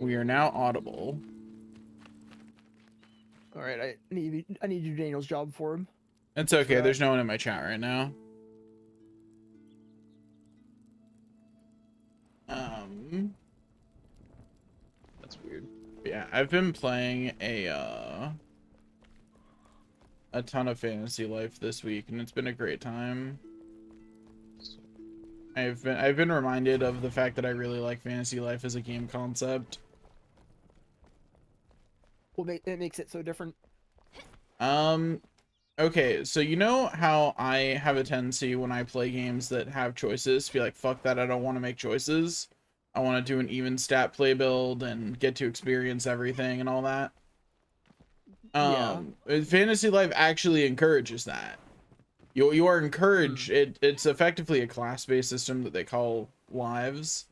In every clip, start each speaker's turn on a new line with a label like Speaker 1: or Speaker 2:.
Speaker 1: We are now audible.
Speaker 2: All right, I need to do Daniel's job for him.
Speaker 1: It's
Speaker 2: Thanks for
Speaker 1: okay.
Speaker 2: that.
Speaker 1: There's no one in my chat right now.
Speaker 3: That's weird.
Speaker 1: Yeah, I've been playing a ton of Fantasy Life this week, and it's been a great time. I've been reminded of the fact that I really like Fantasy Life as a game concept.
Speaker 2: What makes it so different?
Speaker 1: Okay, so you know how I have a tendency when I play games that have choices to be like, fuck that, I don't want to make choices. I want to do an even stat play build and get to experience everything and all that. Fantasy Life actually encourages that. You are encouraged. It's effectively a class-based system that they call lives.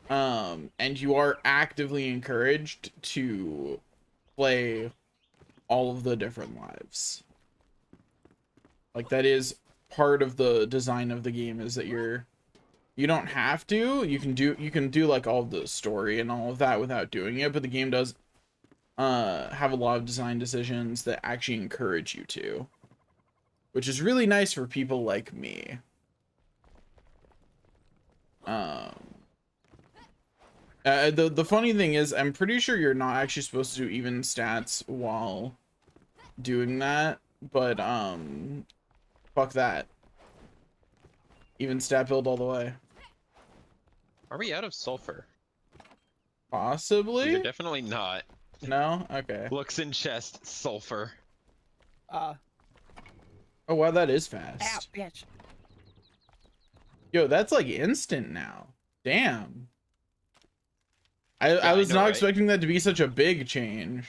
Speaker 1: And you are actively encouraged to play all of the different lives. Like, that is part of the design of the game, is that you don't have to. You can do like all the story and all of that without doing it, but the game does have a lot of design decisions that actually encourage you to, which is really nice for people like me. The funny thing is, I'm pretty sure you're not actually supposed to do even stats while doing that, but fuck that. Even stat build all the way.
Speaker 3: Are we out of sulfur?
Speaker 1: Possibly?
Speaker 3: You're definitely not.
Speaker 1: No? Okay.
Speaker 3: Looks in chest, sulfur.
Speaker 1: Oh wow, that is
Speaker 2: Ow,
Speaker 1: fast.
Speaker 2: bitch.
Speaker 1: Yo, that's like instant now. Damn. I was not expecting that to be such a big change.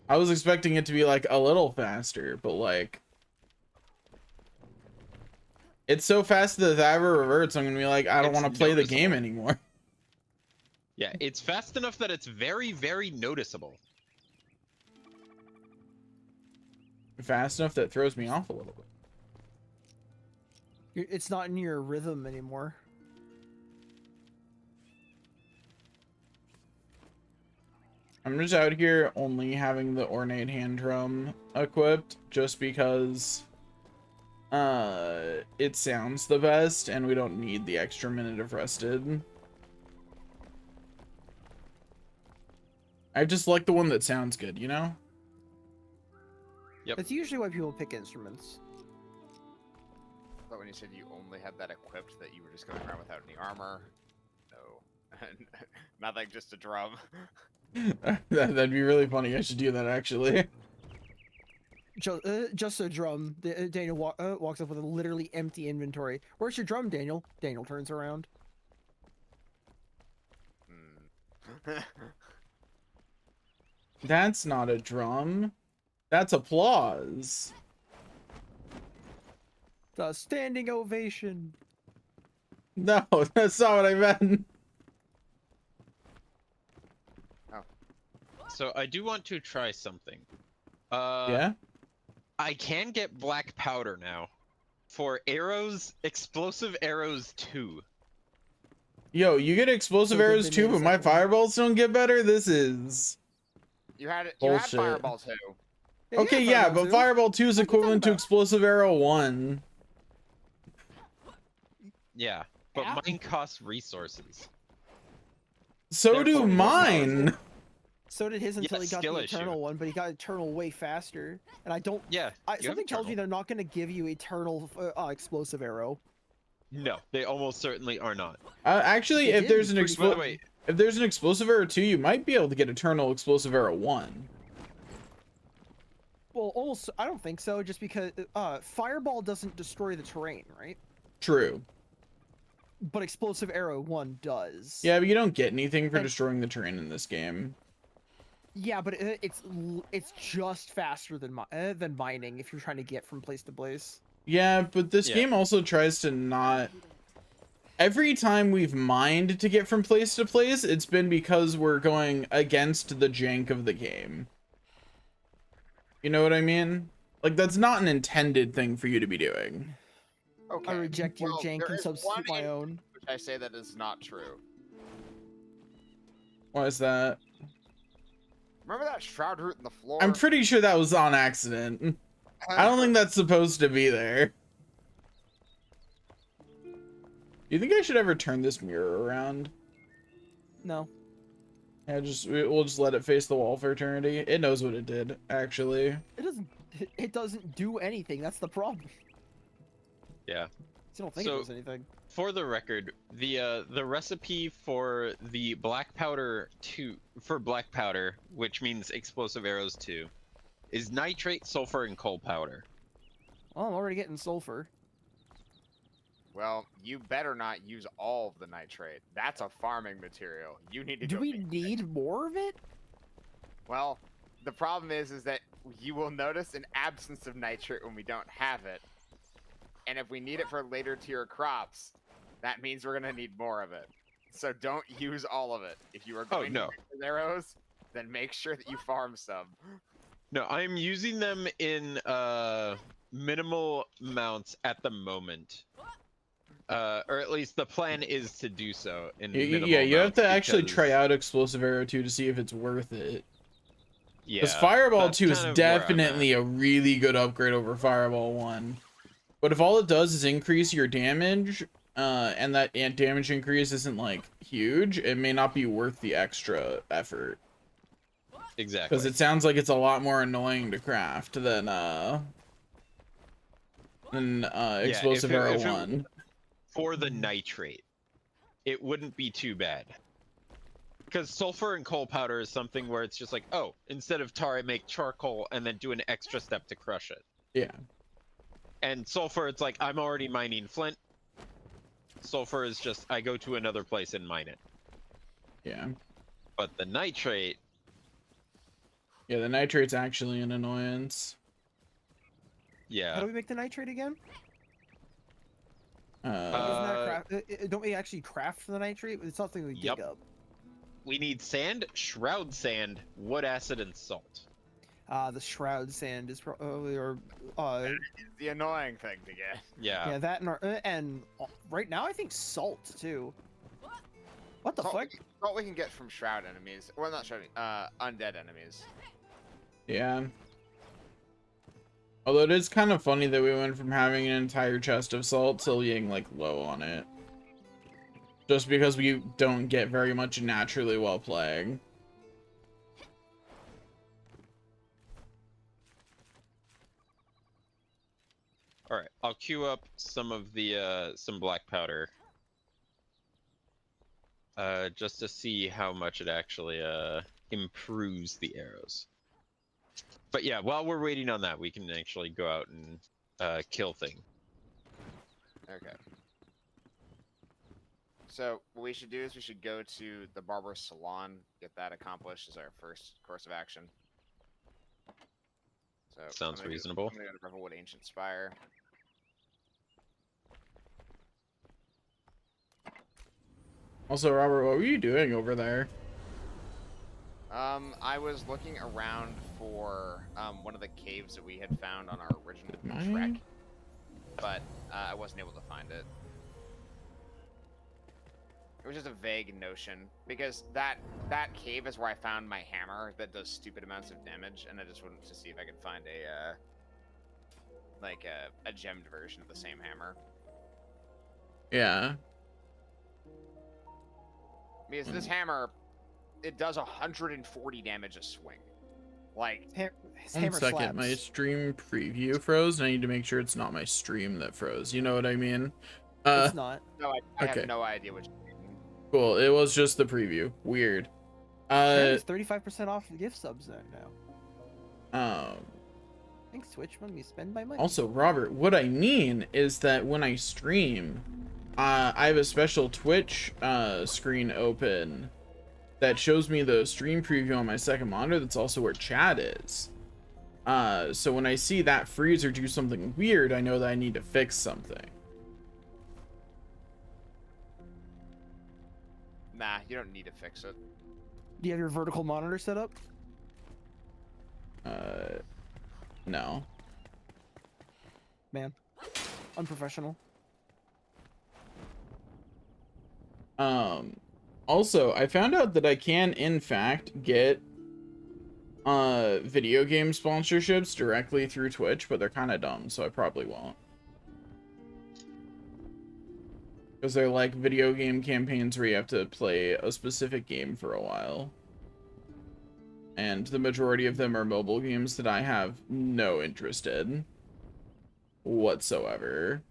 Speaker 1: I was expecting it to be like a little faster, but like it's so fast that if that ever reverts, I'm gonna be like, I don't want to play the game anymore.
Speaker 3: Yeah, it's fast enough that it's very, very noticeable.
Speaker 1: Fast enough that it throws me off a little bit.
Speaker 2: It's not in your rhythm anymore.
Speaker 1: I'm just out here only having the ornate hand drum equipped just because it sounds the best and we don't need the extra minute of rested. I just like the one that sounds good, you know?
Speaker 3: Yep.
Speaker 2: That's usually why people pick instruments.
Speaker 4: But when you said you only had that equipped, that you were just going around without any armor. No. Nothing, just a drum.
Speaker 1: That'd be really funny. I should do that actually.
Speaker 2: Just a drum. Daniel walks up with a literally empty inventory. Where's your drum, Daniel? Daniel turns around.
Speaker 1: That's not a drum. That's applause.
Speaker 2: The standing ovation.
Speaker 1: No, that's not what I meant.
Speaker 3: So I do want to try something.
Speaker 1: Yeah?
Speaker 3: I can get black powder now for arrows, explosive arrows 2.
Speaker 1: Yo, you get explosive arrows too, but my fireballs don't get better? This is
Speaker 4: You had
Speaker 1: bullshit.
Speaker 4: Fireball too.
Speaker 1: Okay, yeah, but Fireball 2 is equivalent to Explosive Arrow 1.
Speaker 3: Yeah, but mine costs resources.
Speaker 1: So do mine.
Speaker 2: So did his until he got
Speaker 3: skill
Speaker 2: the
Speaker 3: issue.
Speaker 2: Eternal one, but he got Eternal way faster. And I don't.
Speaker 3: Yeah,
Speaker 2: something tells me they're not going to give you Eternal explosive arrow.
Speaker 3: No, they almost certainly are not.
Speaker 1: Actually,
Speaker 2: They
Speaker 1: if
Speaker 2: did,
Speaker 1: there's an if there's an Explosive Arrow 2, you might be able to get Eternal Explosive Arrow 1.
Speaker 2: Well, almost. I don't think so, just because Fireball doesn't destroy the terrain, right?
Speaker 1: True.
Speaker 2: But Explosive Arrow 1 does.
Speaker 1: Yeah, but you don't get anything for destroying the terrain in this game.
Speaker 2: Yeah, but it's just faster than mining if you're trying to get from place to place.
Speaker 1: Yeah, but this game also tries to not... Every time we've mined to get from place to place, it's been because we're going against the jank of the game. You know what I mean? Like, that's not an intended thing for you to be doing.
Speaker 4: Okay.
Speaker 2: I reject your jank and substitute my own.
Speaker 4: Which I say that is not true.
Speaker 1: Why is that?
Speaker 4: Remember that shroud root in the floor?
Speaker 1: I'm pretty sure that was on accident. I don't think that's supposed to be there. You think I should ever turn this mirror around?
Speaker 2: No.
Speaker 1: Yeah, we'll just let it face the wall for eternity. It knows what it did, actually.
Speaker 2: It doesn't. It doesn't do anything. That's the problem.
Speaker 3: Yeah.
Speaker 2: I don't think it
Speaker 3: So-
Speaker 2: does anything.
Speaker 3: For the record, the recipe for the black powder black powder, which means explosive arrows 2, is nitrate, sulfur, and coal powder.
Speaker 2: Oh, I'm already getting sulfur.
Speaker 4: Well, you better not use all of the nitrate. That's a farming material. You need to
Speaker 2: Do
Speaker 4: go
Speaker 2: we
Speaker 4: make-
Speaker 2: need more of it?
Speaker 4: Well, the problem is that you will notice an absence of nitrate when we don't have it. And if we need it for later tier crops, that means we're gonna need more of it. So don't use all of it. If you are going
Speaker 3: no.
Speaker 4: to use those arrows, then make sure that you farm some.
Speaker 3: No, I'm using them in minimal amounts at the moment. Or at least the plan is to do so in minimal
Speaker 1: Yeah, you have
Speaker 3: amounts
Speaker 1: to actually
Speaker 3: because-
Speaker 1: try out Explosive Arrow 2 to see if it's worth it.
Speaker 3: Yeah,
Speaker 1: Because Fireball
Speaker 3: that's
Speaker 1: 2 is
Speaker 3: kind of where I'm
Speaker 1: definitely
Speaker 3: at.
Speaker 1: a really good upgrade over Fireball 1. But if all it does is increase your damage, and that damage increase isn't like huge, it may not be worth the extra effort.
Speaker 3: Exactly.
Speaker 1: Because it sounds like it's a lot more annoying to craft than Explosive
Speaker 3: if it-
Speaker 1: Arrow
Speaker 3: if it-
Speaker 1: 1.
Speaker 3: For the nitrate, it wouldn't be too bad. Because sulfur and coal powder is something where it's just like, oh, instead of tar, I make charcoal and then do an extra step to crush it.
Speaker 1: Yeah.
Speaker 3: And sulfur, it's like, I'm already mining flint. Sulfur is just, I go to another place and mine it.
Speaker 1: Yeah.
Speaker 3: But the nitrate,
Speaker 1: Yeah, the nitrate's actually an annoyance.
Speaker 3: yeah.
Speaker 2: How do we make the nitrate again?
Speaker 1: Uh,
Speaker 2: Isn't that don't we actually craft the nitrate? It's something we dig
Speaker 3: Yup.
Speaker 2: up.
Speaker 3: We need sand, shroud sand, wood acid, and salt.
Speaker 2: The shroud sand is probably
Speaker 4: It's the annoying thing to get.
Speaker 2: yeah, that and right now I think salt too. What the
Speaker 4: Salt,
Speaker 2: fuck?
Speaker 4: Salt we can get from shroud enemies. Well, not shroud, undead enemies.
Speaker 1: Yeah. Although it is kind of funny that we went from having an entire chest of salt to being like low on it. Just because we don't get very much naturally while playing.
Speaker 3: All right, I'll queue up some of the some black powder. Just to see how much it actually improves the arrows. But yeah, while we're waiting on that, we can actually go out and kill things.
Speaker 4: Okay. So what we should do is we should go to the barber's salon, get that accomplished as our first course of action. So
Speaker 3: Sounds
Speaker 4: I'm gonna
Speaker 3: reasonable.
Speaker 4: I'm gonna go to Riverwood Ancient Spire.
Speaker 1: Also, Robert, what were you doing over there?
Speaker 4: I was looking around for one of the caves that we had found on our original
Speaker 1: Mine?
Speaker 4: trek, but I wasn't able to find it. It was just a vague notion because that cave is where I found my hammer that does stupid amounts of damage, and I just wanted to see if I could find a gemmed version of the same hammer.
Speaker 1: Yeah.
Speaker 4: Because this hammer, it does 140 damage a swing. Like,
Speaker 2: His
Speaker 1: One
Speaker 2: hammer
Speaker 1: second,
Speaker 2: slaps.
Speaker 1: my stream preview froze, and I need to make sure it's not my stream that froze. You know what I mean?
Speaker 2: It's not.
Speaker 4: no, I
Speaker 1: Okay.
Speaker 4: have no idea what.
Speaker 1: Cool. It was just the preview. Weird.
Speaker 2: It's 35% off gift subs there now.
Speaker 1: Um.
Speaker 2: Thanks, Twitch. Let me spend my money.
Speaker 1: Also, Robert, what I mean is that when I stream, I have a special Twitch screen open that shows me the stream preview on my second monitor. That's also where chat is. So when I see that freeze or do something weird, I know that I need to fix something.
Speaker 4: Nah, you don't need to fix it.
Speaker 2: Do you have your vertical monitor set up?
Speaker 1: No.
Speaker 2: Man, unprofessional.
Speaker 1: Also, I found out that I can, in fact, get video game sponsorships directly through Twitch, but they're kind of dumb, so I probably won't. Because they're like video game campaigns where you have to play a specific game for a while. And the majority of them are mobile games that I have no interest in whatsoever.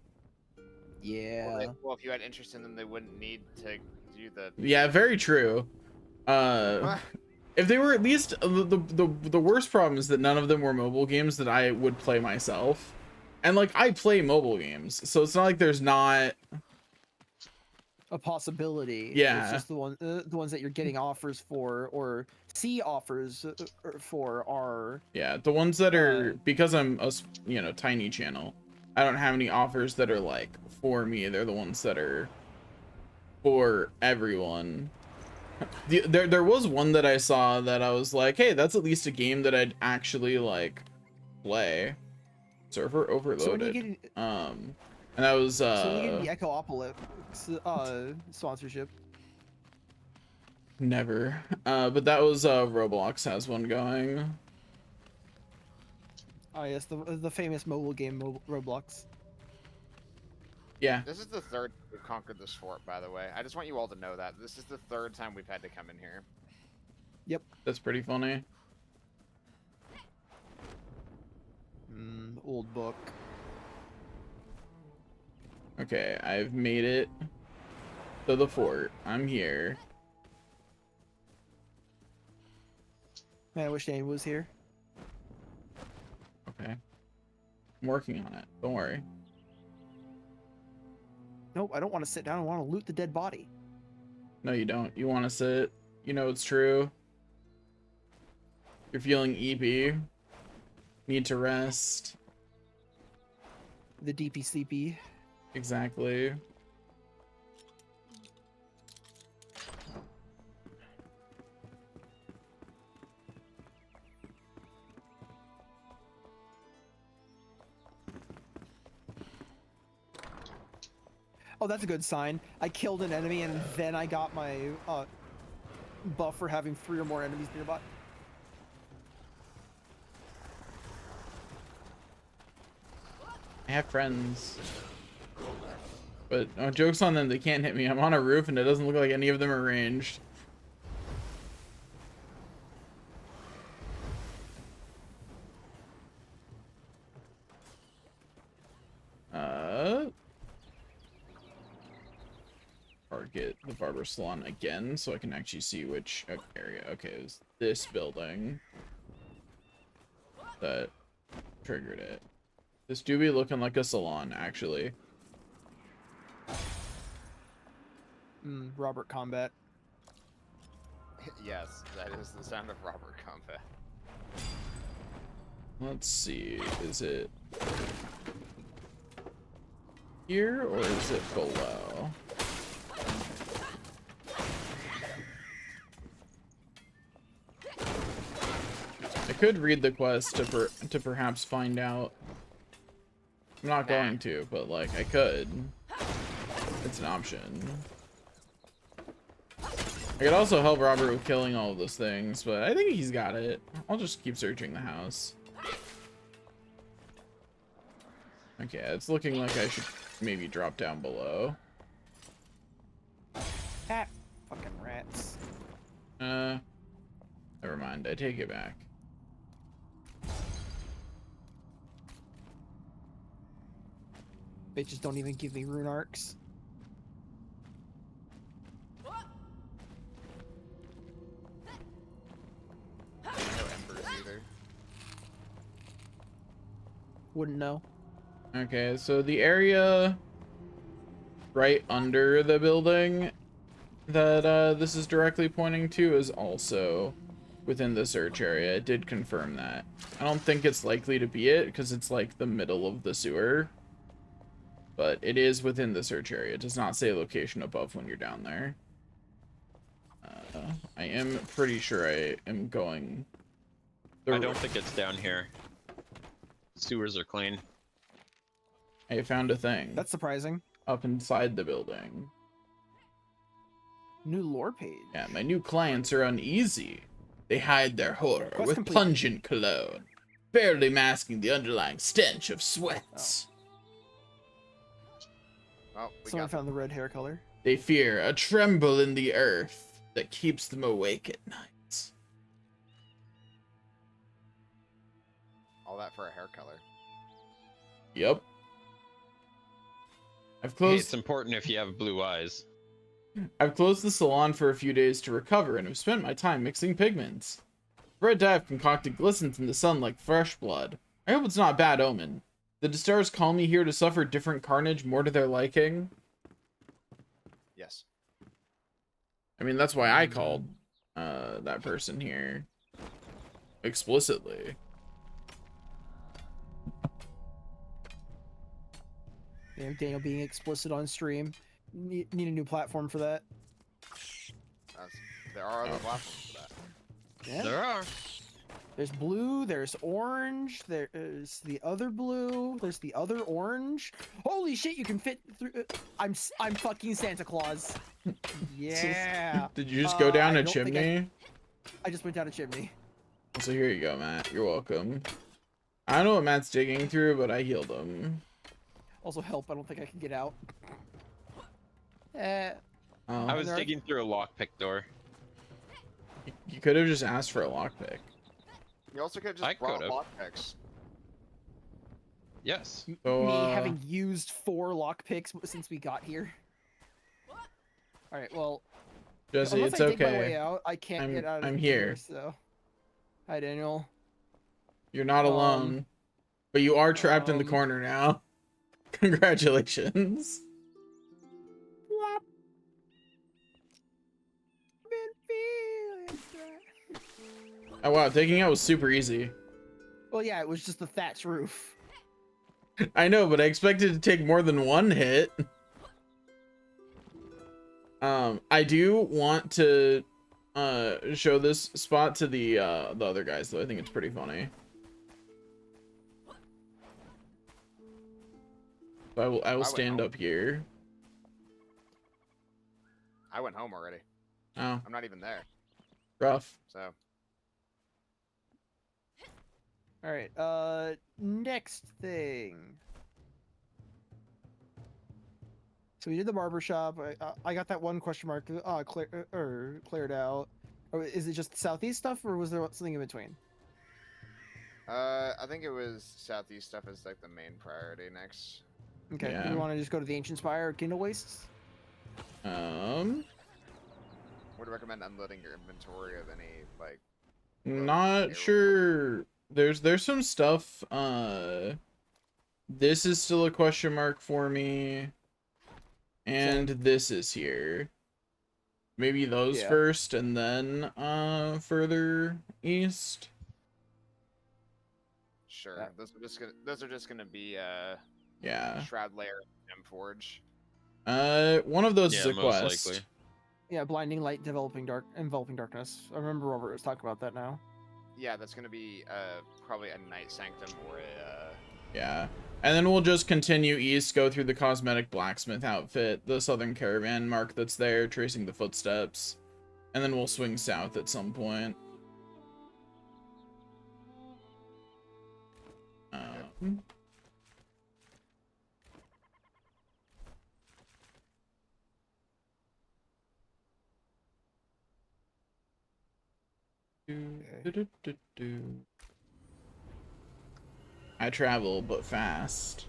Speaker 2: Yeah.
Speaker 4: Well, if you had interest in them, they wouldn't need to do the.
Speaker 1: Yeah, very true. If they were at least the worst problem is that none of them were mobile games that I would play myself. And like I play mobile games, so it's not like there's not
Speaker 2: A possibility.
Speaker 1: Yeah.
Speaker 2: It's just the ones that you're getting offers for or see offers for are.
Speaker 1: yeah, the ones that are because I'm a tiny channel. I don't have any offers that are like for me. They're the ones that are for everyone. There was one that I saw that I was like, hey, that's at least a game that I'd actually like play. Server overloaded. And that was
Speaker 2: So when you get the Echopolis sponsorship.
Speaker 1: never. But that was Roblox has one going.
Speaker 2: Oh yes, the famous mobile game Roblox.
Speaker 1: Yeah,
Speaker 4: This is the third we've conquered this fort, by the way. I just want you all to know that this is the third time we've had to come in here.
Speaker 1: that's pretty funny.
Speaker 2: Old book.
Speaker 1: Okay, I've made it to the fort. I'm here.
Speaker 2: Man, I wish Danny was here.
Speaker 1: Okay. I'm working on it. Don't worry.
Speaker 2: Nope, I don't want to sit down. I want to loot the dead body.
Speaker 1: No, you don't. You want to sit. You know it's true. You're feeling EP. Need to rest.
Speaker 2: The DPCP.
Speaker 1: Exactly.
Speaker 2: Oh, that's a good sign. I killed an enemy and then I got my buff for having 3 or more enemies nearby.
Speaker 1: I have friends. But joke's on them, they can't hit me. I'm on a roof and it doesn't look like any of them are ranged. Target the barber salon again so I can actually see which area. Okay, it was this building that triggered it. This do be looking like a salon, actually.
Speaker 2: Robert Combat.
Speaker 4: Yes, that is the sound of Robert Combat.
Speaker 1: Let's see, is it here or is it below? I could read the quest to perhaps find out. I'm not going to, but like I could. It's an option. I could also help Robert with killing all of those things, but I think he's got it. I'll just keep searching the house. Okay, it's looking like I should maybe drop down below.
Speaker 2: Ah, fucking rats.
Speaker 1: Never mind, I take it back.
Speaker 2: Bitches don't even give me rune arcs.
Speaker 4: No embers either.
Speaker 2: Wouldn't know.
Speaker 1: Okay, so the area right under the building that this is directly pointing to is also within the search area. It did confirm that. I don't think it's likely to be it because it's like the middle of the sewer. But it is within the search area. It does not say location above when you're down there. I am pretty sure I am going...
Speaker 3: I don't think it's down here. Sewers are clean.
Speaker 1: I found a thing
Speaker 2: That's surprising.
Speaker 1: up inside the building.
Speaker 2: New lore page.
Speaker 1: Yeah, my new clients are uneasy. They hide their horror
Speaker 2: Quest
Speaker 1: with
Speaker 2: complete.
Speaker 1: pungent cologne, barely masking the underlying stench of sweats.
Speaker 4: Well, we
Speaker 2: Someone
Speaker 4: got
Speaker 2: found the red hair color.
Speaker 1: They fear a tremble in the earth that keeps them awake at night.
Speaker 4: all that for a hair color.
Speaker 1: Yep. I've
Speaker 3: Hey,
Speaker 1: closed
Speaker 3: it's important if you have blue eyes.
Speaker 1: I've closed the salon for a few days to recover and have spent my time mixing pigments. Red dye I've concocted glistens in the sun like fresh blood. I hope it's not a bad omen. Did the stars call me here to suffer different carnage more to their liking?
Speaker 4: Yes.
Speaker 1: I mean, that's why I called that person here explicitly.
Speaker 2: Damn, Daniel being explicit on stream. Need a new platform for that.
Speaker 4: There are other
Speaker 1: Oh.
Speaker 4: platforms for that.
Speaker 2: Yeah.
Speaker 3: There are.
Speaker 2: There's blue, there's orange, there's the other blue, there's the other orange. Holy shit, you can fit through. I'm fucking Santa Claus. Yeah.
Speaker 1: Did you just go down
Speaker 2: I
Speaker 1: a
Speaker 2: don't think
Speaker 1: chimney?
Speaker 2: I just went down a chimney.
Speaker 1: So here you go, Matt. You're welcome. I don't know what Matt's digging through, but I healed him.
Speaker 2: Also help, I don't think I can get out.
Speaker 3: I was
Speaker 2: there are-
Speaker 3: digging through a lockpick door.
Speaker 1: You could have just asked for a lockpick.
Speaker 4: You also could have
Speaker 3: I
Speaker 4: just brought
Speaker 3: could've.
Speaker 4: lockpicks.
Speaker 3: Yes.
Speaker 1: So,
Speaker 2: me having used 4 lockpicks since we got here. Alright, well,
Speaker 1: Jesse,
Speaker 2: unless
Speaker 1: it's
Speaker 2: I dig my way
Speaker 1: okay.
Speaker 2: out, I can't
Speaker 1: I'm-
Speaker 2: get out of
Speaker 1: I'm
Speaker 2: here.
Speaker 1: here.
Speaker 2: So, hi Daniel.
Speaker 1: You're not alone. But you are trapped in the corner now. Congratulations. Oh wow, digging out was super easy.
Speaker 2: Well, yeah, it was just the thatch roof.
Speaker 1: I know, but I expected to take more than one hit. I do want to show this spot to the other guys though. I think it's pretty funny. So I will stand
Speaker 4: home.
Speaker 1: up here.
Speaker 4: I went home already.
Speaker 1: Oh,
Speaker 4: I'm not even there.
Speaker 1: rough.
Speaker 4: So
Speaker 2: Alright, next thing. So we did the barber shop. I got that one question mark cleared out. Or is it just southeast stuff, or was there something in between?
Speaker 4: I think it was southeast stuff is like the main priority next.
Speaker 2: Okay,
Speaker 1: Yeah.
Speaker 2: do we want to just go to the Ancient Spire or Kindle Wastes?
Speaker 4: Would recommend unloading your inventory of any like.
Speaker 1: Not sure. There's some stuff. This is still a question mark for me. And this is here. Maybe those
Speaker 2: Yeah.
Speaker 1: first and then further east.
Speaker 4: Sure,
Speaker 2: Yeah.
Speaker 4: those are just gonna be
Speaker 1: Yeah.
Speaker 4: Shroud Lair and Forge.
Speaker 1: One of those
Speaker 3: Yeah,
Speaker 1: is a
Speaker 3: most
Speaker 1: quest.
Speaker 3: likely.
Speaker 2: Yeah, blinding light, enveloping darkness. I remember Robert was talking about that now.
Speaker 4: Yeah, that's gonna be probably a Night Sanctum or a.
Speaker 1: Yeah. And then we'll just continue east, go through the cosmetic blacksmith outfit, the southern caravan mark that's there, tracing the footsteps. And then we'll swing south at some point. I travel, but fast.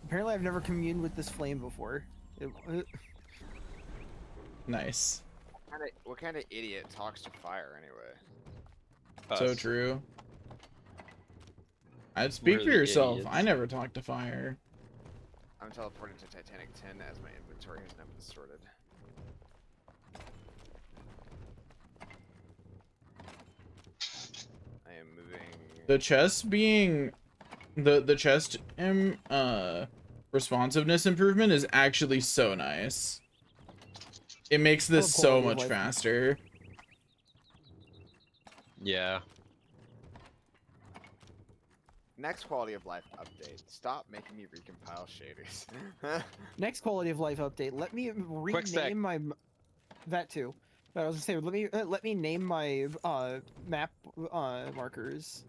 Speaker 2: Apparently, I've never communed with this flame before.
Speaker 1: Nice.
Speaker 4: What kind of idiot talks to fire anyway?
Speaker 1: So
Speaker 3: Us.
Speaker 1: true. I'd speak
Speaker 3: We're
Speaker 1: for
Speaker 3: the
Speaker 1: yourself.
Speaker 3: idiots.
Speaker 1: I never talk to fire.
Speaker 4: I'm teleporting to Titanic 10 as my inventory has not been sorted. I am moving.
Speaker 1: The chest being the chest responsiveness improvement is actually so nice. It makes this
Speaker 2: Oh,
Speaker 1: so
Speaker 2: quality of
Speaker 1: much
Speaker 2: life.
Speaker 1: faster.
Speaker 3: Yeah.
Speaker 4: Next quality of life update. Stop making me recompile shaders.
Speaker 2: Next quality of life update. Let me
Speaker 3: Quick sec.
Speaker 2: rename my that too. I was gonna say, let me name my map markers.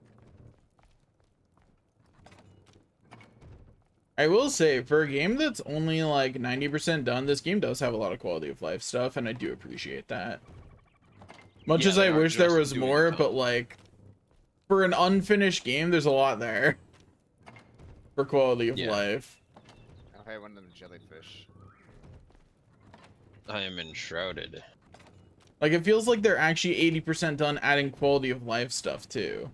Speaker 1: I will say, for a game that's only like 90% done, this game does have a lot of quality of life stuff, and I do appreciate that. Much
Speaker 3: Yeah,
Speaker 1: as
Speaker 3: they
Speaker 1: I
Speaker 3: aren't
Speaker 1: wish there
Speaker 3: just
Speaker 1: was
Speaker 3: doing
Speaker 1: more,
Speaker 3: tunnels.
Speaker 1: but like, for an unfinished game, there's a lot there. For quality of
Speaker 3: Yeah.
Speaker 1: life.
Speaker 4: Okay, one of them jellyfish.
Speaker 3: I am enshrouded.
Speaker 1: Like, it feels like they're actually 80% done adding quality of life stuff, too.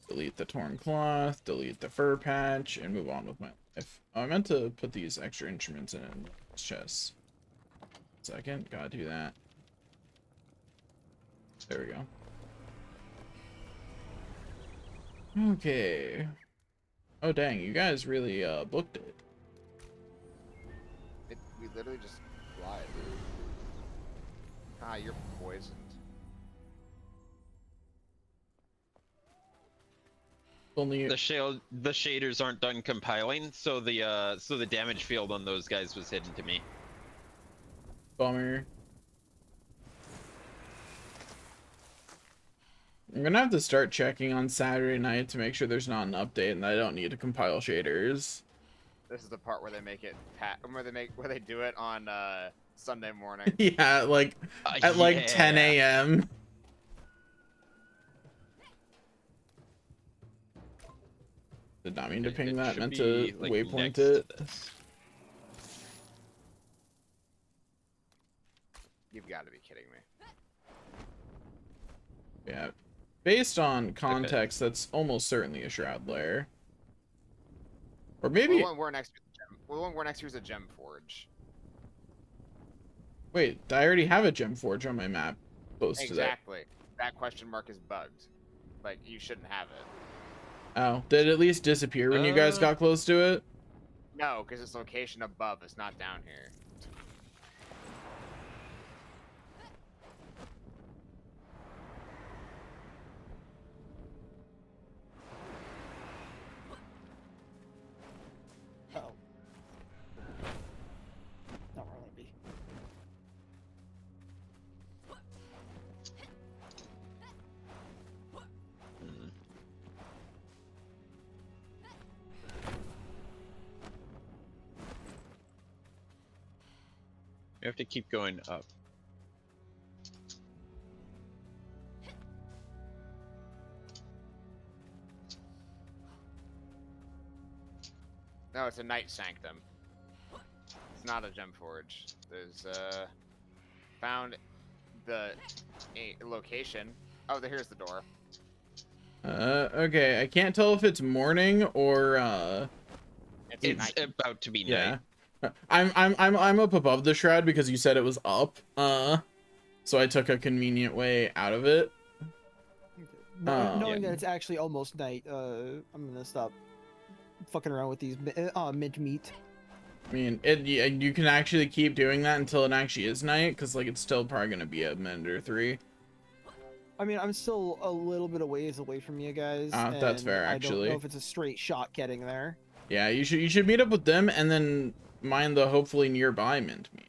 Speaker 1: Delete the torn cloth, delete the fur patch, and move on with my life. Oh, I meant to put these extra instruments in this chest. Second, gotta do that. There we go. Okay. Oh dang, you guys really booked it.
Speaker 4: We literally just lied. Ah, you're poisoned.
Speaker 1: Only
Speaker 3: The shaders aren't done compiling, so the damage field on those guys was hidden to me.
Speaker 1: bummer. I'm gonna have to start checking on Saturday night to make sure there's not an update and I don't need to compile shaders.
Speaker 4: This is the part where they make it where they do it on Sunday morning.
Speaker 1: Yeah, like at like 10
Speaker 3: Yeah.
Speaker 1: a.m. Did not mean to ping
Speaker 3: It
Speaker 1: that,
Speaker 3: should
Speaker 1: meant
Speaker 3: be,
Speaker 1: to
Speaker 3: like,
Speaker 1: waypoint
Speaker 3: next
Speaker 1: it.
Speaker 3: to this.
Speaker 4: You've got to be kidding me.
Speaker 1: Yeah. Based on context, that's almost certainly a shroud layer. Or maybe
Speaker 4: The one we're next to is a gem forge.
Speaker 1: wait, I already have a gem forge on my map close to that.
Speaker 4: Exactly. That question mark is bugged. Like, you shouldn't have it.
Speaker 1: Oh, did it at least disappear when you guys got close to it?
Speaker 4: No, because its location above is not down here.
Speaker 2: Oh. Not where I want to be.
Speaker 3: Mhm. You have to keep going up.
Speaker 4: No, it's a night sanctum. It's not a gem forge. There's found the location. Oh, here's the door.
Speaker 1: Okay, I can't tell if it's morning or
Speaker 4: It's a
Speaker 3: It's
Speaker 4: night.
Speaker 3: about to be
Speaker 1: yeah.
Speaker 3: night.
Speaker 1: I'm up above the shroud because you said it was up. So I took a convenient way out of it.
Speaker 2: Knowing
Speaker 3: Yeah.
Speaker 2: that it's actually almost night, I'm gonna stop fucking around with these mint meat.
Speaker 1: I mean, you can actually keep doing that until it actually is night, because like it's still probably gonna be a minute or 3.
Speaker 2: I mean, I'm still a little bit of ways away from you guys.
Speaker 1: That's
Speaker 2: and
Speaker 1: fair,
Speaker 2: I
Speaker 1: actually.
Speaker 2: don't know if it's a straight shot getting there.
Speaker 1: Yeah, you should meet up with them and then mine the hopefully nearby mint meat.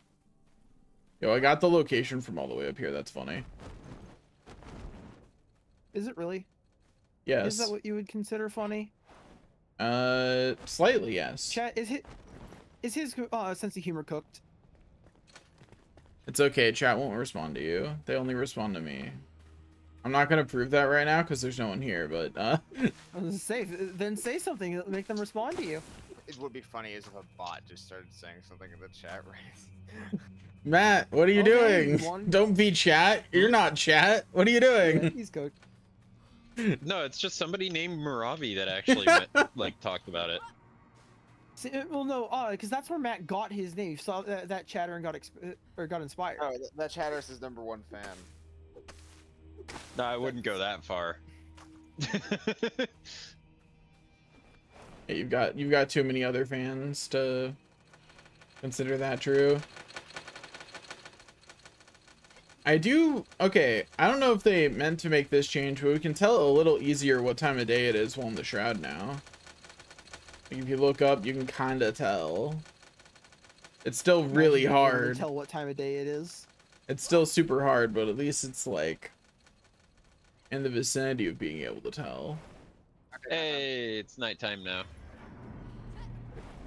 Speaker 1: Yo, I got the location from all the way up here. That's funny.
Speaker 2: Is it really?
Speaker 1: Yes.
Speaker 2: Is that what you would consider funny?
Speaker 1: Slightly, yes.
Speaker 2: Chat, is his sense of humor cooked?
Speaker 1: It's okay. Chat won't respond to you. They only respond to me. I'm not gonna prove that right now because there's no one here. But
Speaker 2: I was gonna say, then say something that make them respond to you.
Speaker 4: It would be funny as if a bot just started saying something in the chat, right?
Speaker 1: Matt, what are you
Speaker 2: Okay,
Speaker 1: doing? Don't be chat. You're not chat. What are you doing?
Speaker 2: He's cooked.
Speaker 3: No, it's just somebody named Maravi that actually like talked about it.
Speaker 2: See, well, no, because that's where Matt got his name. You saw that chatter and got inspired.
Speaker 4: Oh, that Chatter's his #1 fan.
Speaker 3: No, I wouldn't go that far.
Speaker 1: Hey, you've got too many other fans to consider that true. Okay, I don't know if they meant to make this change, but we can tell a little easier what time of day it is while in the shroud now. Like if you look up, you can kind of tell. It's still
Speaker 2: Imagine
Speaker 1: really
Speaker 2: being able to
Speaker 1: hard.
Speaker 2: tell what time of day it is.
Speaker 1: It's still super hard, but at least it's like in the vicinity of being able to tell.
Speaker 3: Hey, it's nighttime now.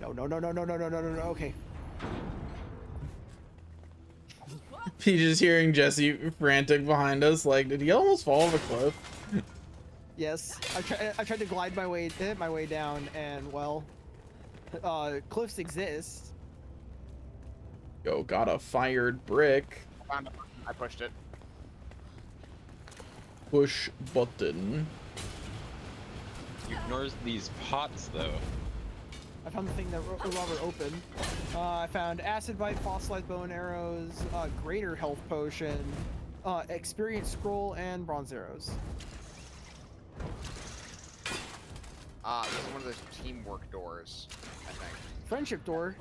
Speaker 2: No. Okay.
Speaker 1: He's just hearing Jesse frantic behind us. Like, did he almost fall off a cliff?
Speaker 2: Yes, I tried to glide my way down, and well, cliffs exist.
Speaker 1: Yo, got a fired brick.
Speaker 4: I pushed it.
Speaker 1: Push button.
Speaker 3: He ignores these pots though.
Speaker 2: I found the thing that Robert opened. I found acid bite, fossilized bow and arrows, greater health potion, experience scroll, and bronze arrows.
Speaker 4: This is one of those teamwork doors, I think.
Speaker 2: Friendship door.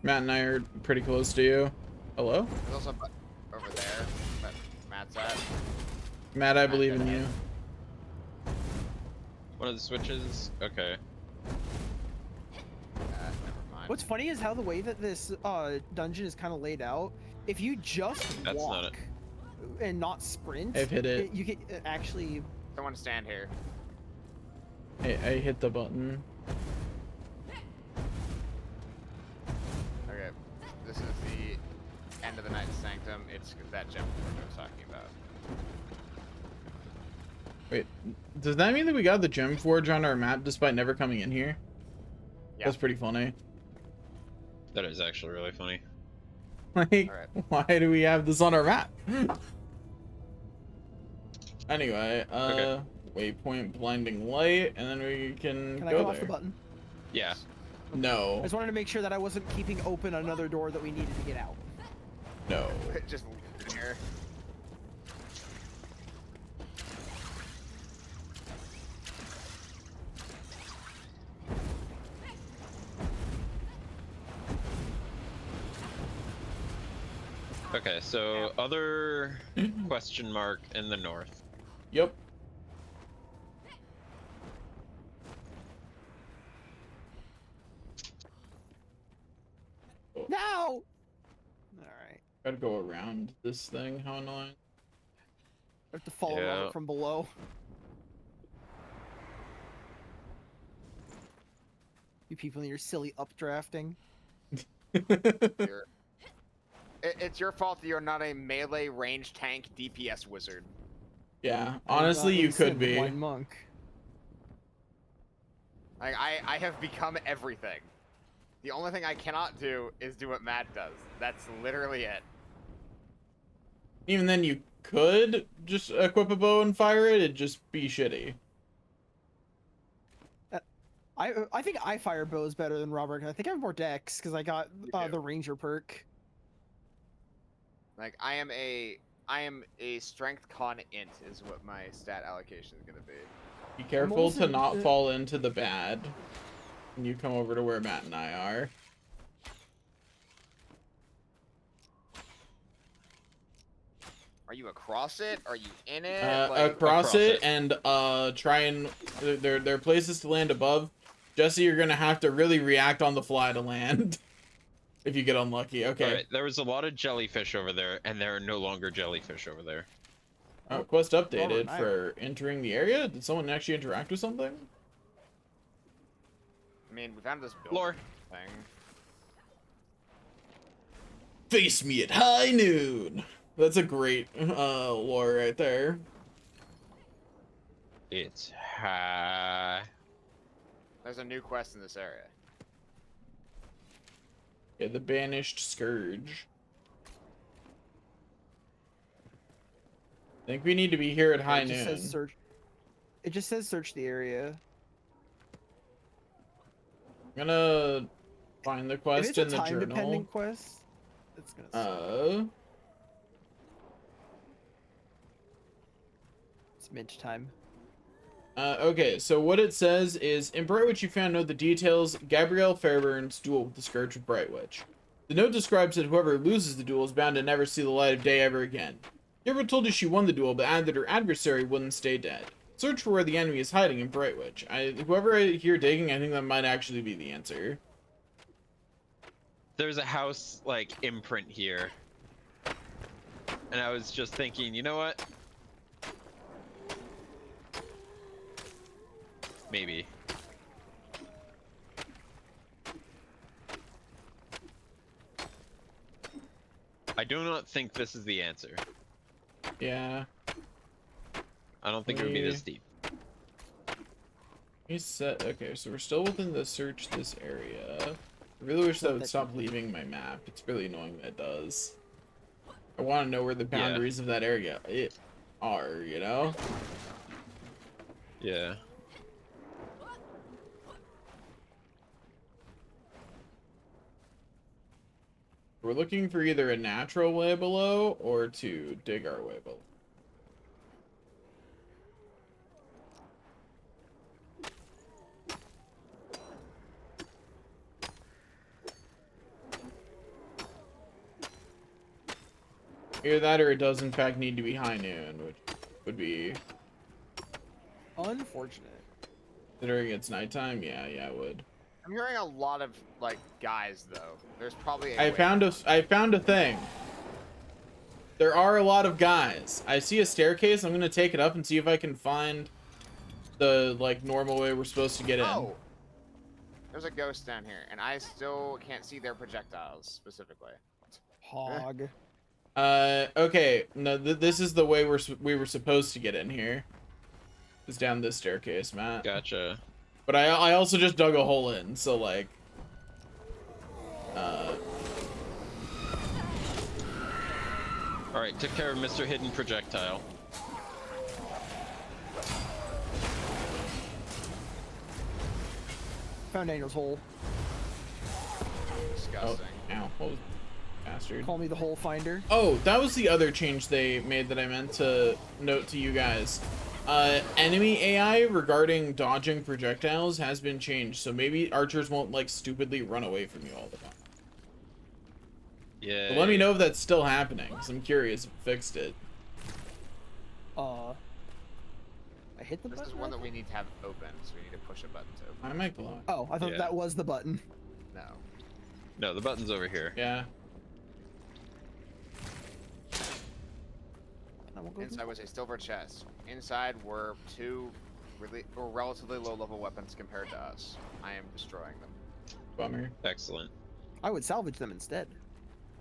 Speaker 1: Matt and I are pretty close to you. Hello?
Speaker 4: There's also a button over there that Matt's at.
Speaker 1: Matt, I believe in you.
Speaker 3: One of the switches. Okay.
Speaker 4: Never mind.
Speaker 2: What's funny is how the way that this dungeon is kind of laid out. If you just
Speaker 3: That's not
Speaker 2: walk and not sprint,
Speaker 1: I've hit it.
Speaker 2: you can actually.
Speaker 4: Someone stand here.
Speaker 1: I hit the button.
Speaker 4: Okay. This is the end of the Night Sanctum. It's that gem I was talking about.
Speaker 1: Wait, does that mean that we got the gem forge on our map despite never coming in here?
Speaker 4: Yeah.
Speaker 1: That's pretty funny.
Speaker 3: That is actually really funny.
Speaker 1: Like,
Speaker 4: Alright.
Speaker 1: why do we have this on our map? Anyway,
Speaker 3: Okay.
Speaker 1: waypoint blinding light, and then we can
Speaker 2: Can I
Speaker 1: go
Speaker 2: come
Speaker 1: there.
Speaker 2: off the button?
Speaker 3: Yeah.
Speaker 2: I
Speaker 1: No,
Speaker 2: just wanted to make sure that I wasn't keeping open another door that we needed to get out.
Speaker 1: no.
Speaker 4: Just leave it here.
Speaker 3: Okay, so other question mark in the north.
Speaker 1: Yep.
Speaker 2: No! All right.
Speaker 1: Gotta go around this thing. How annoying.
Speaker 2: I have to follow
Speaker 3: Yeah.
Speaker 2: Robert from below. You people in your silly updrafting.
Speaker 4: You're- It's your fault that you're not a melee range tank DPS wizard.
Speaker 1: Yeah,
Speaker 2: I
Speaker 1: honestly,
Speaker 2: thought
Speaker 1: you
Speaker 2: said
Speaker 1: could be.
Speaker 2: One monk.
Speaker 4: Like I have become everything. The only thing I cannot do is do what Matt does. That's literally it.
Speaker 1: Even then, you could just equip a bow and fire it. It'd just be shitty.
Speaker 2: I think I fire bows better than Robert. I think I have more dex because I got
Speaker 4: You do.
Speaker 2: the ranger perk.
Speaker 4: Like I am a strength con int is what my stat allocation is gonna be.
Speaker 1: Be careful
Speaker 2: also-
Speaker 1: to not fall into the bad when you come over to where Matt and I are.
Speaker 4: Are you across it? Are you in it?
Speaker 1: Across
Speaker 3: across
Speaker 1: it,
Speaker 3: it.
Speaker 1: and try and there are places to land above. Jesse, you're gonna have to really react on the fly to land if you get unlucky. Okay.
Speaker 3: Alright, there was a lot of jellyfish over there, and there are no longer jellyfish over there.
Speaker 1: Quest updated
Speaker 2: Robert, I-
Speaker 1: for entering the area. Did someone actually interact with something?
Speaker 4: I mean, we found this building
Speaker 3: Lore.
Speaker 4: thing.
Speaker 1: Face me at high noon. That's a great lore right there.
Speaker 3: It's high.
Speaker 4: There's a new quest in this area.
Speaker 1: Yeah, the banished scourge. I think we need to be here at high
Speaker 2: It just
Speaker 1: noon.
Speaker 2: says search. It just says search the area.
Speaker 1: I'm gonna find the
Speaker 2: If
Speaker 1: quest
Speaker 2: it's a
Speaker 1: in the
Speaker 2: time dependent
Speaker 1: journal.
Speaker 2: quest, it's gonna suck. It's mint time.
Speaker 1: Okay, so what it says is, in Brightwitch you found note the details Gabrielle Fairburn's duel with the Scourge of Brightwitch. The note describes that whoever loses the duel is bound to never see the light of day ever again. Gabrielle told you she won the duel, but added that her adversary wouldn't stay dead. Search for where the enemy is hiding in Brightwitch. Whoever I hear digging, I think that might actually be the answer.
Speaker 3: there's a house like imprint here, and I was just thinking, you know what? Maybe. I do not think this is the answer.
Speaker 1: Yeah.
Speaker 3: I don't think it would be this deep.
Speaker 1: He said, okay, so we're still within the search this area. I really wish that would stop leaving my map. It's really annoying that it does. I want to know where the boundaries of that area are, you know?
Speaker 3: Yeah.
Speaker 1: We're looking for either a natural way below or to dig our way below. Either that or it does in fact need to be high noon, which would be,
Speaker 2: Unfortunate.
Speaker 1: considering it's nighttime, yeah, it would.
Speaker 4: I'm hearing a lot of like guys though. There's probably.
Speaker 1: I found a thing. There are a lot of guys. I see a staircase. I'm gonna take it up and see if I can find the like normal way we're supposed to get in.
Speaker 4: Oh, there's a ghost down here, and I still can't see their projectiles specifically.
Speaker 2: Hog.
Speaker 1: Okay. No, this is the way we were supposed to get in here. It's down this staircase, Matt.
Speaker 3: Gotcha.
Speaker 1: But I also just dug a hole in, so like.
Speaker 3: All right, took care of Mr. Hidden Projectile.
Speaker 2: Found Daniel's hole.
Speaker 4: Disgusting.
Speaker 1: Oh, ow. What was bastard?
Speaker 2: Call me the hole finder.
Speaker 1: Oh, that was the other change they made that I meant to note to you guys. Enemy AI regarding dodging projectiles has been changed, so maybe archers won't like stupidly run away from you all the time.
Speaker 3: Yeah.
Speaker 1: But let me know if that's still happening, because I'm curious if it fixed it.
Speaker 2: I hit the
Speaker 4: This
Speaker 2: button.
Speaker 4: is one that we need to have open, so we need to push a button to open.
Speaker 1: I might blow it.
Speaker 2: Oh, I thought
Speaker 3: Yeah.
Speaker 2: that was the button.
Speaker 4: No.
Speaker 3: No, the button's over here.
Speaker 1: Yeah.
Speaker 2: I won't go
Speaker 4: Inside was a silver chest. Inside were two relatively low-level weapons compared to us. I am destroying them.
Speaker 1: Bummer.
Speaker 3: Excellent.
Speaker 2: I would salvage them instead.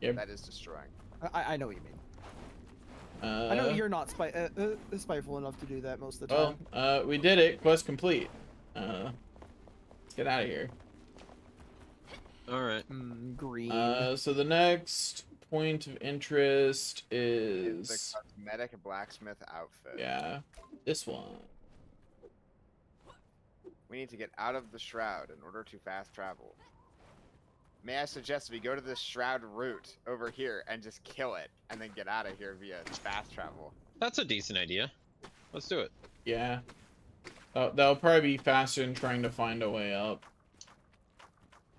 Speaker 1: Yep.
Speaker 4: That is destroying.
Speaker 2: I know what you mean. I know you're not spiteful enough to do that most of the time.
Speaker 1: Well, we did it. Quest complete. Let's get out of here.
Speaker 3: All right.
Speaker 2: Green.
Speaker 1: So the next point of interest
Speaker 4: It's
Speaker 1: is
Speaker 4: the cosmetic blacksmith outfit.
Speaker 1: yeah, this one.
Speaker 4: We need to get out of the shroud in order to fast travel. May I suggest we go to the shroud route over here and just kill it, and then get out of here via fast travel?
Speaker 3: That's a decent idea. Let's do it.
Speaker 1: Yeah. That'll probably be faster than trying to find a way up.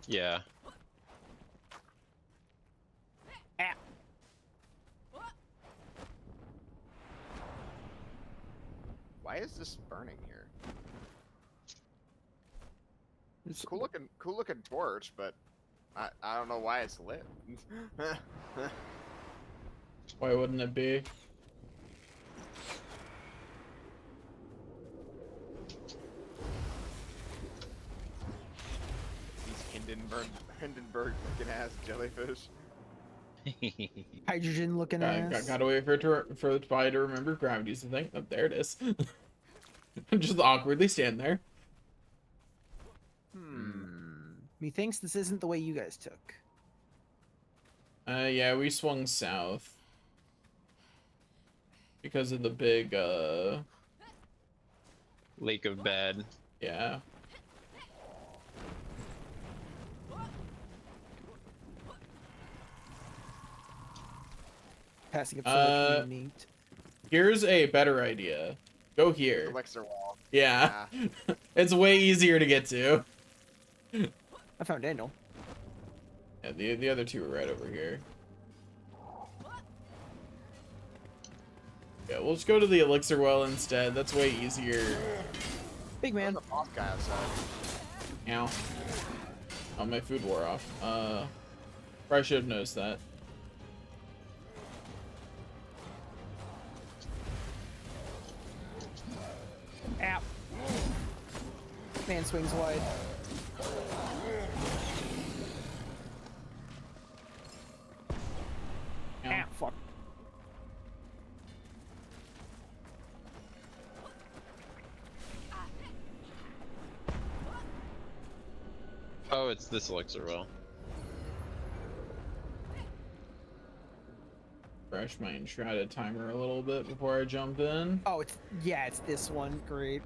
Speaker 3: Yeah.
Speaker 4: Why is this burning here?
Speaker 2: It's-
Speaker 4: Cool looking torch, but I don't know why it's lit.
Speaker 1: Why wouldn't it be?
Speaker 4: These Hindenburg looking ass jellyfish.
Speaker 2: Hydrogen looking ass.
Speaker 1: Gotta wait for the spy to remember gravity's the thing. Oh, there it is. Just awkwardly stand there.
Speaker 2: Methinks this isn't the way you guys took.
Speaker 1: Yeah, we swung south. Because of the big,
Speaker 3: Lake of Bad.
Speaker 1: yeah.
Speaker 2: Passing up so much meat.
Speaker 1: Here's a better idea. Go here.
Speaker 4: Elixir wall.
Speaker 1: Yeah. It's way easier to get to.
Speaker 2: I found Daniel.
Speaker 1: Yeah, the other two are right over here. Yeah, we'll just go to the elixir well instead. That's way easier.
Speaker 2: Big man.
Speaker 4: There's a boss guy outside.
Speaker 1: Ow. Oh, my food wore off. I should have noticed that.
Speaker 2: Ow. Man swings wide.
Speaker 1: Yeah.
Speaker 2: Ah, fuck.
Speaker 3: Oh, it's this elixir well.
Speaker 1: Refresh my enshrouded timer a little bit before I jump in.
Speaker 2: Oh, it's this one. Great.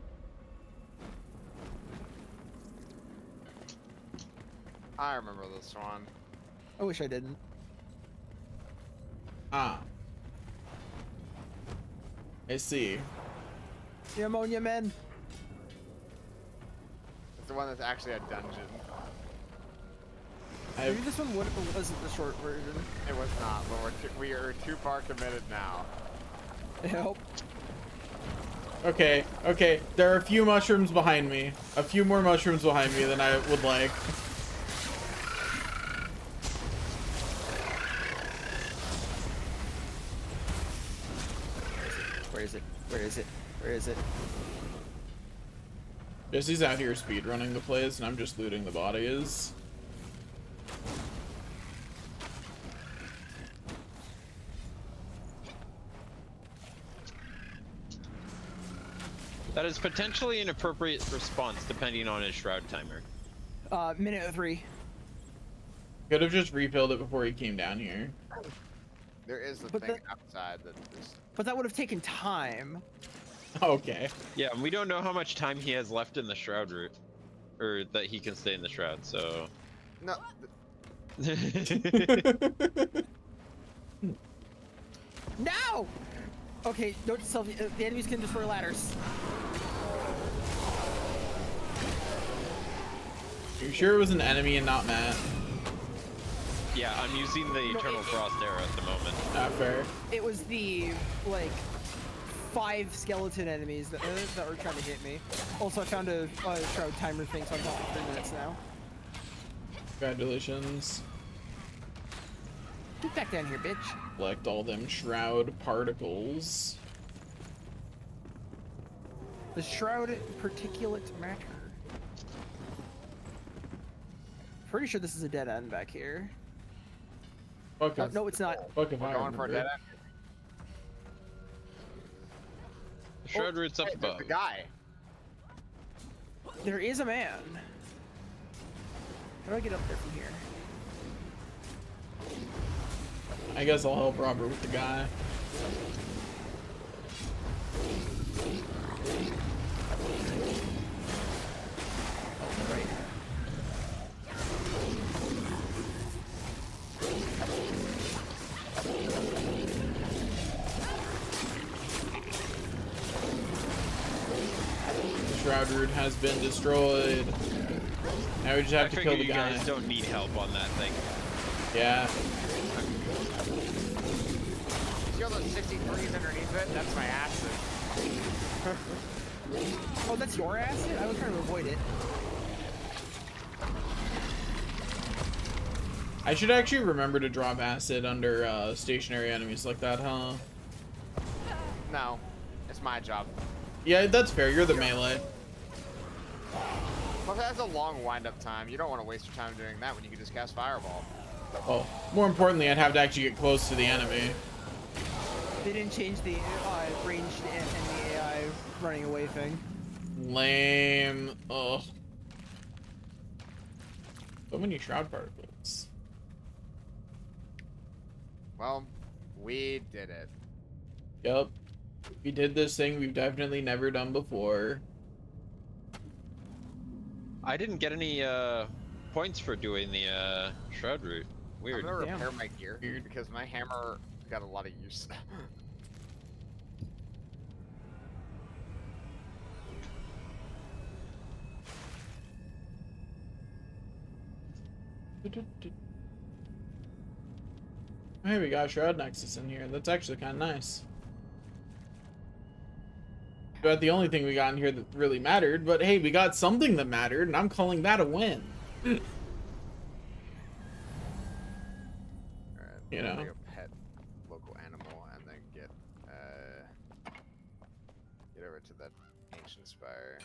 Speaker 4: I remember this one.
Speaker 2: I wish I didn't.
Speaker 1: Ah. I see.
Speaker 2: The ammonia men.
Speaker 4: It's the one that's actually a dungeon.
Speaker 2: Maybe this one wasn't the short version.
Speaker 4: It was not, but we are too far committed now.
Speaker 2: Help.
Speaker 1: Okay, okay. There are a few mushrooms behind me. A few more mushrooms behind me than I would like.
Speaker 2: Where is it? Where is it? Where is it?
Speaker 1: Jesse's out here speedrunning the plays, and I'm just looting the bodies.
Speaker 3: That is potentially an appropriate response depending on his shroud timer.
Speaker 2: Minute 3.
Speaker 1: Could have just refilled it before he came down here.
Speaker 4: There is the
Speaker 2: But
Speaker 4: thing
Speaker 2: the-
Speaker 4: outside that is.
Speaker 2: But that would have taken time.
Speaker 1: Okay.
Speaker 3: Yeah, and we don't know how much time he has left in the shroud route, or that he can stay in the shroud. So.
Speaker 4: No,
Speaker 2: No! Okay, note to self, the enemies can destroy ladders.
Speaker 1: You sure it was an enemy and not Matt?
Speaker 3: Yeah, I'm using the Eternal Frost arrow at the moment.
Speaker 1: Not fair.
Speaker 2: It was the, like, 5 skeleton enemies that were trying to hit me. Also, I found a shroud timer thing, so I'm going for 3 minutes now.
Speaker 1: Congratulations.
Speaker 2: Get back down here, bitch.
Speaker 1: Collect all them shroud particles.
Speaker 2: The shroud particulate matter. Pretty sure this is a dead end back here.
Speaker 1: Fuck if,
Speaker 2: No, it's not.
Speaker 1: fuck if
Speaker 4: we're
Speaker 1: I
Speaker 4: going for a
Speaker 1: remember.
Speaker 4: dead end.
Speaker 3: The shroud route's up
Speaker 4: Hey, there's
Speaker 3: above.
Speaker 4: the guy.
Speaker 2: There is a man. How do I get up there from here?
Speaker 1: I guess I'll help Robert with the guy.
Speaker 2: Oh, right.
Speaker 1: The shroud route has been destroyed. Now we just
Speaker 3: I
Speaker 1: have to
Speaker 3: figure
Speaker 1: kill the
Speaker 3: you
Speaker 1: guy.
Speaker 3: guys don't need help on that thing.
Speaker 1: Yeah.
Speaker 4: See all those 63s underneath it? That's my acid.
Speaker 2: Oh, that's your acid? I was trying to avoid it.
Speaker 1: I should actually remember to drop acid under stationary enemies like that, huh?
Speaker 4: No, it's my job.
Speaker 1: Yeah, that's fair. You're the melee.
Speaker 4: Plus, it has a long wind-up time. You don't want to waste your time doing that when you can just cast Fireball.
Speaker 1: Oh, more importantly, I'd have to actually get close to the enemy.
Speaker 2: They didn't change the ranged enemy AI running away thing.
Speaker 1: Lame. Ugh. So many shroud particles.
Speaker 4: Well, we did it.
Speaker 1: Yup. We did this thing we've definitely never done before.
Speaker 3: I didn't get any points for doing the shroud route. Weird.
Speaker 4: I'm gonna
Speaker 2: Damn.
Speaker 4: repair my gear
Speaker 1: Weird.
Speaker 4: because my hammer got a lot of use.
Speaker 1: Hey, we got Shroud Nexus in here. That's actually kind of nice. But the only thing we got in here that really mattered, but hey, we got something that mattered, and I'm calling that a win. You
Speaker 4: Make
Speaker 1: know.
Speaker 4: a pet local animal and then get over to that ancient spire.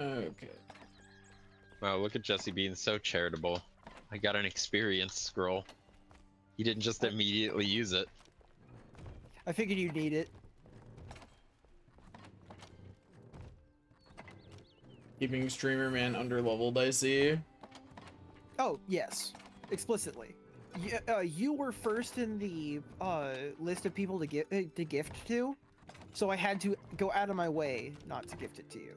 Speaker 1: Okay.
Speaker 3: Wow, look at Jesse being so charitable. I got an experience scroll. He didn't just immediately use it.
Speaker 2: I figured you'd need it.
Speaker 1: Keeping streamer man under leveled, I see.
Speaker 2: Oh, yes. Explicitly. You were first in the list of people to gift to, so I had to go out of my way not to gift it to you.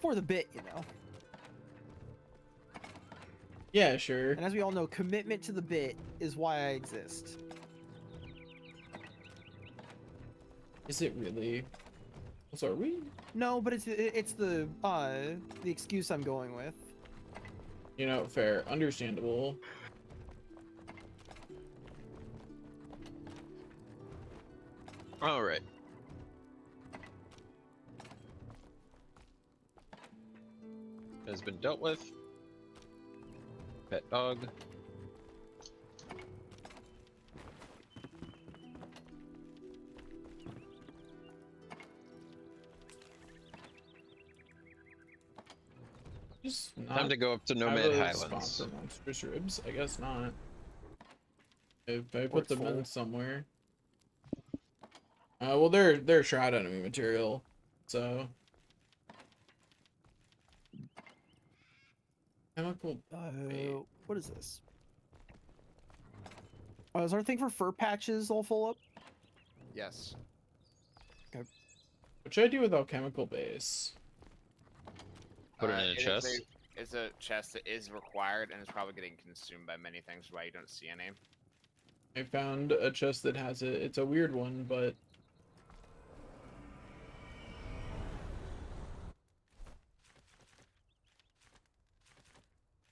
Speaker 2: For the bit, you know.
Speaker 1: Yeah, sure.
Speaker 2: And as we all know, commitment to the bit is why I exist.
Speaker 1: Is it really? So are we?
Speaker 2: No, but it's the excuse I'm going with.
Speaker 1: You know, fair, understandable.
Speaker 3: All right. Has been dealt with. Pet dog.
Speaker 1: Just not
Speaker 3: Time to go up to
Speaker 1: have
Speaker 3: Nomad
Speaker 1: a spot
Speaker 3: Highlands.
Speaker 1: for monstrous ribs. I guess not. If I
Speaker 2: Or
Speaker 1: put
Speaker 2: it's
Speaker 1: them in
Speaker 2: full.
Speaker 1: somewhere. Well, they're shroud enemy material, so. Chemical. Wait.
Speaker 2: What is this? Is our thing for fur patches all full up?
Speaker 4: Yes.
Speaker 1: What should I do with alchemical base?
Speaker 3: Put it in a
Speaker 4: is
Speaker 3: chest?
Speaker 4: It's a chest that is required and is probably getting consumed by many things, why you don't see any.
Speaker 1: I found a chest that has it. It's a weird one, but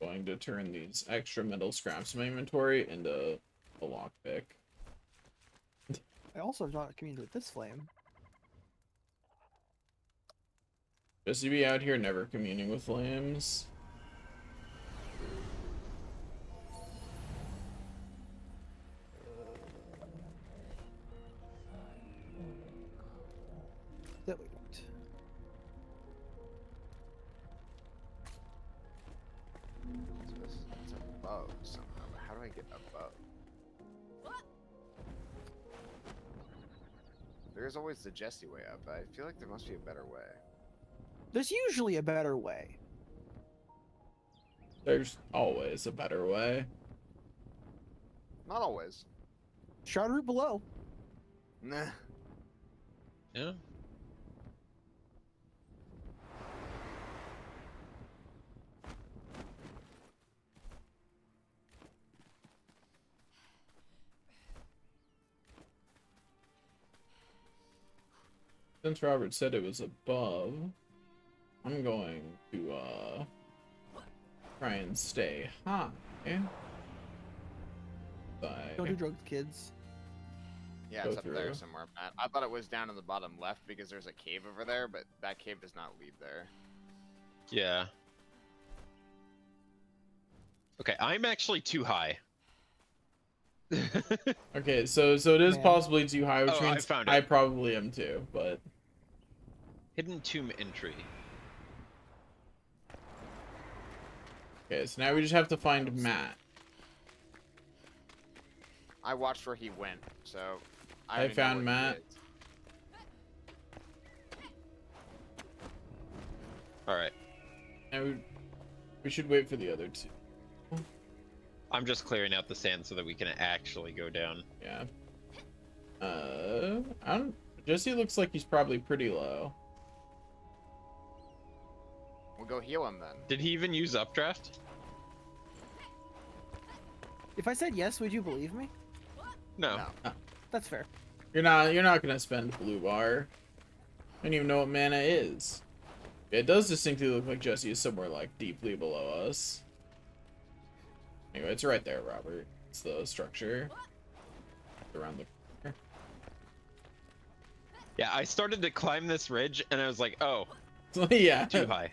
Speaker 1: going to turn these extra metal scraps in my inventory into a lockpick.
Speaker 2: I also have not communed with this flame.
Speaker 1: Just to be out here never communing with flames.
Speaker 2: That we won't.
Speaker 4: So it's above somehow, but how do I get above? There's always the Jesse way up. I feel like there must be a better way.
Speaker 2: There's usually a better way.
Speaker 1: There's always a better way.
Speaker 4: Not always.
Speaker 2: Shroud route below.
Speaker 4: Nah.
Speaker 3: Yeah.
Speaker 1: Since Robert said it was above, I'm going to try and stay high.
Speaker 2: Don't do drugs, kids.
Speaker 4: Yeah,
Speaker 1: Go
Speaker 4: it's up there
Speaker 1: through.
Speaker 4: somewhere, Matt. I thought it was down in the bottom left because there's a cave over there, but that cave does not lead there.
Speaker 3: Yeah. Okay, I'm actually too high.
Speaker 1: Okay, so it is
Speaker 2: Man.
Speaker 1: possibly too high, which
Speaker 3: Oh, I
Speaker 1: means
Speaker 3: found it.
Speaker 1: I probably am too, but
Speaker 3: Hidden tomb entry.
Speaker 1: okay, so now we just have to find Matt.
Speaker 4: I watched where he went, so
Speaker 1: I
Speaker 4: already know
Speaker 1: found
Speaker 4: where he
Speaker 1: Matt.
Speaker 4: is.
Speaker 3: All right.
Speaker 1: Now we should wait for the other two.
Speaker 3: I'm just clearing out the sand so that we can actually go down.
Speaker 1: Yeah. I don't. Jesse looks like he's probably pretty low.
Speaker 4: We'll go heal him then.
Speaker 3: Did he even use updraft?
Speaker 2: If I said yes, would you believe me?
Speaker 3: No.
Speaker 4: No.
Speaker 2: That's fair.
Speaker 1: You're not gonna spend blue bar. I don't even know what mana is. It does distinctly look like Jesse is somewhere like deeply below us. Anyway, it's right there, Robert. It's the structure around the corner.
Speaker 3: Yeah, I started to climb this ridge and I was like, oh,
Speaker 1: So, yeah,
Speaker 3: too high.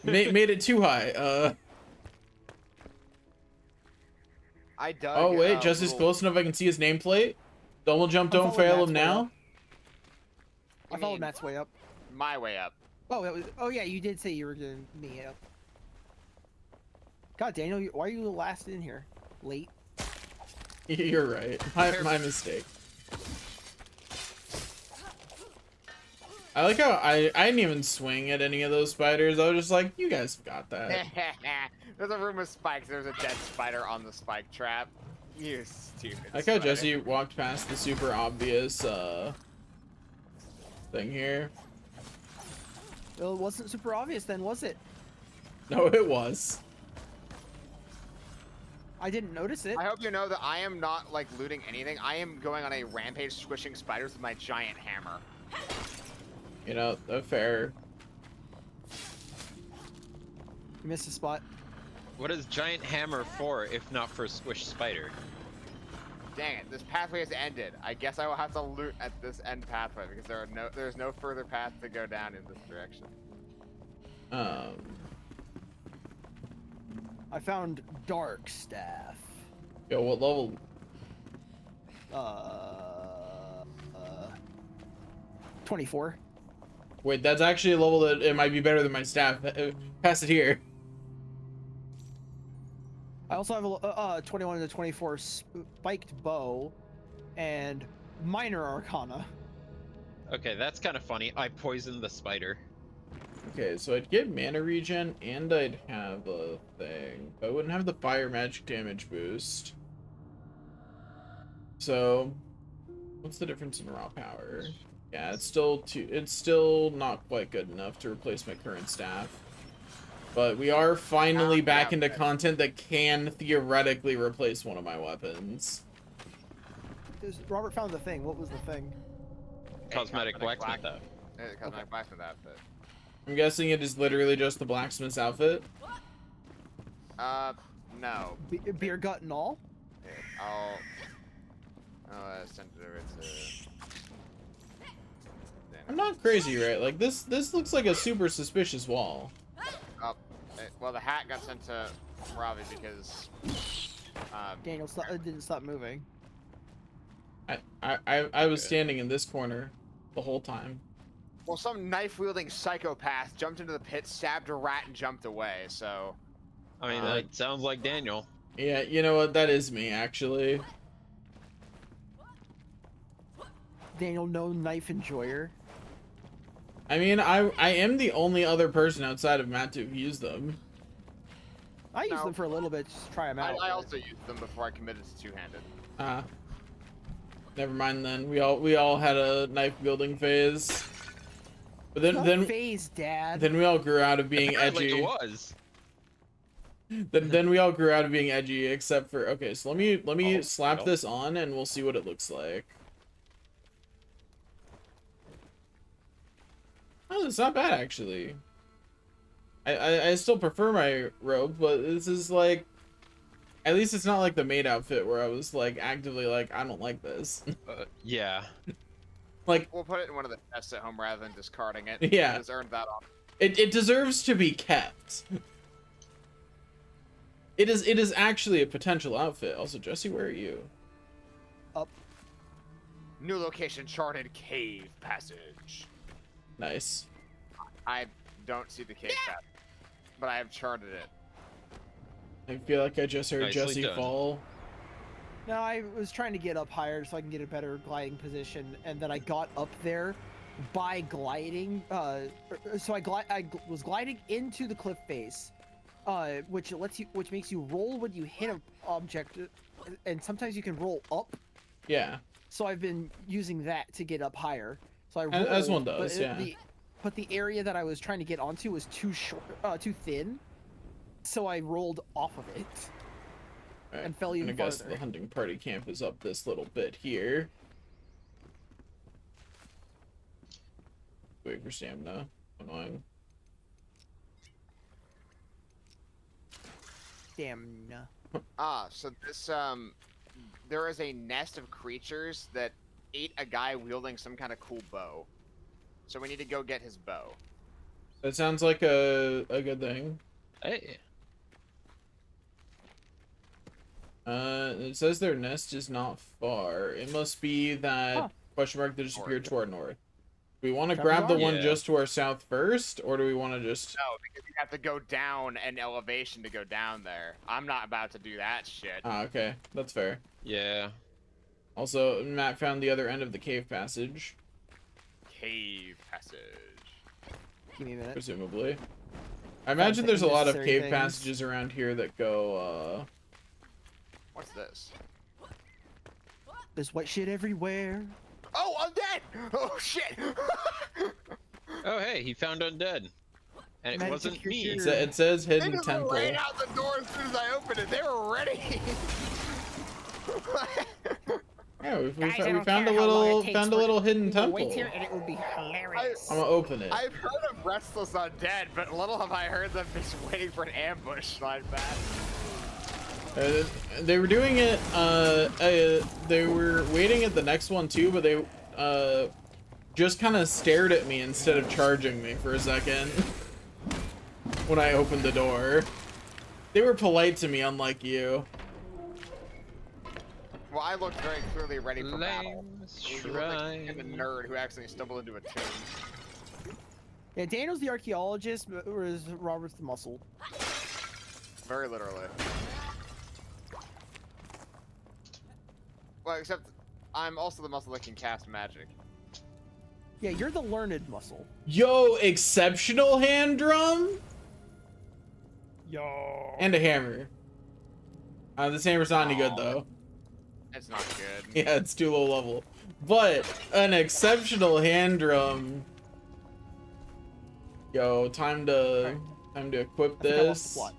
Speaker 1: made it too high.
Speaker 4: I dug.
Speaker 1: Oh wait, Jesse's
Speaker 4: little-
Speaker 1: close enough I can see his nameplate. Double jump,
Speaker 2: I'm
Speaker 1: don't
Speaker 2: following
Speaker 1: fail him
Speaker 2: Matt's way
Speaker 1: now.
Speaker 2: up. I
Speaker 4: You
Speaker 2: followed
Speaker 4: mean
Speaker 2: Matt's way up.
Speaker 4: my way up.
Speaker 2: Oh, that was. Oh yeah, you did say you were doing me up. God, Daniel, why are you last in here? Late.
Speaker 1: You're right. My mistake. I like how I didn't even swing at any of those spiders. I was just like, you guys have got that.
Speaker 4: There's a room with spikes. There's a dead spider on the spike trap. You stupid.
Speaker 1: I like how
Speaker 4: spider.
Speaker 1: Jesse walked past the super obvious thing here.
Speaker 2: Well, it wasn't super obvious then, was it?
Speaker 1: No, it was.
Speaker 2: I didn't notice it.
Speaker 4: I hope you know that I am not like looting anything. I am going on a rampage, squishing spiders with my giant hammer.
Speaker 1: You know, fair.
Speaker 2: You missed a spot.
Speaker 3: What is giant hammer for if not for squish spider?
Speaker 4: Dang it! This pathway has ended. I guess I will have to loot at this end pathway because there's no further path to go down in this direction.
Speaker 2: I found Dark Staff.
Speaker 1: Yo, what level?
Speaker 2: 24.
Speaker 1: Wait, that's actually a level that it might be better than my staff. Pass it here.
Speaker 2: I also have a 21 to 24 spiked bow and minor arcana.
Speaker 3: Okay, that's kind of funny. I poisoned the spider.
Speaker 1: Okay, so I'd get mana regen and I'd have a thing. But I wouldn't have the fire magic damage boost. So, what's the difference in raw power? Yeah, it's still not quite good enough to replace my current staff. But we are finally back into content that can theoretically replace one of my weapons.
Speaker 2: Robert found the thing. What was the thing?
Speaker 3: Cosmetic blacksmith though.
Speaker 4: Cosmetic blacksmith outfit.
Speaker 1: I'm guessing it is literally just the blacksmith's outfit.
Speaker 4: No.
Speaker 2: Beer gut and all?
Speaker 4: Here, I'll send it over to.
Speaker 1: I'm not crazy, right? Like this looks like a super suspicious wall.
Speaker 4: Oh, well, the hat got sent to Ravi because.
Speaker 2: Daniel didn't stop moving.
Speaker 1: I was standing in this corner the whole time.
Speaker 4: Well, some knife-wielding psychopath jumped into the pit, stabbed a rat, and jumped away. So.
Speaker 3: I mean, that sounds like Daniel.
Speaker 1: Yeah, you know what? That is me, actually.
Speaker 2: Daniel, no knife enjoyer.
Speaker 1: I mean, I am the only other person outside of Matt to have used them.
Speaker 2: I used
Speaker 4: No.
Speaker 2: them for a little bit just to try them out.
Speaker 4: I also used them before I committed to two-handed.
Speaker 1: Never mind then. We all had a knife wielding phase. But then
Speaker 2: phase, Dad.
Speaker 1: we all grew out of being
Speaker 3: Apparently
Speaker 1: edgy.
Speaker 3: it was.
Speaker 1: Then we all grew out of being edgy, except for okay. So let me
Speaker 3: Oh,
Speaker 1: slap
Speaker 3: no.
Speaker 1: this on, and we'll see what it looks like. Oh, it's not bad actually. I still prefer my robe, but this is like, at least it's not like the maid outfit where I was like actively like I don't like this.
Speaker 3: Yeah.
Speaker 1: Like
Speaker 4: We'll put it in one of the chests at home rather than discarding it.
Speaker 1: Yeah.
Speaker 4: It has earned that off.
Speaker 1: it deserves to be kept. It is actually a potential outfit. Also, Jesse, where are you?
Speaker 2: Up.
Speaker 4: New location charted cave passage.
Speaker 1: Nice.
Speaker 4: I don't see the cave passage, but I have charted it.
Speaker 1: I feel like I just heard
Speaker 3: Nicely
Speaker 1: Jesse
Speaker 3: done.
Speaker 1: fall.
Speaker 2: No, I was trying to get up higher so I can get a better gliding position, and then I got up there by gliding. So I was gliding into the cliff face, which makes you roll when you hit an object, and sometimes you can roll up.
Speaker 1: Yeah.
Speaker 2: So I've been using that to get up higher. So I rolled,
Speaker 1: As one does,
Speaker 2: but
Speaker 1: yeah.
Speaker 2: But the area that I was trying to get onto was too short, too thin. So I rolled off of it.
Speaker 1: Right.
Speaker 2: And fell even
Speaker 1: I guess
Speaker 2: farther.
Speaker 1: the hunting party camp is up this little bit here. Wait for stamina. Annoying.
Speaker 2: Damn.
Speaker 4: So this there is a nest of creatures that ate a guy wielding some kind of cool bow. So we need to go get his bow.
Speaker 1: That sounds like a good thing.
Speaker 3: Hey.
Speaker 1: It says their nest is not far. It must be that
Speaker 2: Huh.
Speaker 1: question mark that disappeared to our north. Do we want to
Speaker 2: Trapper
Speaker 1: grab the
Speaker 2: Bar?
Speaker 1: one
Speaker 3: Yeah.
Speaker 1: just to our south first, or do we want to just...
Speaker 4: No, because you have to go down an elevation to go down there. I'm not about to do that shit.
Speaker 1: Ah, okay. That's fair.
Speaker 3: Yeah.
Speaker 1: Also, Matt found the other end of the cave passage,
Speaker 4: Cave passage.
Speaker 2: Give me a minute.
Speaker 1: presumably. I imagine there's a lot of
Speaker 2: necessary
Speaker 1: cave
Speaker 2: things.
Speaker 1: passages around here that go,
Speaker 4: What's this?
Speaker 2: There's white shit everywhere.
Speaker 4: Oh, I'm dead! Oh shit!
Speaker 3: Oh, hey, he found undead. And it
Speaker 2: Magic
Speaker 3: wasn't me.
Speaker 2: creature.
Speaker 1: It says
Speaker 4: They
Speaker 1: hidden
Speaker 4: just
Speaker 1: temple.
Speaker 4: ran out the door as soon as I opened it. They were ready.
Speaker 1: Yeah, we
Speaker 2: Guys, I
Speaker 1: found
Speaker 2: don't care
Speaker 1: a
Speaker 2: how long
Speaker 1: little
Speaker 2: it takes for
Speaker 1: hidden
Speaker 2: We will
Speaker 1: temple.
Speaker 2: wait here and it will be hilarious.
Speaker 1: I'm gonna open it.
Speaker 4: I've heard of Restless Undead, but little have I heard them just waiting for an ambush like that.
Speaker 1: They were doing it. They were waiting at the next one too, but they just kind of stared at me instead of charging me for a second when I opened the door. They were polite to me, unlike you.
Speaker 4: Well, I looked very clearly ready for battle.
Speaker 3: Lame's
Speaker 4: You look like a
Speaker 3: shrine.
Speaker 4: nerd who accidentally stumbled into a tomb.
Speaker 2: Yeah, Daniel's the archaeologist, but whereas Robert's the muscle.
Speaker 4: Very literally. Well, except I'm also the muscle that can cast magic.
Speaker 2: Yeah, you're the learned muscle.
Speaker 1: Yo, exceptional hand drum
Speaker 2: Yo.
Speaker 1: and a hammer. This hammer's not any good though.
Speaker 4: It's not good.
Speaker 1: Yeah, it's too low level. But an exceptional hand drum. Yo, time to equip
Speaker 2: I think I lost the
Speaker 1: this.
Speaker 2: plot.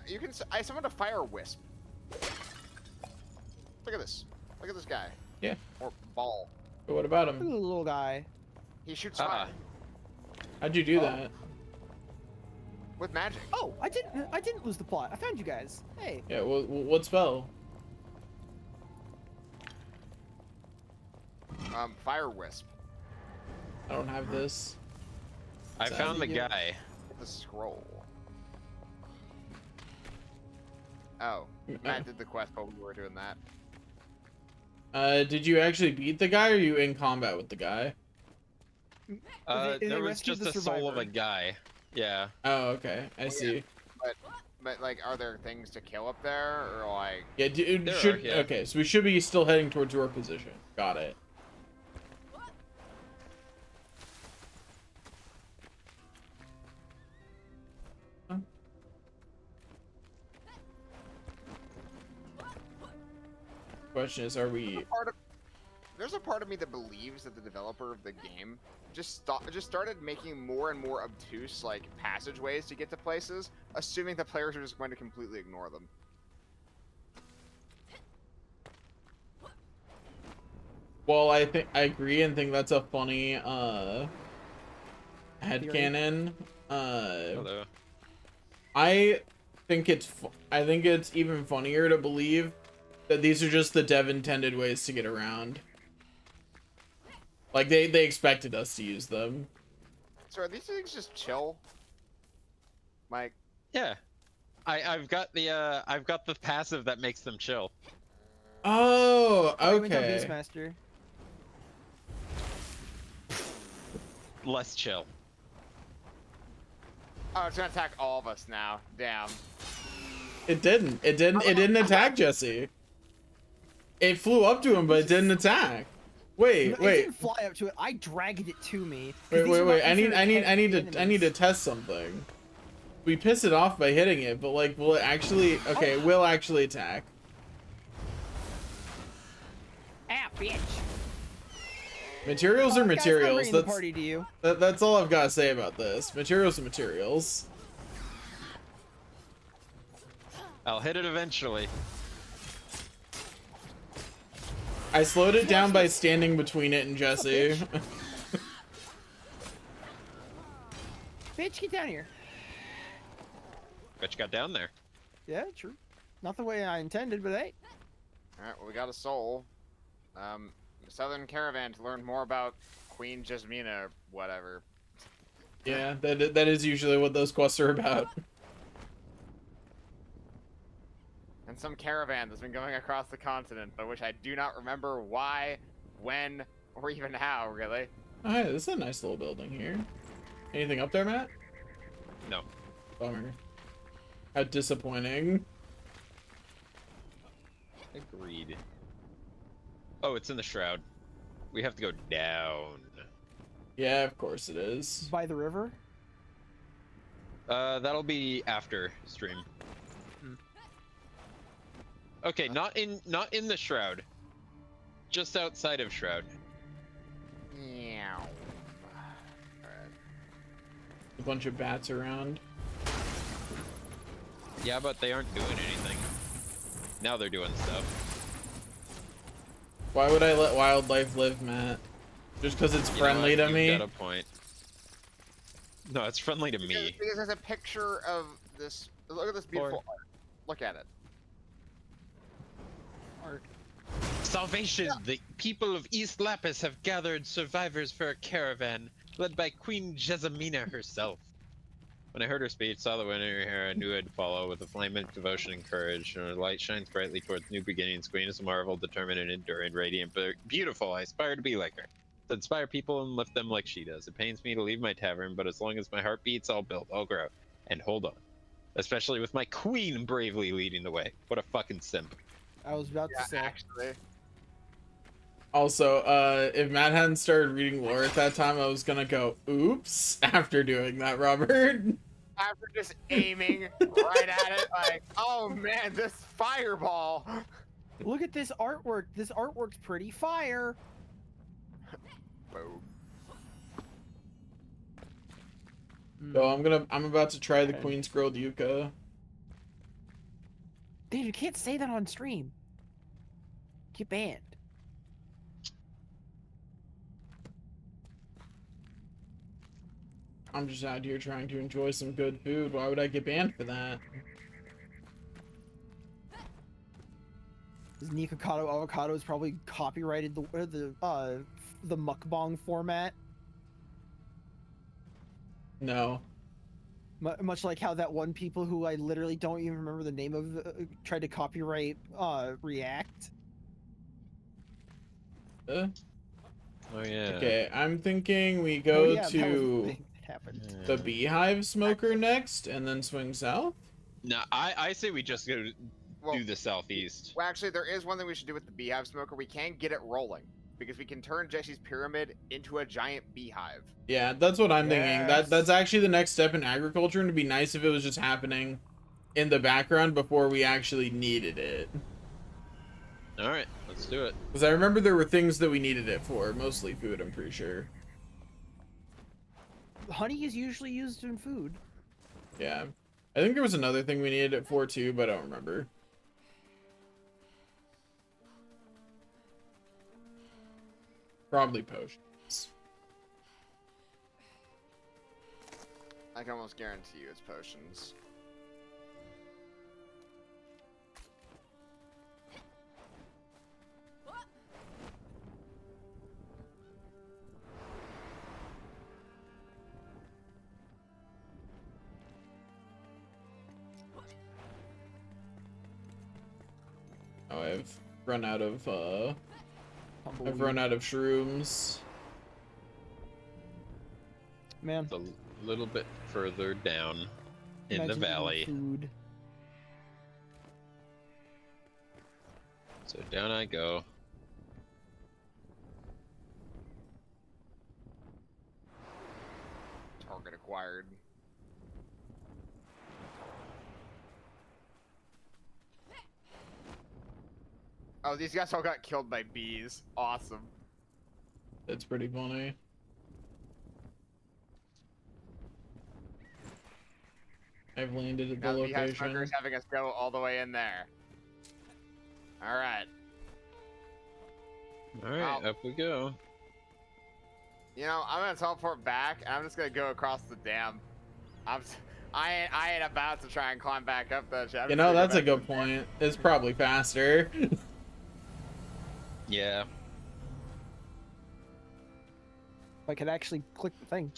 Speaker 4: You can. I summoned a fire wisp. Look at this. Look at this guy.
Speaker 1: Yeah.
Speaker 4: Or ball.
Speaker 1: But what about
Speaker 2: Look at
Speaker 1: him?
Speaker 2: the little guy.
Speaker 4: He shoots
Speaker 3: Ah.
Speaker 4: fire
Speaker 1: How'd you do that?
Speaker 4: with magic.
Speaker 2: Oh, I didn't lose the plot. I found you guys. Hey.
Speaker 1: Yeah, what spell?
Speaker 4: Fire wisp.
Speaker 1: I don't have this.
Speaker 3: I
Speaker 1: Sad.
Speaker 3: found the guy.
Speaker 4: The scroll. Oh, Matt did the quest while we were doing that.
Speaker 1: Did you actually beat the guy, or are you in combat with the guy?
Speaker 2: They
Speaker 3: There was
Speaker 2: rescued
Speaker 3: just
Speaker 2: the
Speaker 3: a soul of a
Speaker 2: survivor.
Speaker 3: guy. Yeah.
Speaker 1: Oh, okay. I see.
Speaker 4: But like, are there things to kill up there, or like?
Speaker 1: Yeah, dude,
Speaker 3: There
Speaker 1: should
Speaker 3: are, yeah.
Speaker 1: okay. So we should be still heading towards your position. Got it. Question is, are we?
Speaker 4: There's a part of me that believes that the developer of the game just started making more and more obtuse like passageways to get to places, assuming the players are just going to completely ignore them.
Speaker 1: Well, I agree and think that's a funny headcanon.
Speaker 3: Hello.
Speaker 1: I think it's even funnier to believe that these are just the dev intended ways to get around. Like they expected us to use them.
Speaker 4: So are these things just chill? Like,
Speaker 3: Yeah. I've got the passive that makes them chill.
Speaker 1: Oh,
Speaker 2: I went down
Speaker 1: okay.
Speaker 2: Beastmaster.
Speaker 3: Less chill.
Speaker 4: oh, it's gonna attack all of us now. Damn.
Speaker 1: It didn't attack Jesse. It flew up to him, but it didn't attack. Wait,
Speaker 2: It
Speaker 1: wait,
Speaker 2: didn't fly up to it. I dragged it to me. 'cause these
Speaker 1: wait.
Speaker 2: are not
Speaker 1: I need
Speaker 2: considered
Speaker 1: to
Speaker 2: enemies.
Speaker 1: test something. We piss it off by hitting it, but like, will it actually? Okay, it will actually attack.
Speaker 2: Ah, bitch.
Speaker 1: Materials are
Speaker 2: Guys, I'm
Speaker 1: materials.
Speaker 2: bringing the party to you.
Speaker 1: That's all I've got to say about this. Materials are materials.
Speaker 3: I'll hit it eventually.
Speaker 1: I slowed it down by standing between it and Jesse.
Speaker 2: Bitch, get down here.
Speaker 3: Bet you got down there.
Speaker 2: Yeah, true. Not the way I intended, but hey.
Speaker 4: All right, well, we got a soul. Southern Caravan to learn more about Queen Jasmina or whatever.
Speaker 1: Yeah, that is usually what those quests are about.
Speaker 4: and some caravan that's been going across the continent, but which I do not remember why, when, or even how, really.
Speaker 1: Oh, hey, this is a nice little building here. Anything up there, Matt?
Speaker 3: No.
Speaker 1: Bummer. How disappointing.
Speaker 3: Agreed. Oh, it's in the shroud. We have to go down.
Speaker 1: Yeah, of course it is.
Speaker 2: By the river?
Speaker 3: That'll be after stream. Okay, not in the shroud. Just outside of shroud.
Speaker 4: Meow. Alright.
Speaker 1: A bunch of bats around.
Speaker 3: Yeah, but they aren't doing anything. Now they're doing stuff.
Speaker 1: Why would I let wildlife live, Matt? Just because it's
Speaker 3: You know
Speaker 1: friendly
Speaker 3: what?
Speaker 1: to me?
Speaker 3: You've got a point. No, it's friendly to me.
Speaker 4: Because there's a picture of this. Look at this beautiful art. Look at it.
Speaker 2: Art.
Speaker 3: Salvation! The people of East Lapis have gathered survivors for a caravan, led by Queen Jessamina herself. When I heard her speech, saw the wind in her hair, I knew I'd follow with a flame of devotion and courage. And her light shines brightly towards new beginnings. Queen is a marvel, determined and enduring, radiant, but beautiful. I aspire to be like her. To inspire people and lift them like she does. It pains me to leave my tavern, but as long as my heart beats, I'll build, I'll grow, and hold on. Especially with my queen bravely leading the way. What a fucking simp.
Speaker 2: I was about
Speaker 4: Yeah,
Speaker 2: to say.
Speaker 4: actually.
Speaker 1: Also, if Matt hadn't started reading lore at that time, I was gonna go, oops, after doing that, Robert.
Speaker 4: After just aiming right at it, like, oh man, this fireball.
Speaker 2: Look at this artwork. This artwork's pretty fire.
Speaker 4: Boom.
Speaker 1: So I'm about to try the Queen's Grilled Yucca.
Speaker 2: Dude, you can't say that on stream. Get banned.
Speaker 1: I'm just out here trying to enjoy some good food. Why would I get banned for that?
Speaker 2: This Nikocado avocado is probably copyrighted the mukbang format.
Speaker 1: No.
Speaker 2: Much like how that one people who I literally don't even remember the name of tried to copyright React.
Speaker 3: Oh yeah.
Speaker 1: Okay, I'm thinking we
Speaker 2: Oh,
Speaker 1: go
Speaker 2: yeah, that was the
Speaker 1: to
Speaker 2: thing that happened.
Speaker 1: the Beehive Smoker next, and then swing south.
Speaker 3: No, I say we just go
Speaker 4: Well,
Speaker 3: do the southeast.
Speaker 4: well, actually, there is one thing we should do with the beehive smoker. We can get it rolling because we can turn Jesse's pyramid into a giant beehive.
Speaker 1: Yeah, that's what I'm thinking.
Speaker 2: Yes.
Speaker 1: That's actually the next step in agriculture, and it'd be nice if it was just happening in the background before we actually needed it.
Speaker 3: All right, let's do it.
Speaker 1: Because I remember there were things that we needed it for, mostly food, I'm pretty sure.
Speaker 2: Honey is usually used in food.
Speaker 1: Yeah. I think there was another thing we needed it for too, but I don't remember. Probably potions.
Speaker 4: I can almost guarantee you it's potions.
Speaker 1: Oh, I've run out of I've
Speaker 2: Tumbleweed.
Speaker 1: run out of shrooms.
Speaker 2: Man.
Speaker 3: It's a little bit further down in
Speaker 2: imagine
Speaker 3: the
Speaker 2: eating
Speaker 3: valley.
Speaker 2: Food.
Speaker 3: So down I go.
Speaker 4: Target acquired. Oh, these guys all got killed by bees. Awesome.
Speaker 1: That's pretty funny. I've landed at the
Speaker 4: Now the beehive smoker
Speaker 1: location.
Speaker 4: is having us go all the way in there. All right.
Speaker 3: All right,
Speaker 4: Wow.
Speaker 3: up we go.
Speaker 4: You know, I'm gonna teleport back, and I'm just gonna go across the dam. I ain't about to try and climb back up that shit. I'm
Speaker 1: You
Speaker 4: just
Speaker 1: know,
Speaker 4: gonna go
Speaker 1: that's a
Speaker 4: back to
Speaker 1: good
Speaker 4: the dam.
Speaker 1: point. It's probably faster.
Speaker 3: Yeah.
Speaker 2: If I could actually click the thing.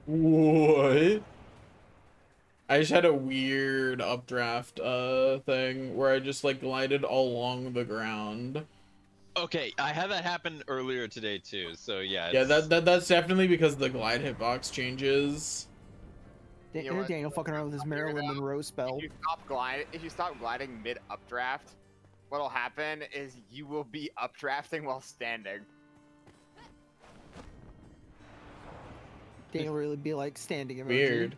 Speaker 1: What? I just had a weird updraft thing where I just like glided along the ground.
Speaker 3: Okay, I had that happen earlier today too. So yeah.
Speaker 1: Yeah,
Speaker 3: it's-
Speaker 1: that's definitely because the glide hitbox changes.
Speaker 4: You know what?
Speaker 2: Daniel fucking around with his Marilyn Monroe spell.
Speaker 4: If you stop gliding mid updraft, what'll happen is you will be updrafting while standing.
Speaker 2: Daniel really be like standing emoji.
Speaker 1: Weird.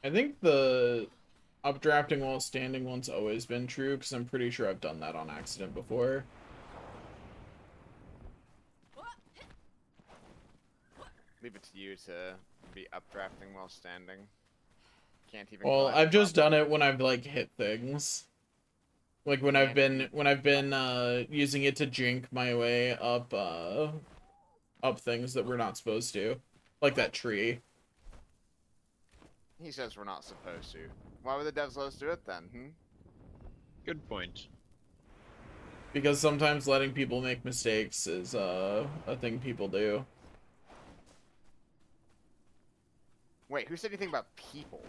Speaker 1: I think the updrafting while standing one's always been true, because I'm pretty sure I've done that on accident before.
Speaker 4: Leave it to you to be updrafting while standing. Can't even.
Speaker 1: Well,
Speaker 4: glide
Speaker 1: I've just
Speaker 4: above.
Speaker 1: done it when I've like hit things. Like when I've been using it to jink my way up up things that we're not supposed to. Like that tree.
Speaker 4: He says we're not supposed to. Why would the devs let us do it then?
Speaker 3: Good point.
Speaker 1: Because sometimes letting people make mistakes is a thing people do.
Speaker 4: Wait, who said anything about people?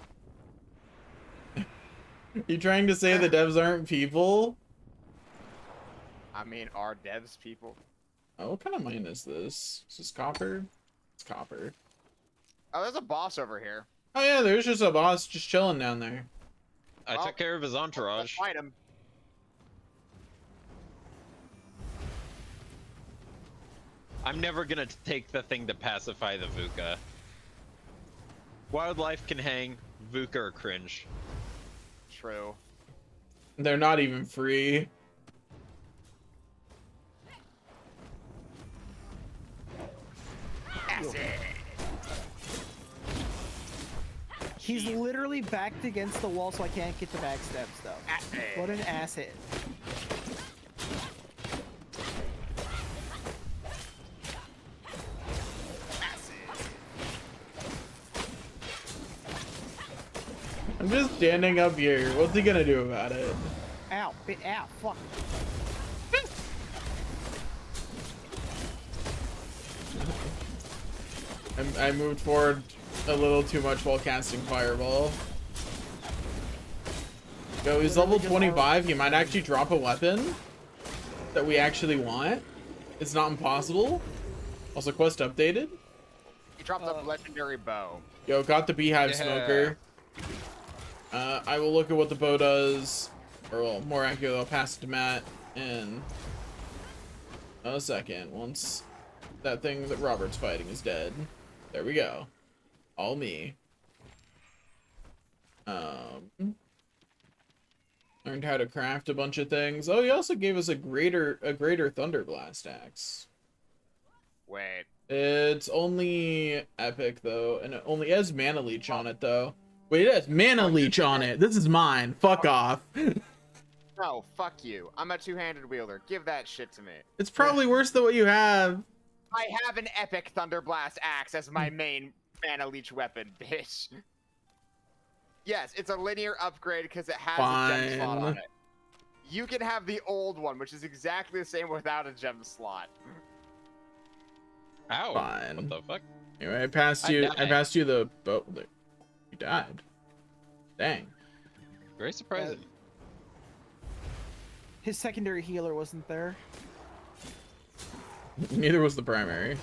Speaker 1: You trying to say the devs aren't people?
Speaker 4: I mean, are devs people?
Speaker 1: Oh, what kind of mine is this? Is this copper? It's copper.
Speaker 4: Oh, there's a boss over here.
Speaker 1: Oh yeah, there's just a boss just chilling down there.
Speaker 3: I
Speaker 4: Well,
Speaker 3: took care of his
Speaker 4: Let's
Speaker 3: entourage.
Speaker 4: fight him.
Speaker 3: I'm never gonna take the thing to pacify the VUCA. Wildlife can hang, VUCA are cringe.
Speaker 4: True.
Speaker 1: They're not even free.
Speaker 2: He's literally backed against the wall, so I can't get the backstab stuff. What an asshat.
Speaker 1: I'm just standing up here. What's he gonna do about it?
Speaker 2: Ow, ow, fuck.
Speaker 1: I moved forward a little too much while casting Fireball. Yo, he's level 25. He might actually drop a weapon that we actually want. It's not impossible. Also, quest updated.
Speaker 4: He dropped a legendary bow.
Speaker 1: Yo, got the Beehive
Speaker 3: Yeah.
Speaker 1: Smoker. I will look at what the bow does. Or, well, more accurately, I'll pass it to Matt in a second. Once that thing that Robert's fighting is dead. There we go. All me. Learned how to craft a bunch of things. Oh, he also gave us a greater Thunderblast axe.
Speaker 4: Wait.
Speaker 1: It's only epic though, and it only has Mana Leech on it though. Wait, it has Mana Leech on it. This is mine. Fuck off.
Speaker 4: No, fuck you. I'm a two-handed wielder. Give that shit to me.
Speaker 1: It's probably worse than what you have.
Speaker 4: I have an epic Thunderblast axe as my main mana leech weapon, bitch. Yes, it's a linear upgrade because it has a gem slot on
Speaker 1: Fine.
Speaker 4: it. You can have the old one, which is exactly the same without a gem slot.
Speaker 3: Ow!
Speaker 1: Fine.
Speaker 3: What the fuck?
Speaker 1: Anyway, I passed
Speaker 3: I
Speaker 1: you.
Speaker 3: died.
Speaker 1: I passed you the boat. You died. Dang.
Speaker 3: Very surprising.
Speaker 2: His secondary healer wasn't there.
Speaker 1: Neither was the primary.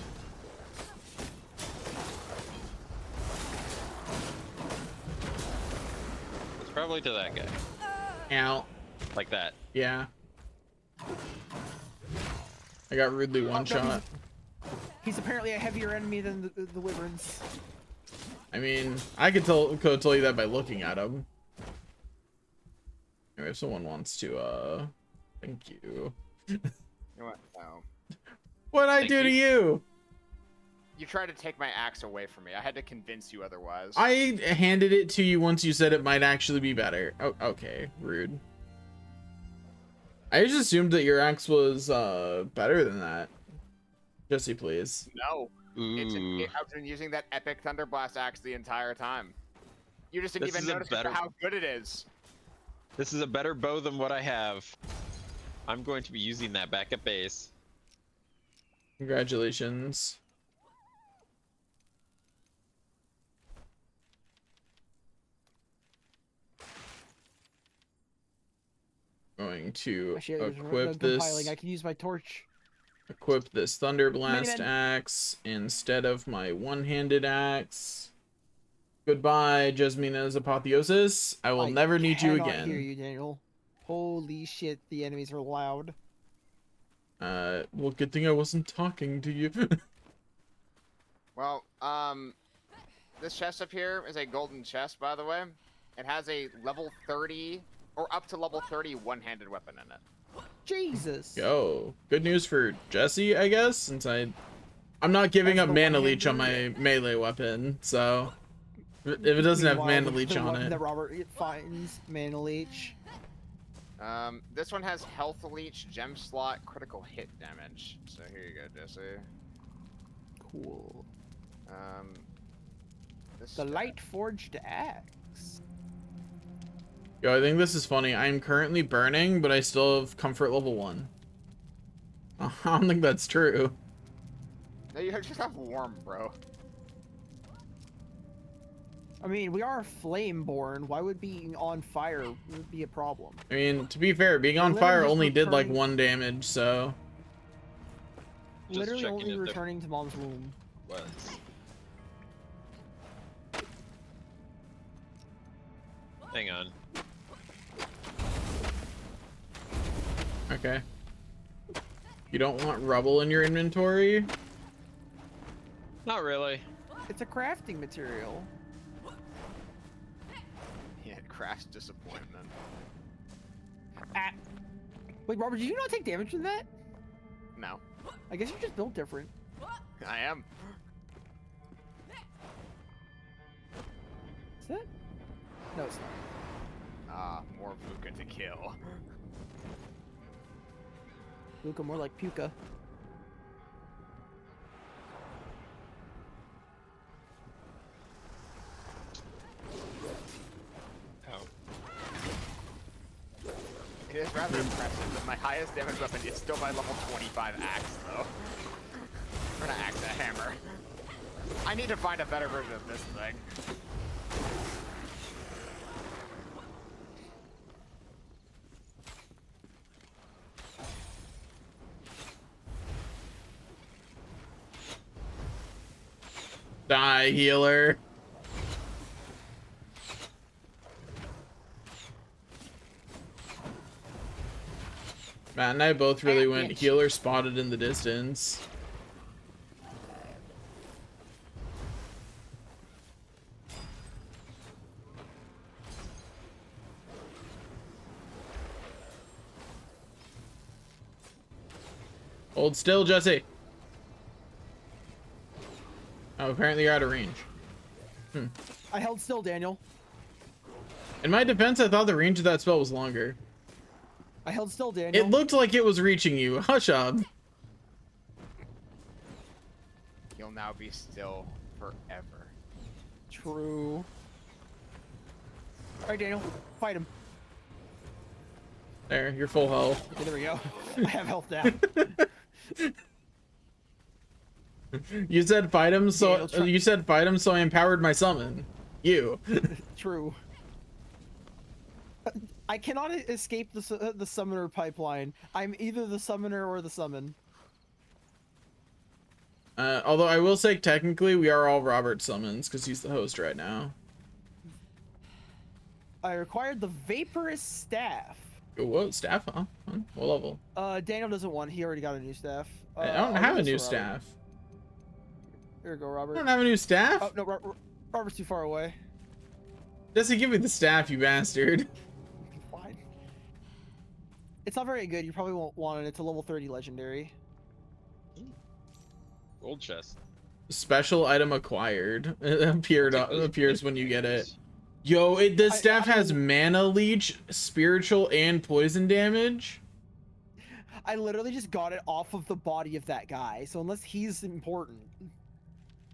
Speaker 3: It's probably to that guy.
Speaker 1: Ow.
Speaker 3: Like that.
Speaker 1: Yeah. I got rudely one shot.
Speaker 2: He's apparently a heavier enemy than the Wyverns.
Speaker 1: I mean, I could tell you that by looking at him. Anyway, if someone wants to, thank you.
Speaker 4: You know what? No.
Speaker 1: What'd I
Speaker 3: Thank
Speaker 1: do to
Speaker 3: you.
Speaker 1: you?
Speaker 4: You tried to take my axe away from me. I had to convince you otherwise.
Speaker 1: I handed it to you once you said it might actually be better. Oh, okay, rude. I just assumed that your axe was better than that. Jesse, please.
Speaker 4: No.
Speaker 3: Ooh.
Speaker 4: I've been using that epic Thunderblast axe the entire time. You just didn't
Speaker 3: This
Speaker 4: even
Speaker 3: is a
Speaker 4: notice
Speaker 3: better-
Speaker 4: how good it is.
Speaker 3: This is a better bow than what I have. I'm going to be using that back at base.
Speaker 1: Congratulations. Going to
Speaker 2: Actually, there's
Speaker 1: equip
Speaker 2: compiling.
Speaker 1: this.
Speaker 2: I can use my torch.
Speaker 1: Equip this Thunderblast
Speaker 2: Miniman.
Speaker 1: axe instead of my one-handed axe. Goodbye, Jasmina's apotheosis. I will never need you
Speaker 2: cannot
Speaker 1: again.
Speaker 2: Hear you, Daniel. Holy shit, the enemies are loud.
Speaker 1: Well, good thing I wasn't talking to you.
Speaker 4: Well, this chest up here is a golden chest, by the way. It has a level 30 or up to level 30 one-handed weapon in it.
Speaker 2: Jesus.
Speaker 1: Yo, good news for Jesse, I guess, since I'm not giving
Speaker 2: That's
Speaker 1: up
Speaker 2: the
Speaker 1: mana leech on
Speaker 2: one-hander?
Speaker 1: my melee weapon, so if it doesn't have
Speaker 2: Meanwhile,
Speaker 1: mana
Speaker 2: the
Speaker 1: leech on
Speaker 2: weapon
Speaker 1: it.
Speaker 2: that Robert finds, mana leech.
Speaker 4: This one has health leech, gem slot, critical hit damage. So here you go, Jesse.
Speaker 2: Cool.
Speaker 4: This
Speaker 2: The light forged axe.
Speaker 1: Yo, I think this is funny. I'm currently burning, but I still have comfort level 1. I don't think that's true.
Speaker 4: No, you just have warm, bro.
Speaker 2: I mean, we are flame-born. Why would being on fire be a problem?
Speaker 1: I mean, to be fair, being on
Speaker 2: Literally
Speaker 1: fire
Speaker 2: just
Speaker 1: only did like
Speaker 2: returning-
Speaker 1: 1 damage, so
Speaker 3: Just
Speaker 2: Literally
Speaker 3: checking
Speaker 2: only
Speaker 3: if there
Speaker 2: returning to mom's womb.
Speaker 3: was. Hang on.
Speaker 1: okay. You don't want rubble in your inventory?
Speaker 3: Not really.
Speaker 2: It's a crafting material.
Speaker 4: Yeah, crash disappointment.
Speaker 2: Ah. Wait, Robert, did you not take damage from that?
Speaker 4: No,
Speaker 2: I guess you're just built different.
Speaker 4: I am.
Speaker 2: Is that? No, it's not.
Speaker 4: Ah, more Vuka to kill.
Speaker 2: Luca, more like Puka.
Speaker 3: Oh.
Speaker 4: It is rather impressive that my highest damage weapon is still my level 25 axe, though. Or not axe, a hammer. I need to find a better version of this thing.
Speaker 1: Die, healer. Matt and I both really went
Speaker 2: bitch.
Speaker 1: healer spotted in the distance. Hold still, Jesse. Oh, apparently you're out of range.
Speaker 2: I held still, Daniel.
Speaker 1: In my defense, I thought the range of that spell was longer.
Speaker 2: I held still, Daniel.
Speaker 1: It looked like it was reaching you. Hush up.
Speaker 4: You'll now be still forever.
Speaker 2: True. Alright, Daniel. Fight him.
Speaker 1: There, you're full health.
Speaker 2: Okay, there we go. I have health now.
Speaker 1: You said fight him, so
Speaker 2: Daniel, try-
Speaker 1: you said fight him, so I empowered my summon. You.
Speaker 2: True. I cannot escape the summoner pipeline. I'm either the summoner or the summon.
Speaker 1: Although I will say technically we are all Robert summons because he's the host right now.
Speaker 2: I required the vaporous staff.
Speaker 1: Oh, whoa, staff, huh? What level?
Speaker 2: Daniel doesn't want. He already got a new staff.
Speaker 1: I don't
Speaker 2: I'll
Speaker 1: have a
Speaker 2: give
Speaker 1: new
Speaker 2: this to Robert.
Speaker 1: staff.
Speaker 2: Here you go,
Speaker 1: I
Speaker 2: Robert.
Speaker 1: don't have a new staff.
Speaker 2: Oh no, Robert's too far away.
Speaker 1: Jesse, give me the staff, you bastard.
Speaker 2: Fine. It's not very good. You probably won't want it. It's a level 30 legendary.
Speaker 3: Gold chest.
Speaker 1: special item acquired. It appears when you get it. Yo, this
Speaker 2: I-
Speaker 1: staff
Speaker 2: I-
Speaker 1: has mana leech, spiritual, and poison damage.
Speaker 2: I literally just got it off of the body of that guy. So unless he's important,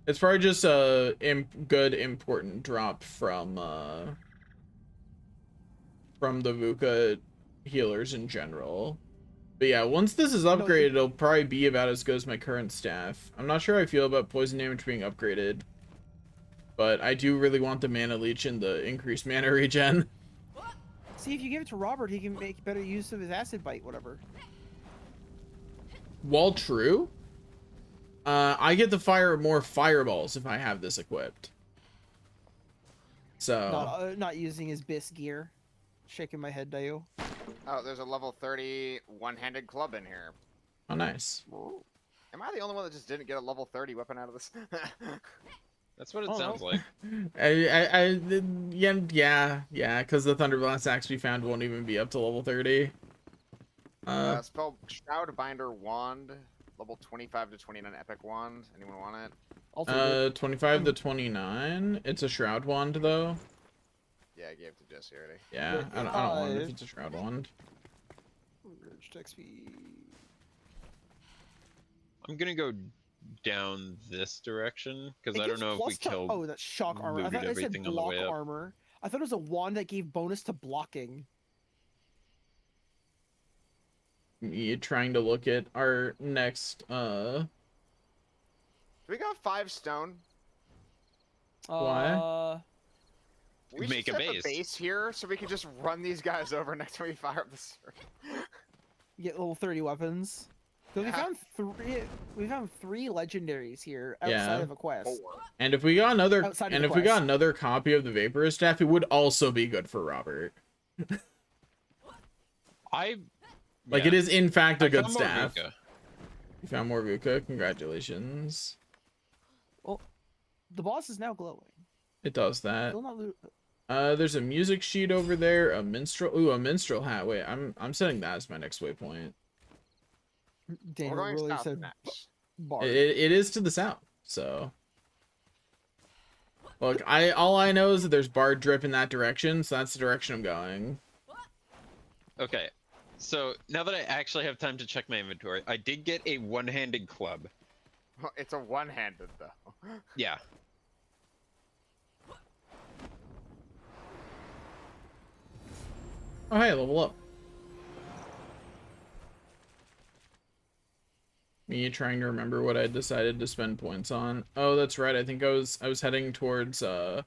Speaker 1: It's probably just a good important drop from the VUCA healers in general. But yeah, once this is upgraded, it'll probably be about as good as my current staff. I'm not sure how I feel about poison damage being upgraded, but I do really want the mana leech and the increased mana regen.
Speaker 2: see if you give it to Robert, he can make better use of his acid bite, whatever.
Speaker 1: While true, I get to fire more fireballs if I have this equipped. So
Speaker 2: Not using his bis gear. Shaking my head, Dio.
Speaker 4: Oh, there's a level 30 one-handed club in here.
Speaker 1: oh nice.
Speaker 4: Am I the only one that just didn't get a level 30 weapon out of this?
Speaker 3: That's what it
Speaker 2: Oh,
Speaker 3: sounds
Speaker 2: no.
Speaker 3: like.
Speaker 1: Yeah, because the Thunderblast axe we found won't even be up to level 30.
Speaker 4: Spell Shroud Binder Wand, level 25 to 29 epic wand. Anyone want it?
Speaker 2: Also,
Speaker 1: 25 to 29. It's a shroud wand though.
Speaker 4: Yeah, I gave it to Jesse already.
Speaker 1: Yeah, I don't want it if it's a shroud wand.
Speaker 3: I'm gonna go down this direction because I don't know if we killed.
Speaker 2: Oh, that's shock armor. I
Speaker 3: looted
Speaker 2: thought it said
Speaker 3: everything on the
Speaker 2: block
Speaker 3: way up.
Speaker 2: armor. I thought it was a wand that gave bonus to blocking.
Speaker 1: Me trying to look at our next
Speaker 4: Do we got 5 stone?
Speaker 1: Why?
Speaker 4: We
Speaker 3: Make
Speaker 4: should
Speaker 3: a
Speaker 4: set
Speaker 3: base.
Speaker 4: the base here so we can just run these guys over next time we fire up the sword.
Speaker 2: Get level 30 weapons. Because
Speaker 4: Yeah.
Speaker 2: we found 3 legendaries here outside
Speaker 1: Yeah.
Speaker 2: of a quest.
Speaker 4: 4.
Speaker 1: and if we got another
Speaker 2: Outside of
Speaker 1: and
Speaker 2: the
Speaker 1: if we got
Speaker 2: quest.
Speaker 1: another copy of the Vaporous staff, it would also be good for Robert. Like
Speaker 3: Yeah.
Speaker 1: it is in fact a
Speaker 3: I
Speaker 1: good
Speaker 3: found more
Speaker 1: staff.
Speaker 3: VUCA.
Speaker 1: You found more VUCA. Congratulations.
Speaker 2: Well, the boss is now glowing.
Speaker 1: It does that.
Speaker 2: Still not
Speaker 1: There's a music sheet over there, a minstrel. Ooh, a minstrel hat. Wait, I'm setting that as my next waypoint.
Speaker 4: We're
Speaker 2: Daniel
Speaker 4: going
Speaker 2: really
Speaker 4: south
Speaker 2: said
Speaker 4: next.
Speaker 2: bar.
Speaker 1: It is to the south. So look, all I know is that there's bard drip in that direction, so that's the direction I'm going.
Speaker 3: Okay, so now that I actually have time to check my inventory, I did get a one-handed club.
Speaker 4: It's a one-handed though.
Speaker 3: Yeah.
Speaker 1: Oh hey, level up. Me trying to remember what I decided to spend points on. Oh, that's right. I think I was heading towards the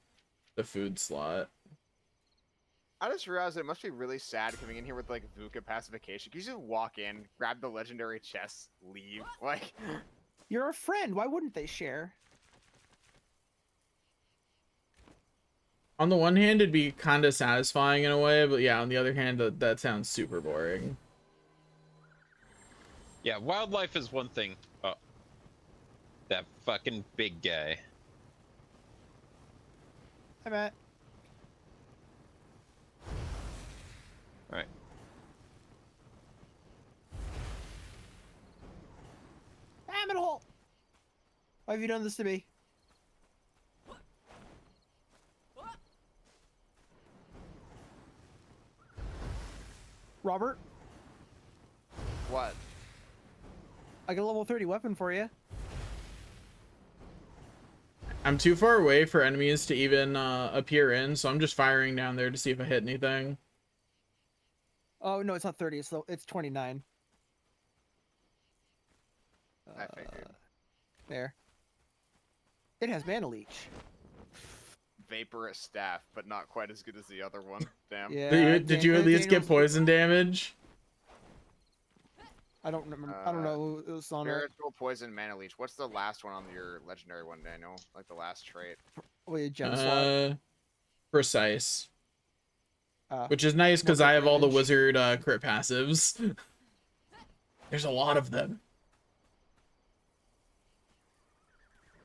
Speaker 1: food slot.
Speaker 4: I just realized it must be really sad coming in here with like VUCA pacification. You just walk in, grab the legendary chest, leave. Like,
Speaker 2: You're a friend. Why wouldn't they share?
Speaker 1: On the one hand, it'd be kind of satisfying in a way, but yeah, on the other hand, that sounds super boring.
Speaker 3: Yeah, wildlife is one thing. Oh. That fucking big guy.
Speaker 2: Hi, Matt.
Speaker 3: Alright.
Speaker 2: I'm in a hole. Why have you done this to me? Robert,
Speaker 4: what?
Speaker 2: I got a level 30 weapon for you.
Speaker 1: I'm too far away for enemies to even appear in, so I'm just firing down there to see if I hit anything.
Speaker 2: Oh no, it's not 30. It's 29.
Speaker 4: I figured.
Speaker 2: There. It has mana leech.
Speaker 4: Vaporous staff, but not quite as good as the other one. Damn.
Speaker 2: Yeah.
Speaker 1: Did you at least get poison damage?
Speaker 2: I don't remember. I don't know. It was on it.
Speaker 4: Spiritual poison mana leech. What's the last one on your legendary one, Daniel? Like the last trait.
Speaker 2: Wait, gem slot.
Speaker 1: Precise.
Speaker 2: Uh,
Speaker 1: Which is nice because
Speaker 2: More
Speaker 1: I have all the
Speaker 2: damage.
Speaker 1: wizard crit passives. There's a lot of them.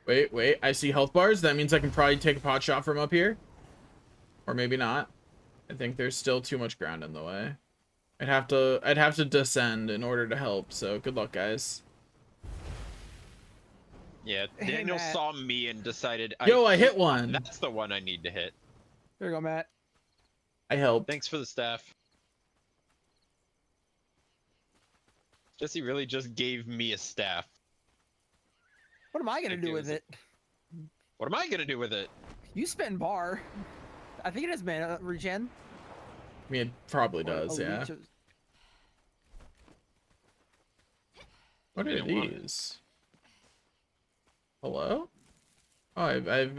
Speaker 1: Wait, I see health bars. That means I can probably take a pot shot from up here. Or maybe not. I think there's still too much ground in the way. I'd have to descend in order to help, so good luck, guys.
Speaker 3: Yeah,
Speaker 2: Hey,
Speaker 3: Daniel
Speaker 2: Matt.
Speaker 3: saw me and decided.
Speaker 1: Yo, I hit one.
Speaker 3: That's the one I need to hit.
Speaker 2: Here you go, Matt.
Speaker 1: I helped.
Speaker 3: Thanks for the staff. Jesse really just gave me a staff.
Speaker 2: What am I gonna
Speaker 3: Thank
Speaker 2: do
Speaker 3: you,
Speaker 2: with
Speaker 3: is
Speaker 2: it?
Speaker 3: What am I gonna do with it?
Speaker 2: You spend bar. I think it has mana regen.
Speaker 1: I mean, it probably
Speaker 2: Or
Speaker 1: does,
Speaker 2: a
Speaker 1: yeah.
Speaker 2: leech of-
Speaker 1: What are
Speaker 3: Didn't want it.
Speaker 1: these? Hello? Oh,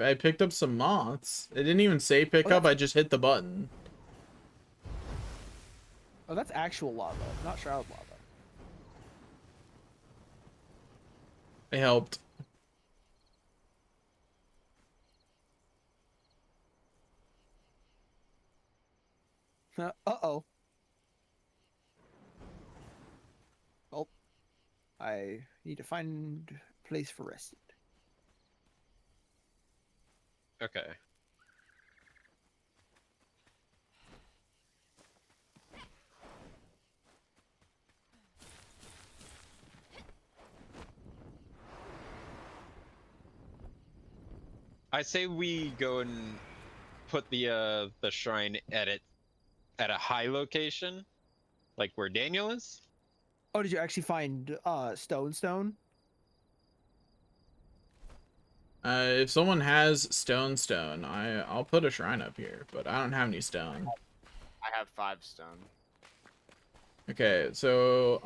Speaker 1: I picked up some moths. It didn't even say pick up. I just hit the button.
Speaker 2: Oh, that's actual lava, not shroud lava.
Speaker 1: I helped.
Speaker 2: Uh-oh. Oh. I need to find a place for resting.
Speaker 3: Okay. I say we go and put the shrine at a high location, like where Daniel is.
Speaker 2: Oh, did you actually find stone?
Speaker 1: If someone has stone, I'll put a shrine up here, but I don't have any stone.
Speaker 4: I have 5 stone.
Speaker 1: Okay, so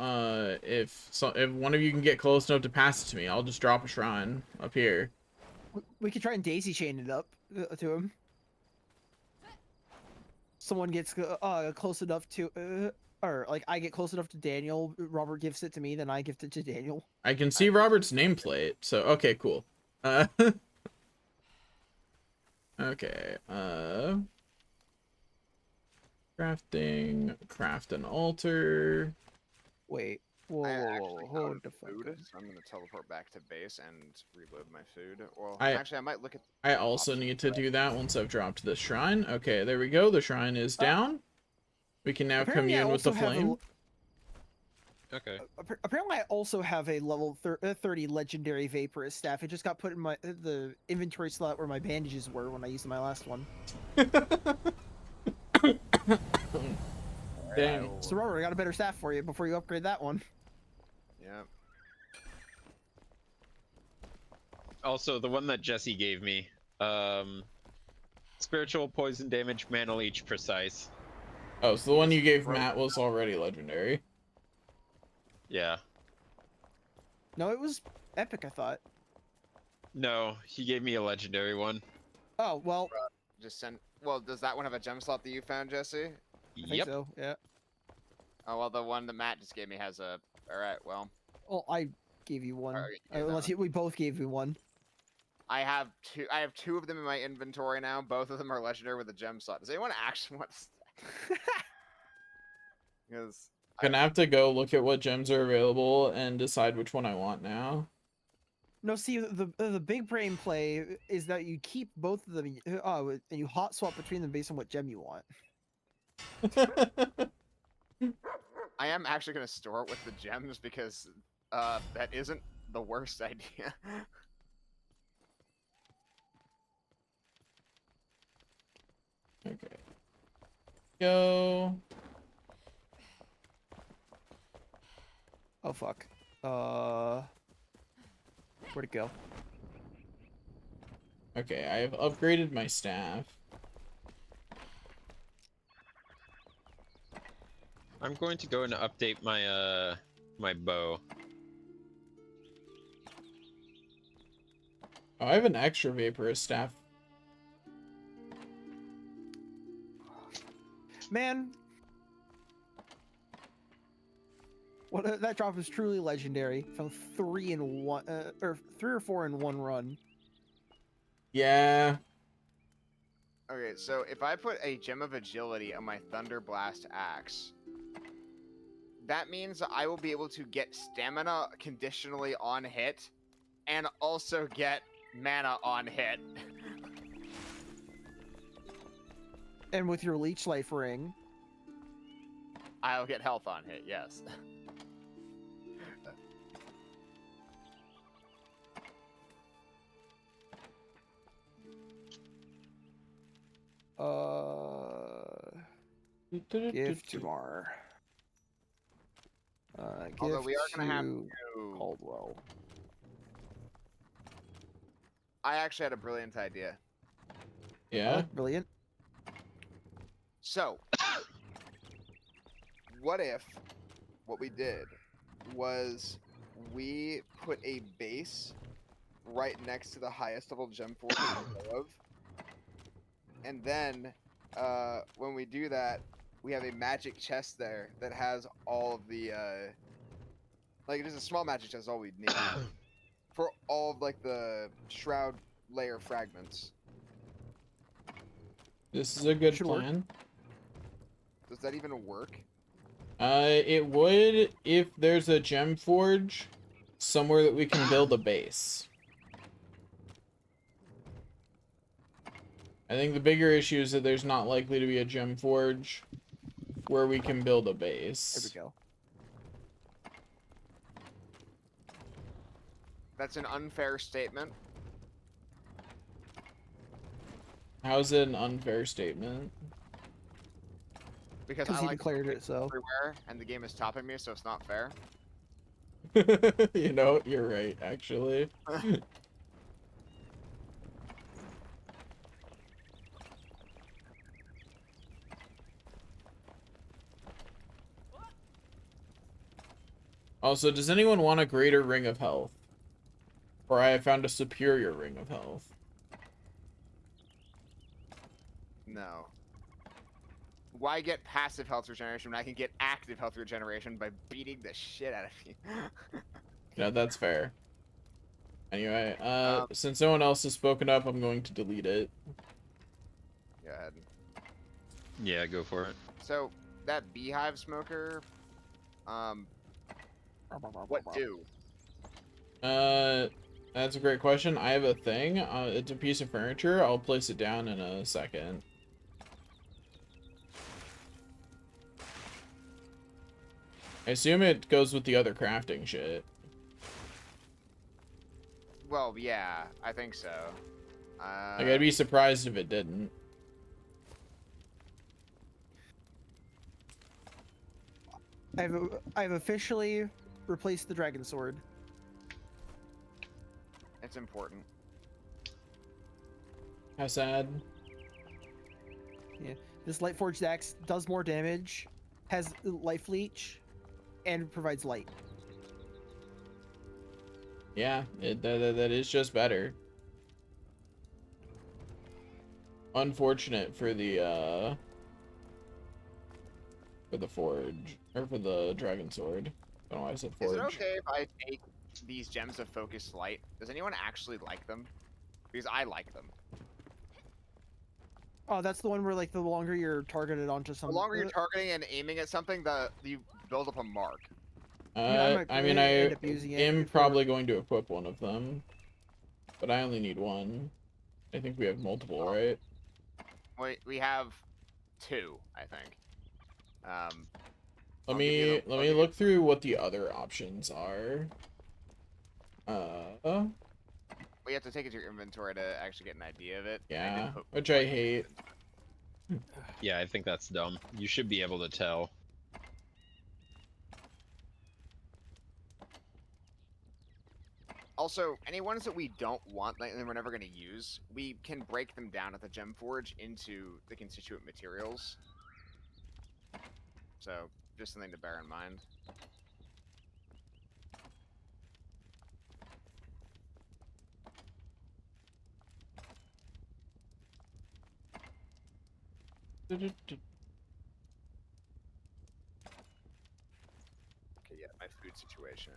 Speaker 1: if one of you can get close enough to pass it to me, I'll just drop a shrine up here.
Speaker 2: We could try and daisy chain it up to him. Someone gets close enough to or like I get close enough to Daniel, Robert gives it to me, then I gift it to Daniel.
Speaker 1: I can see Robert's nameplate, so okay, cool. Okay, crafting, craft an altar.
Speaker 2: Wait. Whoa,
Speaker 4: I
Speaker 2: whoa,
Speaker 4: actually
Speaker 2: whoa,
Speaker 4: got
Speaker 2: hold the fuck
Speaker 4: food,
Speaker 2: up.
Speaker 4: so I'm gonna teleport back to base and reload my food. Well,
Speaker 1: I-
Speaker 4: actually, I might look at.
Speaker 1: I also need to do that once I've dropped this shrine. Okay, there we go. The shrine is down. We can now
Speaker 2: Apparently I
Speaker 1: commune with the
Speaker 2: also have a
Speaker 1: flame.
Speaker 3: Okay.
Speaker 2: Apparently, I also have a level 30 legendary vaporous staff. It just got put in my the inventory slot where my bandages were when I used my last one.
Speaker 1: Dang.
Speaker 2: So Robert, I got a better staff for you before you upgrade that one.
Speaker 4: Yep.
Speaker 3: Also, the one that Jesse gave me, spiritual poison damage, mana leech, precise.
Speaker 1: Oh, so the one you gave Matt was already legendary.
Speaker 3: Yeah.
Speaker 2: No, it was epic, I thought.
Speaker 3: No, he gave me a legendary one.
Speaker 2: Oh, well,
Speaker 4: Just send. Well, does that one have a gem slot that you found, Jesse?
Speaker 2: I think
Speaker 3: Yep.
Speaker 2: so, yeah.
Speaker 4: Oh well, the one that Matt just gave me has a. All right. Well,
Speaker 2: Well, I gave you one.
Speaker 4: Alright, you gave that
Speaker 2: Unless we both gave you one.
Speaker 4: I have 2. I have 2 of them in my inventory now. Both of them are legendary with a gem slot. Does anyone actually want to? Because
Speaker 1: Gonna have to go look at what gems are available and decide which one I want now.
Speaker 2: No, see, the big brain play is that you keep both of them, and you hot swap between them based on what gem you want.
Speaker 4: I am actually going to store it with the gems because that isn't the worst idea.
Speaker 1: Okay. Go.
Speaker 2: Oh fuck. Where'd it go?
Speaker 1: Okay, I have upgraded my staff.
Speaker 3: I'm going to go and update my my bow.
Speaker 1: Oh, I have an extra vaporous staff.
Speaker 2: Man, what that drop is truly legendary. Found 3 in 1, or 3 or 4 in 1 run.
Speaker 1: Yeah.
Speaker 4: Okay, so if I put a gem of agility on my Thunder Blast axe, that means I will be able to get stamina conditionally on hit, and also get mana on hit.
Speaker 2: And with your leech life ring,
Speaker 4: I'll get health on hit, yes.
Speaker 2: Gift to Mar.
Speaker 4: Although
Speaker 2: Gift
Speaker 4: we are gonna have
Speaker 2: to
Speaker 4: to.
Speaker 2: Caldwell.
Speaker 4: I actually had a brilliant idea.
Speaker 1: Yeah.
Speaker 2: Brilliant.
Speaker 5: So, what if what we did was we put a base right next to the highest level gem forge we know of, and then when we do that, we have a magic chest there that has all of the like just a small magic chest is all we need for all of like the shroud layer fragments.
Speaker 1: This is a good
Speaker 2: Should work.
Speaker 1: plan.
Speaker 5: Does that even work?
Speaker 1: It would if there's a gem forge somewhere that we can build a base. I think the bigger issue is that there's not likely to be a gem forge where we can build a
Speaker 2: There we
Speaker 1: base.
Speaker 2: go.
Speaker 4: That's an unfair statement.
Speaker 1: How's it an unfair statement?
Speaker 4: Because
Speaker 2: Because
Speaker 4: I
Speaker 2: he
Speaker 4: like
Speaker 2: declared it so.
Speaker 4: everywhere, and the game is topping me, so it's not fair.
Speaker 1: You know, you're right, actually. Also, does anyone want a greater ring of health? Or I have found a superior ring of health.
Speaker 4: No. Why get passive health regeneration when I can get active health regeneration by beating the shit out of you?
Speaker 1: Yeah, that's fair. Anyway,
Speaker 4: Um,
Speaker 1: since no one else has spoken up, I'm going to delete it.
Speaker 4: Go ahead.
Speaker 3: Yeah, go for it.
Speaker 4: So, that beehive smoker, what do?
Speaker 1: That's a great question. I have a thing. It's a piece of furniture. I'll place it down in a second. I assume it goes with the other crafting shit.
Speaker 4: Well, yeah, I think so.
Speaker 1: Like, I'd be surprised if it didn't.
Speaker 2: I've officially replaced the dragon sword.
Speaker 4: It's important.
Speaker 1: How sad.
Speaker 2: This Lightforged axe does more damage, has life leech, and provides light.
Speaker 1: Yeah, that is just better. Unfortunate for the forge, or for the dragon sword. I don't know why I said forge.
Speaker 4: Is it okay if I take these gems of focused light? Does anyone actually like them? Because I like them.
Speaker 2: Oh, that's the one where like the longer you're targeted onto
Speaker 4: The
Speaker 2: something.
Speaker 4: longer you're targeting and aiming at something, you build up a mark.
Speaker 2: I
Speaker 1: I
Speaker 2: end up using it
Speaker 1: am
Speaker 2: for-
Speaker 1: probably going to equip one of them, but I only need one. I think we have multiple, right?
Speaker 4: We have two, I think.
Speaker 1: Let
Speaker 4: I'll give
Speaker 1: me
Speaker 4: you the-
Speaker 1: let
Speaker 4: I'll
Speaker 1: me
Speaker 4: give
Speaker 1: look through what the other options are.
Speaker 4: We have to take it to your inventory to actually get an idea of it. I did
Speaker 1: Yeah,
Speaker 4: put
Speaker 1: which I
Speaker 4: light in
Speaker 1: hate.
Speaker 4: it.
Speaker 3: Yeah, I think that's dumb. You should be able to tell.
Speaker 4: Also, any ones that we don't want like, and we're never going to use, we can break them down at the Gem Forge into the constituent materials. So, just something to bear in mind. Okay, yeah, my food situation.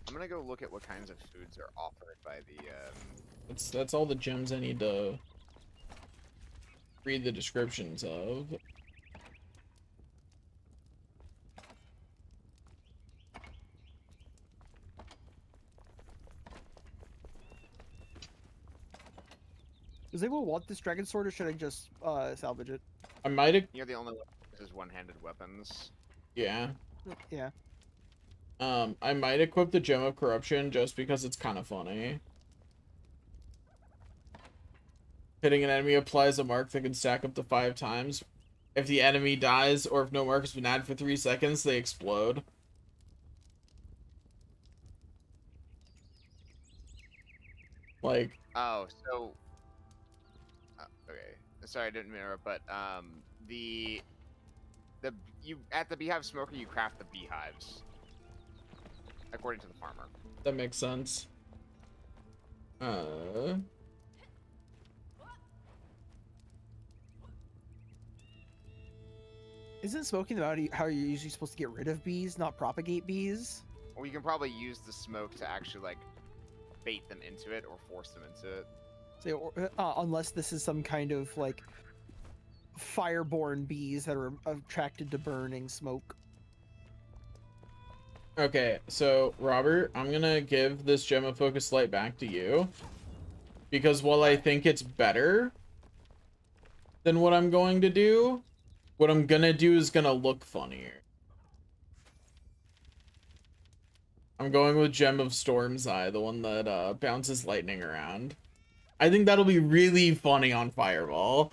Speaker 4: I'm gonna go look at what kinds of foods are offered by the,
Speaker 1: That's all the gems I need to read the descriptions of.
Speaker 2: Does anyone want this dragon sword, or should I just salvage it?
Speaker 1: I might have,
Speaker 4: You're the only one that uses one-handed weapons.
Speaker 1: yeah.
Speaker 2: Yeah.
Speaker 1: I might equip the Gem of Corruption just because it's kind of funny. Hitting an enemy applies a mark that can stack up to 5 times. If the enemy dies or if no marker's been added for 3 seconds, they explode. Like,
Speaker 4: Oh, so okay. Sorry, I didn't mean to interrupt, but the you at the beehive smoker you craft the beehives according to the farmer.
Speaker 1: that makes sense.
Speaker 2: Isn't smoking about how you're usually supposed to get rid of bees, not propagate bees?
Speaker 4: Or you can probably use the smoke to actually like bait them into it or force them into it.
Speaker 2: So, unless this is some kind of like fireborne bees that are attracted to burning smoke.
Speaker 1: Okay, so Robert, I'm gonna give this gem of focus light back to you. Because while I think it's better than what I'm going to do, what I'm gonna do is gonna look funnier. I'm going with Gem of Storm's Eye, the one that bounces lightning around. I think that'll be really funny on Fireball.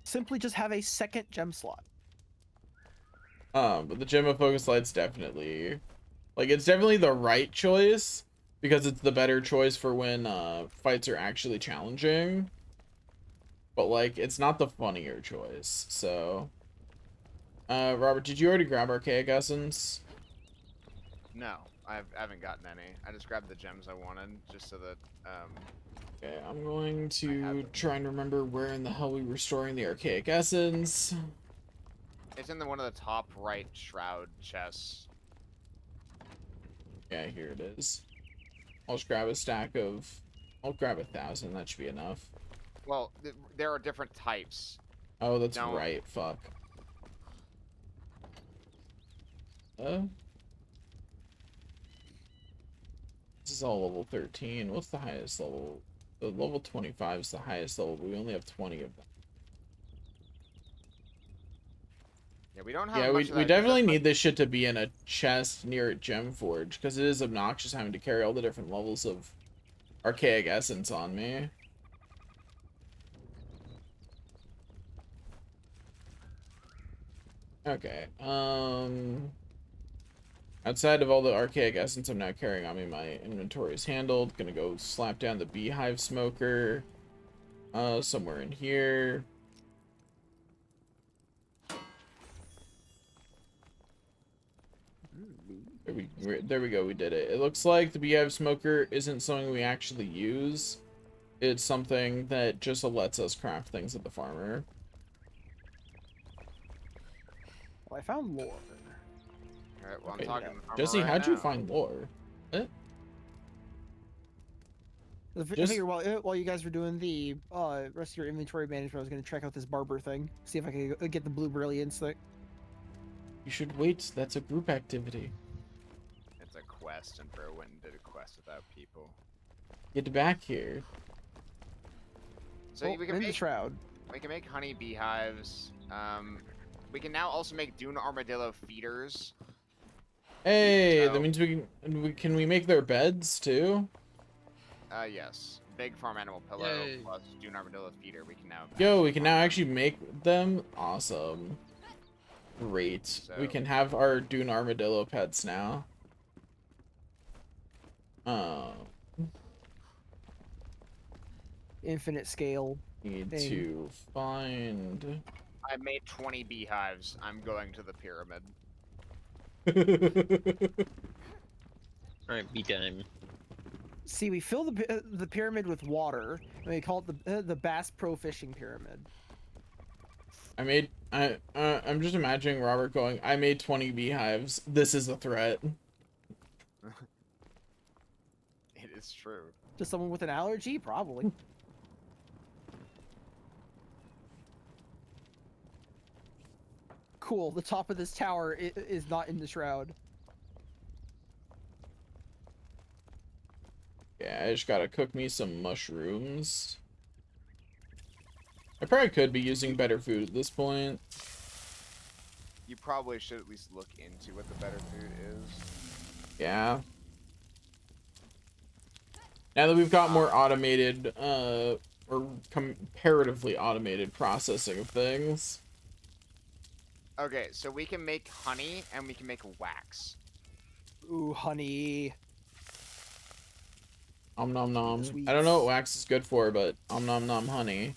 Speaker 2: Simply just have a second gem slot.
Speaker 1: But the Gem of Focus Light's definitely, like, it's definitely the right choice because it's the better choice for when fights are actually challenging. But like, it's not the funnier choice. So, Robert, did you already grab Archaic Essence?
Speaker 4: No, I haven't gotten any. I just grabbed the gems I wanted just so that
Speaker 1: Okay, I'm going to try and remember where in the hell we were storing the Archaic Essence.
Speaker 4: it's in one of the top right shroud chests.
Speaker 1: Yeah, here it is. I'll just grab a stack of... I'll grab 1,000, that should be enough.
Speaker 4: Well, there are different types.
Speaker 1: Oh, that's
Speaker 4: No.
Speaker 1: right, fuck. This is all level 13. What's the highest level? The level 25 is the highest level, but we only have 20 of them.
Speaker 4: Yeah, we don't have.
Speaker 1: Yeah,
Speaker 4: much of
Speaker 1: we
Speaker 4: that
Speaker 1: definitely
Speaker 4: except,
Speaker 1: need this shit to be in a chest near a gem forge, because it is obnoxious having to carry all the different levels of Archaic Essence on me. Okay, outside of all the Archaic Essence I'm now carrying on me, my inventory is handled. Gonna go slap down the Beehive Smoker, somewhere in here. There we go, we did it. It looks like the Beehive Smoker isn't something we actually use. It's something that just lets us craft things at the farmer.
Speaker 2: Well, I found lore.
Speaker 4: Alright, well, I'm
Speaker 1: Wait,
Speaker 4: talking to the farmer
Speaker 1: Jesse,
Speaker 4: right
Speaker 1: how'd you
Speaker 4: now.
Speaker 1: find lore?
Speaker 2: I
Speaker 1: Just-
Speaker 2: figure while you guys were doing the rest of your inventory management, I was going to check out this barber thing, see if I could get the blue brilliance thing.
Speaker 1: You should wait, that's a group activity.
Speaker 4: It's a quest, and Bro went and did a quest without people.
Speaker 1: Get back here.
Speaker 4: So
Speaker 2: Oh,
Speaker 4: we
Speaker 2: in
Speaker 4: can
Speaker 2: the
Speaker 4: make
Speaker 2: shroud.
Speaker 4: honey beehives. We can now also make Dune Armadillo feeders.
Speaker 1: Hey,
Speaker 4: So-
Speaker 1: that means can we make their beds too?
Speaker 4: Yes. Big farm animal pillow
Speaker 6: Yay.
Speaker 4: plus Dune Armadillo feeder. We can now.
Speaker 1: Yo, we can now actually make them. Awesome. Great. We
Speaker 4: So-
Speaker 1: can have our Dune Armadillo pets now.
Speaker 2: Infinite scale.
Speaker 1: Need
Speaker 2: Thing.
Speaker 1: to find.
Speaker 4: I made 20 beehives. I'm going to the pyramid.
Speaker 3: Alright, be done.
Speaker 2: See, we fill the pyramid with water, and we call it the Bass Pro Fishing Pyramid.
Speaker 1: I'm just imagining Robert going, I made 20 beehives. This is a threat.
Speaker 4: It is true.
Speaker 2: To someone with an allergy, probably. Cool. The top of this tower is not in the shroud.
Speaker 1: Yeah, I just gotta cook me some mushrooms. I probably could be using better food at this point.
Speaker 4: You probably should at least look into what the better food is.
Speaker 1: Yeah. Now that we've got more automated or comparatively automated processing of things.
Speaker 4: Okay, so we can make honey and we can make wax.
Speaker 2: Ooh, honey.
Speaker 1: Om nom nom.
Speaker 2: Sweets.
Speaker 1: I don't know what wax is good for, but om nom nom honey.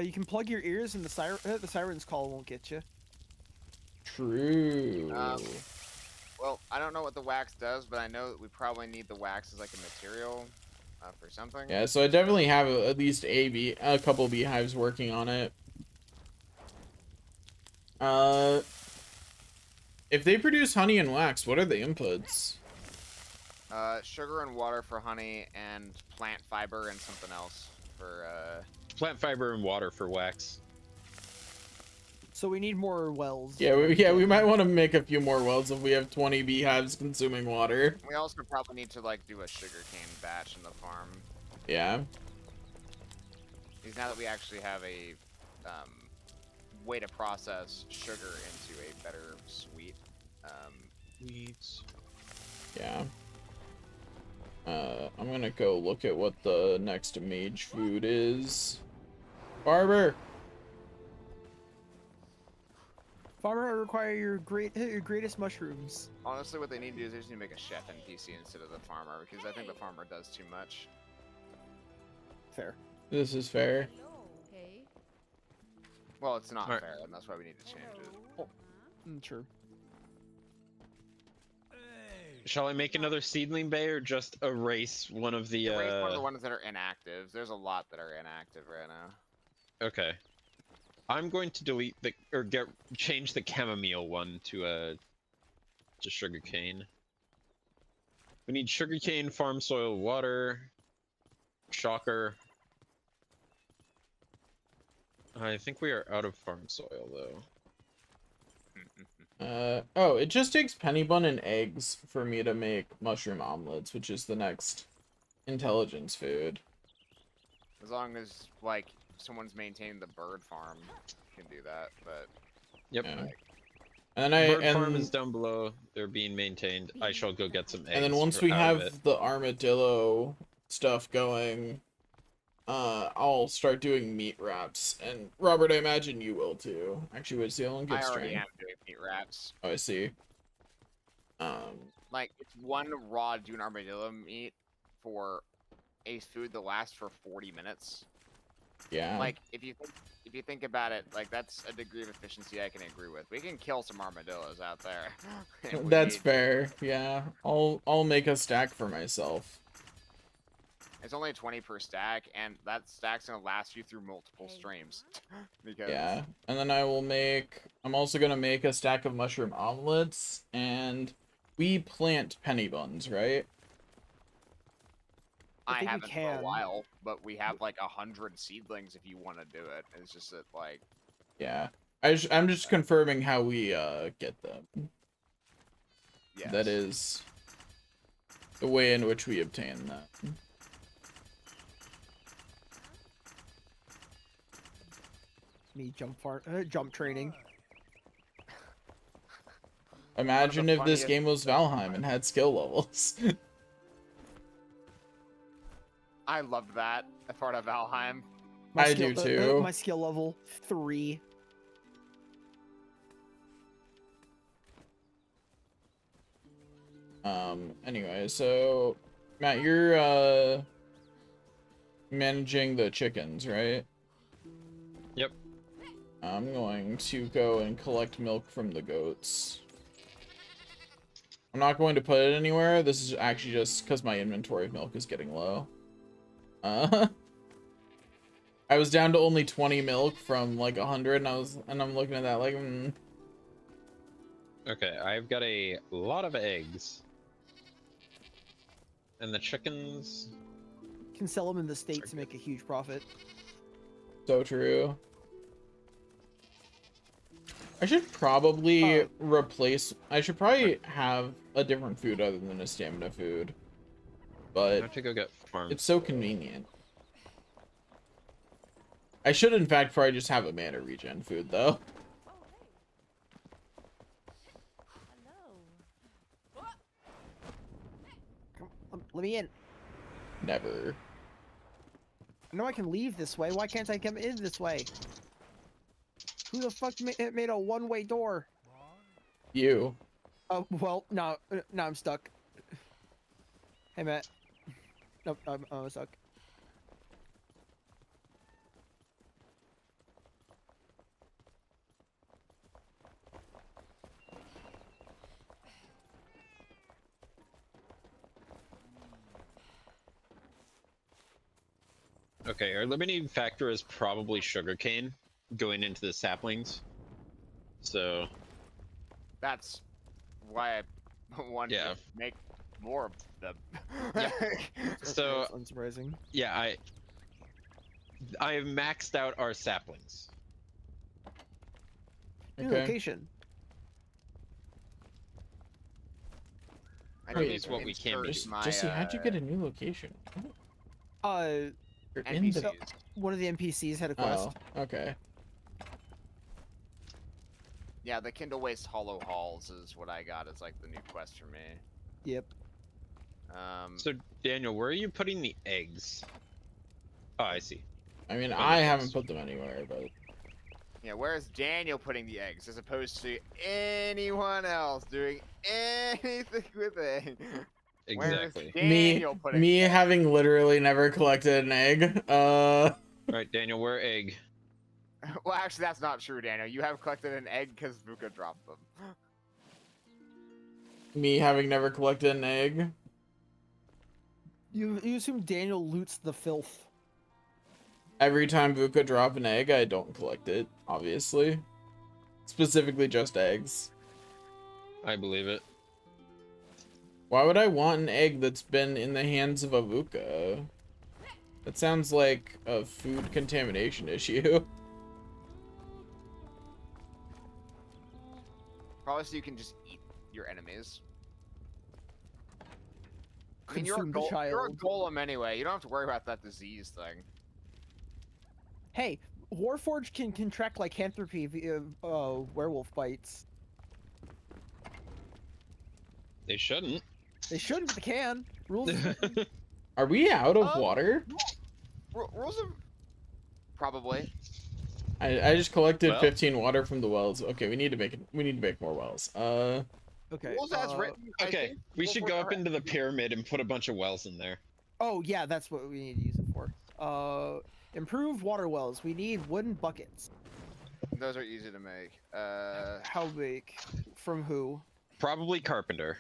Speaker 2: You can plug your ears and the siren's call won't get you.
Speaker 1: True.
Speaker 4: Well, I don't know what the wax does, but I know that we probably need the wax as like a material for something.
Speaker 1: Yeah, so I definitely have at least a couple beehives working on it. If they produce honey and wax, what are the inputs?
Speaker 4: Sugar and water for honey, and plant fiber and something else for
Speaker 3: Plant fiber and water for wax.
Speaker 2: So we need more wells.
Speaker 1: Yeah, we might want to make a few more wells if we have 20 beehives consuming water.
Speaker 4: We also probably need to like do a sugarcane batch in the farm.
Speaker 1: Yeah.
Speaker 4: Because now that we actually have a way to process sugar into a better sweet.
Speaker 3: Weeds.
Speaker 1: Yeah. I'm gonna go look at what the next mage food is. Barber!
Speaker 2: Farmer, I require your greatest mushrooms.
Speaker 4: Honestly, what they need to do is they just need to make a chef NPC instead of the farmer, because I think the farmer does too much.
Speaker 2: Fair.
Speaker 1: This is fair.
Speaker 4: Well, it's not
Speaker 3: Alright.
Speaker 4: fair, and that's why we need to change it.
Speaker 2: True.
Speaker 3: Shall I make another seedling bay or just erase one of the
Speaker 4: Erase one of the ones that are inactive. There's a lot that are inactive right now.
Speaker 3: Okay. I'm going to delete the change the chamomile one to sugarcane. We need sugarcane, farm soil, water, shocker. I think we are out of farm soil though.
Speaker 1: Oh, it just takes penny bun and eggs for me to make mushroom omelets, which is the next intelligence food.
Speaker 4: As long as like someone's maintaining the bird farm, you can do that. But
Speaker 3: Yep.
Speaker 1: Yeah. And then
Speaker 3: Bird farm is down below. They're being maintained. I shall go get some eggs.
Speaker 1: and then once we have the armadillo stuff going, I'll start doing meat wraps. And Robert, I imagine you will too. Actually, wait, Zealand
Speaker 4: I
Speaker 1: gets
Speaker 4: already
Speaker 1: strain.
Speaker 4: am doing meat wraps.
Speaker 1: Oh, I see.
Speaker 4: Like it's one raw dune armadillo meat for a food that lasts for 40 minutes.
Speaker 1: Yeah.
Speaker 4: Like if you think about it, like that's a degree of efficiency I can agree with. We can kill some armadillos out there. if we
Speaker 1: That's
Speaker 4: need to.
Speaker 1: fair. Yeah. I'll make a stack for myself.
Speaker 4: It's only 20 per stack, and that stack's gonna last you through multiple streams. because
Speaker 1: Yeah. And then I'm also gonna make a stack of mushroom omelets, and we plant penny buns, right?
Speaker 2: I
Speaker 4: I
Speaker 2: think we
Speaker 4: haven't for a
Speaker 2: can.
Speaker 4: while, but we have like 100 seedlings if you want to do it. It's just that like
Speaker 1: Yeah. I'm just confirming how we get them.
Speaker 4: yes.
Speaker 1: That is the way in which we obtain that.
Speaker 2: Me jump training.
Speaker 1: Imagine if this
Speaker 4: funniest-
Speaker 1: game was Valheim and had skill levels.
Speaker 4: I loved that as part of Valheim.
Speaker 1: I do too.
Speaker 2: My skill level 3.
Speaker 1: Anyway, so Matt, you're managing the chickens, right?
Speaker 3: Yep.
Speaker 1: I'm going to go and collect milk from the goats. I'm not going to put it anywhere. This is actually just because my inventory of milk is getting low. I was down to only 20 milk from like 100, and I'm looking at that like,
Speaker 3: Okay, I've got a lot of eggs. And the chickens.
Speaker 2: Can sell them in the States to make a huge profit.
Speaker 1: so true. I should probably I should probably have a different food other than a stamina food.
Speaker 3: I
Speaker 1: But
Speaker 3: have to go get farm.
Speaker 1: it's so convenient. I should, in fact, probably just have a mana regen food, though.
Speaker 2: Let me in.
Speaker 1: Never.
Speaker 2: I know I can leave this way. Why can't I come in this way? Who the fuck made a one-way door?
Speaker 1: You.
Speaker 2: Oh, well, no, now I'm stuck. Hey, Matt. Nope, I'm stuck.
Speaker 3: Okay, our limiting factor is probably sugarcane going into the saplings. So
Speaker 4: That's why I wanted
Speaker 3: Yeah.
Speaker 4: to make more of them.
Speaker 3: Yeah. So-
Speaker 2: That's unsurprising.
Speaker 3: yeah, I have maxed out our saplings.
Speaker 2: New
Speaker 1: Okay.
Speaker 2: location.
Speaker 4: I
Speaker 1: Wait,
Speaker 4: need
Speaker 3: it's
Speaker 4: to
Speaker 3: what we can
Speaker 4: insert
Speaker 3: do.
Speaker 4: my,
Speaker 1: Jesse, how'd you get a new location? You're in the.
Speaker 4: NPCs.
Speaker 2: One of the NPCs had a quest.
Speaker 1: Oh, okay.
Speaker 4: Yeah, the Kindle Waste Hollow Halls is what I got as like the new quest for me.
Speaker 2: Yep.
Speaker 3: So Daniel, where are you putting the eggs? Oh, I see.
Speaker 1: I mean,
Speaker 3: Well,
Speaker 1: I
Speaker 3: yes.
Speaker 1: haven't put them anywhere, but
Speaker 4: Yeah, where is Daniel putting the eggs as opposed to anyone else doing anything with it?
Speaker 3: Exactly.
Speaker 4: Where is Daniel putting
Speaker 1: me having literally never collected an egg.
Speaker 3: All right, Daniel, where egg?
Speaker 4: Well, actually, that's not true, Daniel. You have collected an egg because Vuka dropped them.
Speaker 1: Me having never collected an egg.
Speaker 2: You assume Daniel loots the filth.
Speaker 1: Every time Vuka drop an egg, I don't collect it, obviously. Specifically just eggs.
Speaker 3: I believe it.
Speaker 1: Why would I want an egg that's been in the hands of a Vuka? That sounds like a food contamination issue.
Speaker 4: Probably so you can just eat your enemies. I mean, you're a,
Speaker 2: Consume the
Speaker 4: you're a
Speaker 2: child.
Speaker 4: golem anyway. You don't have to worry about that disease thing.
Speaker 2: Hey, Warforged can contract lycanthropy via werewolf bites.
Speaker 3: They shouldn't.
Speaker 2: They shouldn't, but they can. Rules.
Speaker 1: Are we out of water?
Speaker 4: Rules of probably.
Speaker 1: I just collected
Speaker 3: Well.
Speaker 1: 15 water from the wells. Okay, we need to make more wells.
Speaker 2: Okay.
Speaker 4: Rules as written. I
Speaker 3: Okay,
Speaker 4: think
Speaker 3: we should
Speaker 4: rules
Speaker 3: go
Speaker 4: are
Speaker 3: up
Speaker 4: written.
Speaker 3: into the pyramid and put a bunch of wells in there.
Speaker 2: Oh yeah, that's what we need to use it for. Improved water wells. We need wooden buckets.
Speaker 4: Those are easy to make.
Speaker 2: How big? From who?
Speaker 3: Probably carpenter.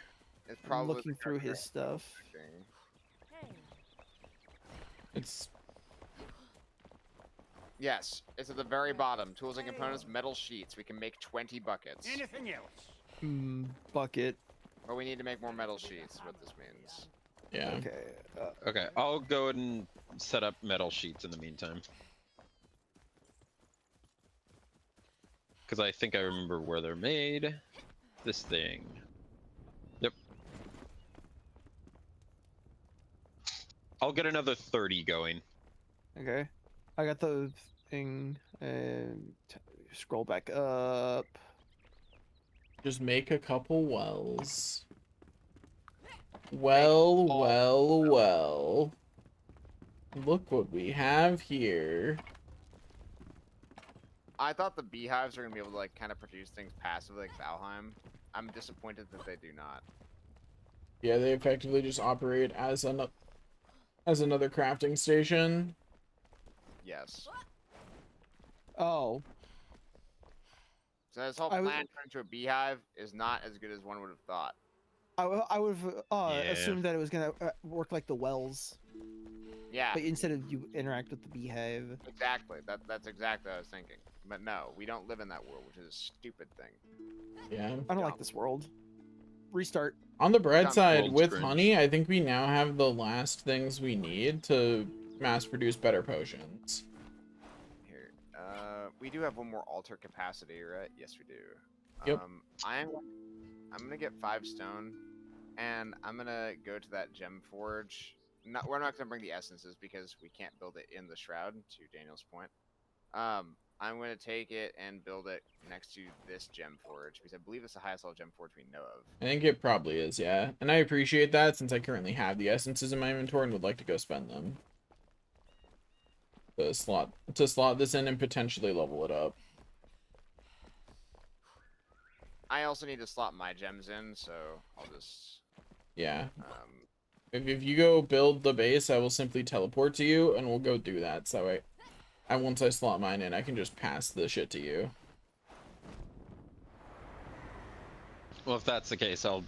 Speaker 4: It's
Speaker 2: I'm
Speaker 4: probably
Speaker 2: looking
Speaker 4: the
Speaker 2: through
Speaker 4: carpenter
Speaker 2: his stuff.
Speaker 4: thing.
Speaker 1: It's
Speaker 4: Yes, it's at the very bottom. Tools and components, metal sheets. We can make 20 buckets.
Speaker 6: Anything else?
Speaker 2: Bucket.
Speaker 4: But we need to make more metal sheets, is what this means.
Speaker 1: yeah.
Speaker 2: Okay.
Speaker 3: Okay, I'll go and set up metal sheets in the meantime. Because I think I remember where they're made. This thing. Yep. I'll get another 30 going.
Speaker 2: Okay. I got the thing. And scroll back up.
Speaker 1: Just make a couple wells. Well. Look what we have here.
Speaker 4: I thought the beehives were gonna be able to like kind of produce things passively like Valheim. I'm disappointed that they do not.
Speaker 1: Yeah, they effectively just operate as another crafting station.
Speaker 4: Yes.
Speaker 2: Oh.
Speaker 4: So this whole
Speaker 2: I
Speaker 4: plan
Speaker 2: was-
Speaker 4: turned into a beehive is not as good as one would have thought.
Speaker 2: I would have
Speaker 3: Yeah.
Speaker 2: assumed that it was gonna work like the wells,
Speaker 4: Yeah,
Speaker 2: but instead of you interact with the beehive.
Speaker 4: exactly. That's exactly what I was thinking. But no, we don't live in that world, which is a stupid thing.
Speaker 1: Yeah.
Speaker 2: I don't like this world. Restart.
Speaker 1: On the bright
Speaker 4: Dumb
Speaker 1: side,
Speaker 3: world's
Speaker 1: with
Speaker 3: cringe.
Speaker 1: honey, I think we now have the last things we need to mass produce better potions.
Speaker 4: Here, we do have one more altar capacity, right? Yes, we do.
Speaker 1: Yep.
Speaker 4: I'm gonna get 5 stone, and I'm gonna go to that gem forge. We're not gonna bring the essences because we can't build it in the shroud. To Daniel's point, I'm gonna take it and build it next to this gem forge because I believe it's the highest level gem forge we know of.
Speaker 1: I think it probably is, yeah. And I appreciate that since I currently have the essences in my inventory and would like to go spend them. to slot this in and potentially level it up.
Speaker 4: I also need to slot my gems in, so I'll just
Speaker 1: Yeah.
Speaker 4: um,
Speaker 1: If you go build the base, I will simply teleport to you, and we'll go do that. So once I slot mine in, I can just pass the shit to you.
Speaker 3: Well, if that's the case, I'll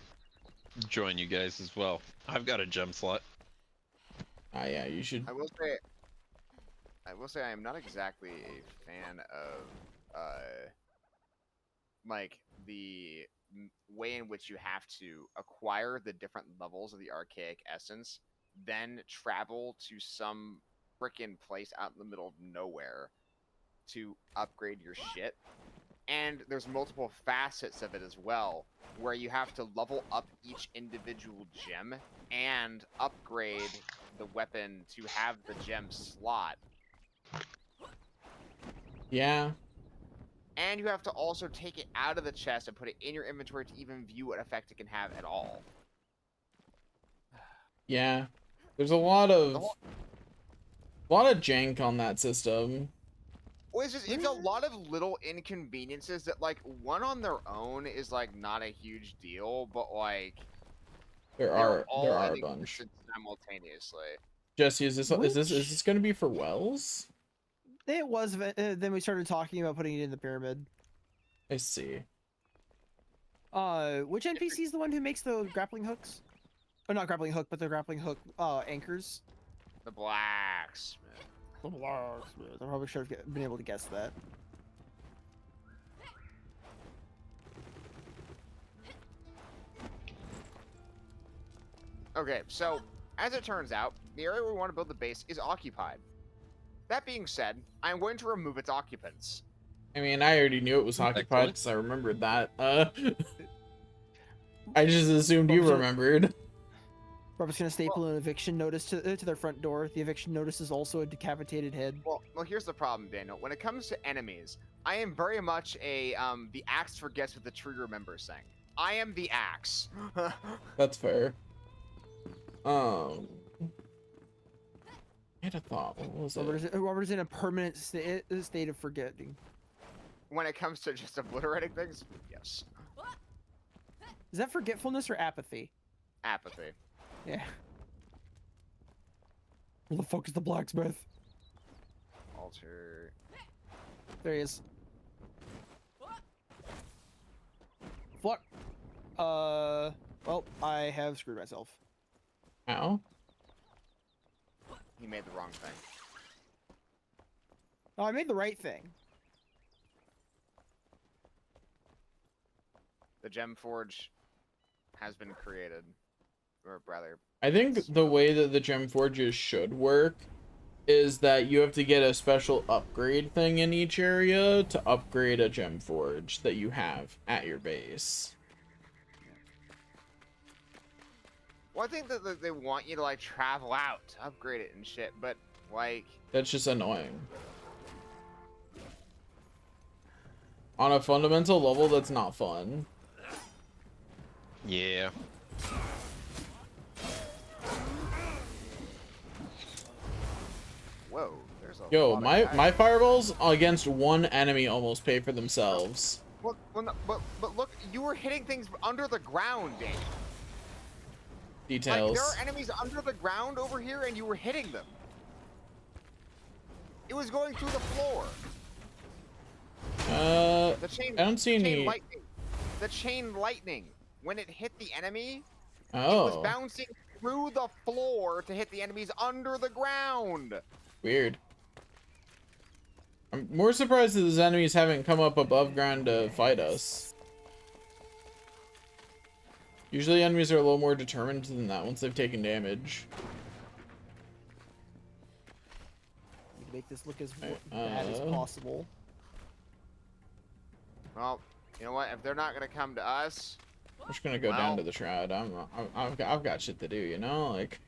Speaker 3: join you guys as well. I've got a gem slot.
Speaker 1: Ah, yeah, you should.
Speaker 4: I will say I am not exactly a fan of like the way in which you have to acquire the different levels of the archaic essence, then travel to some frickin' place out in the middle of nowhere to upgrade your shit. And there's multiple facets of it as well, where you have to level up each individual gem and upgrade the weapon to have the gem slot.
Speaker 1: Yeah.
Speaker 4: And you have to also take it out of the chest and put it in your inventory to even view what effect it can have at all.
Speaker 1: Yeah. There's a lot of jank on that system.
Speaker 4: Well, it's a lot of little inconveniences that, like, one on their own is, like, not a huge deal, but, like,
Speaker 1: There
Speaker 4: they're
Speaker 1: are
Speaker 4: all
Speaker 1: a
Speaker 4: in
Speaker 1: bunch.
Speaker 4: existence simultaneously.
Speaker 1: Jesse, is this going to be for Wells?
Speaker 2: It was. Then we started talking about putting it in the pyramid.
Speaker 1: I see.
Speaker 2: Which NPC is the one who makes the grappling hooks? Oh, not grappling hook, but the grappling hook anchors.
Speaker 4: The blacksmith.
Speaker 2: The blacksmith. I probably should have been able to guess that.
Speaker 4: Okay, so, as it turns out, the area where we want to build the base is occupied. That being said, I am going to remove its occupants.
Speaker 1: I mean, I already knew it was occupied because I remembered that. I just assumed you remembered.
Speaker 2: Robert's gonna staple an eviction notice to their front door. The eviction notice is also a decapitated head.
Speaker 4: Well, here's the problem, Daniel. When it comes to enemies, I am very much a the axe forgets what the tree remembers thing. I am the axe.
Speaker 1: That's fair. I had a thought. What was it?
Speaker 2: Robert's in a permanent state of forgetting.
Speaker 4: When it comes to just obliterating things, yes.
Speaker 2: Is that forgetfulness or apathy?
Speaker 4: Apathy.
Speaker 2: Yeah. Where the fuck is the blacksmith?
Speaker 4: Alter.
Speaker 2: There he is. Fuck. Well, I have screwed myself.
Speaker 1: Ow.
Speaker 4: He made the wrong thing.
Speaker 2: Oh, I made the right thing.
Speaker 4: The gem forge has been created, or rather.
Speaker 1: I think the way that the gem forges should work is that you have to get a special upgrade thing in each area to upgrade a gem forge that you have at your base.
Speaker 4: Well, I think that they want you to, like, travel out to upgrade it and shit, but, like...
Speaker 1: That's just annoying. On a fundamental level, that's not fun.
Speaker 3: Yeah.
Speaker 4: Whoa, there's a
Speaker 1: Yo,
Speaker 4: lot of
Speaker 1: my
Speaker 4: guys.
Speaker 1: fireballs against one enemy almost pay for themselves.
Speaker 4: Well, no, but look, you were hitting things under the ground, Daniel.
Speaker 1: Details.
Speaker 4: Like, there are enemies under the ground over here, and you were hitting them. It was going through the floor. The chain.
Speaker 1: I don't see any.
Speaker 4: Lightning. The chain lightning. When it hit the enemy, it
Speaker 1: Oh,
Speaker 4: was bouncing through the floor to hit the enemies under the ground.
Speaker 1: weird. I'm more surprised that these enemies haven't come up above ground to fight us. Usually enemies are a little more determined than that once they've taken damage.
Speaker 2: Make this look as
Speaker 1: Right,
Speaker 2: bad as possible.
Speaker 4: Well, you know what? If they're not gonna come to us,
Speaker 1: I'm just gonna go down to the shroud. I've got shit to do, you know, like.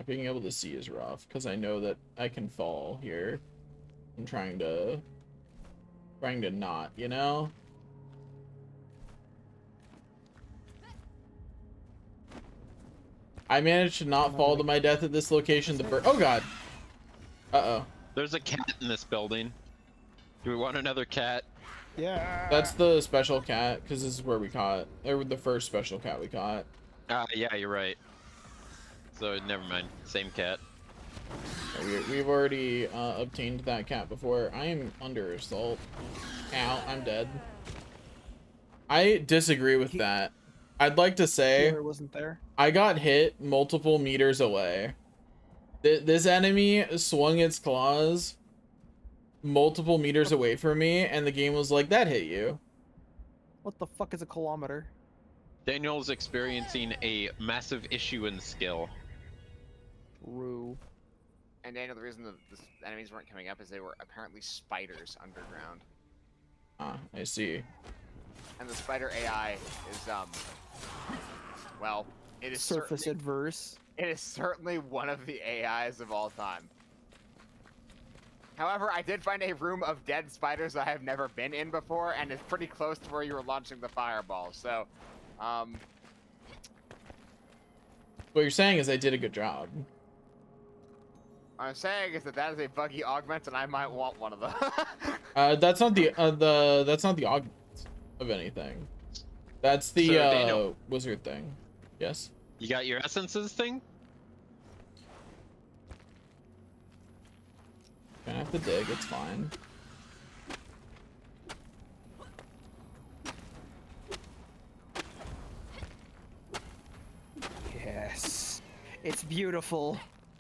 Speaker 1: Being able to see is rough because I know that I can fall here. I'm trying to not, you know. I managed to not fall to my death at this location. Oh god. Uh-oh.
Speaker 3: There's a cat in this building. Do we want another cat?
Speaker 2: Yeah.
Speaker 1: That's the special cat, because this is where we caught. Or the first special cat we caught.
Speaker 3: Yeah, you're right. So never mind. Same cat.
Speaker 1: We've already obtained that cat before. I am under assault. Ow, I'm dead. I disagree with that. I'd like to say
Speaker 2: Taylor wasn't there.
Speaker 1: I got hit multiple meters away. This enemy swung its claws multiple meters away from me, and the game was like, that hit you.
Speaker 2: What the fuck is a kilometer?
Speaker 3: Daniel's experiencing a massive issue in skill.
Speaker 2: True.
Speaker 4: And Daniel, the reason the enemies weren't coming up is they were apparently spiders underground.
Speaker 1: Ah, I see.
Speaker 4: And the spider AI is, well, it is
Speaker 2: Surface
Speaker 4: certainly,
Speaker 2: adverse.
Speaker 4: it is certainly one of the AIs of all time. However, I did find a room of dead spiders I have never been in before, and it's pretty close to where you were launching the fireball. So,
Speaker 1: What you're saying is I did a good job.
Speaker 4: what I'm saying is that is a buggy augment, and I might want one of them.
Speaker 1: That's not the augment of anything. That's the
Speaker 3: So, Daniel.
Speaker 1: wizard thing. Yes.
Speaker 3: You got your essences thing?
Speaker 1: Gonna have to dig. It's fine.
Speaker 2: Yes. It's beautiful.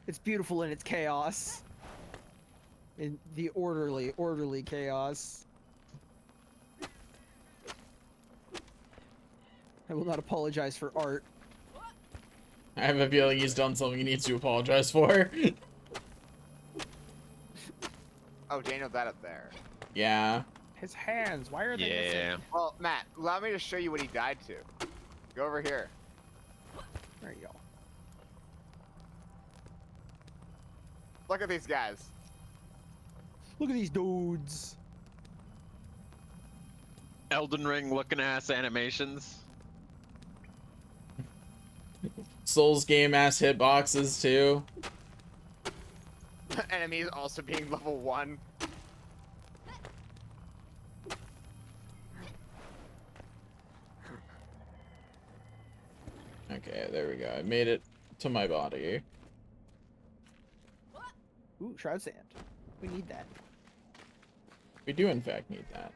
Speaker 2: It's beautiful in its chaos. In the orderly chaos. I will not apologize for art.
Speaker 1: I have a feeling he's done something he needs to apologize for.
Speaker 4: Oh, Daniel, that up there.
Speaker 1: Yeah.
Speaker 2: His hands, why are they missing?
Speaker 3: Yeah.
Speaker 4: Well, Matt, allow me to show you what he died to. Go over here.
Speaker 2: There you go.
Speaker 4: Look at these guys.
Speaker 2: Look at these dudes.
Speaker 3: Elden Ring looking ass animations.
Speaker 1: Souls game ass hitboxes too.
Speaker 4: Enemies also being level 1.
Speaker 1: Okay, there we go. I made it to my body.
Speaker 2: Ooh, shroud sand. We need that.
Speaker 1: We do in fact need that.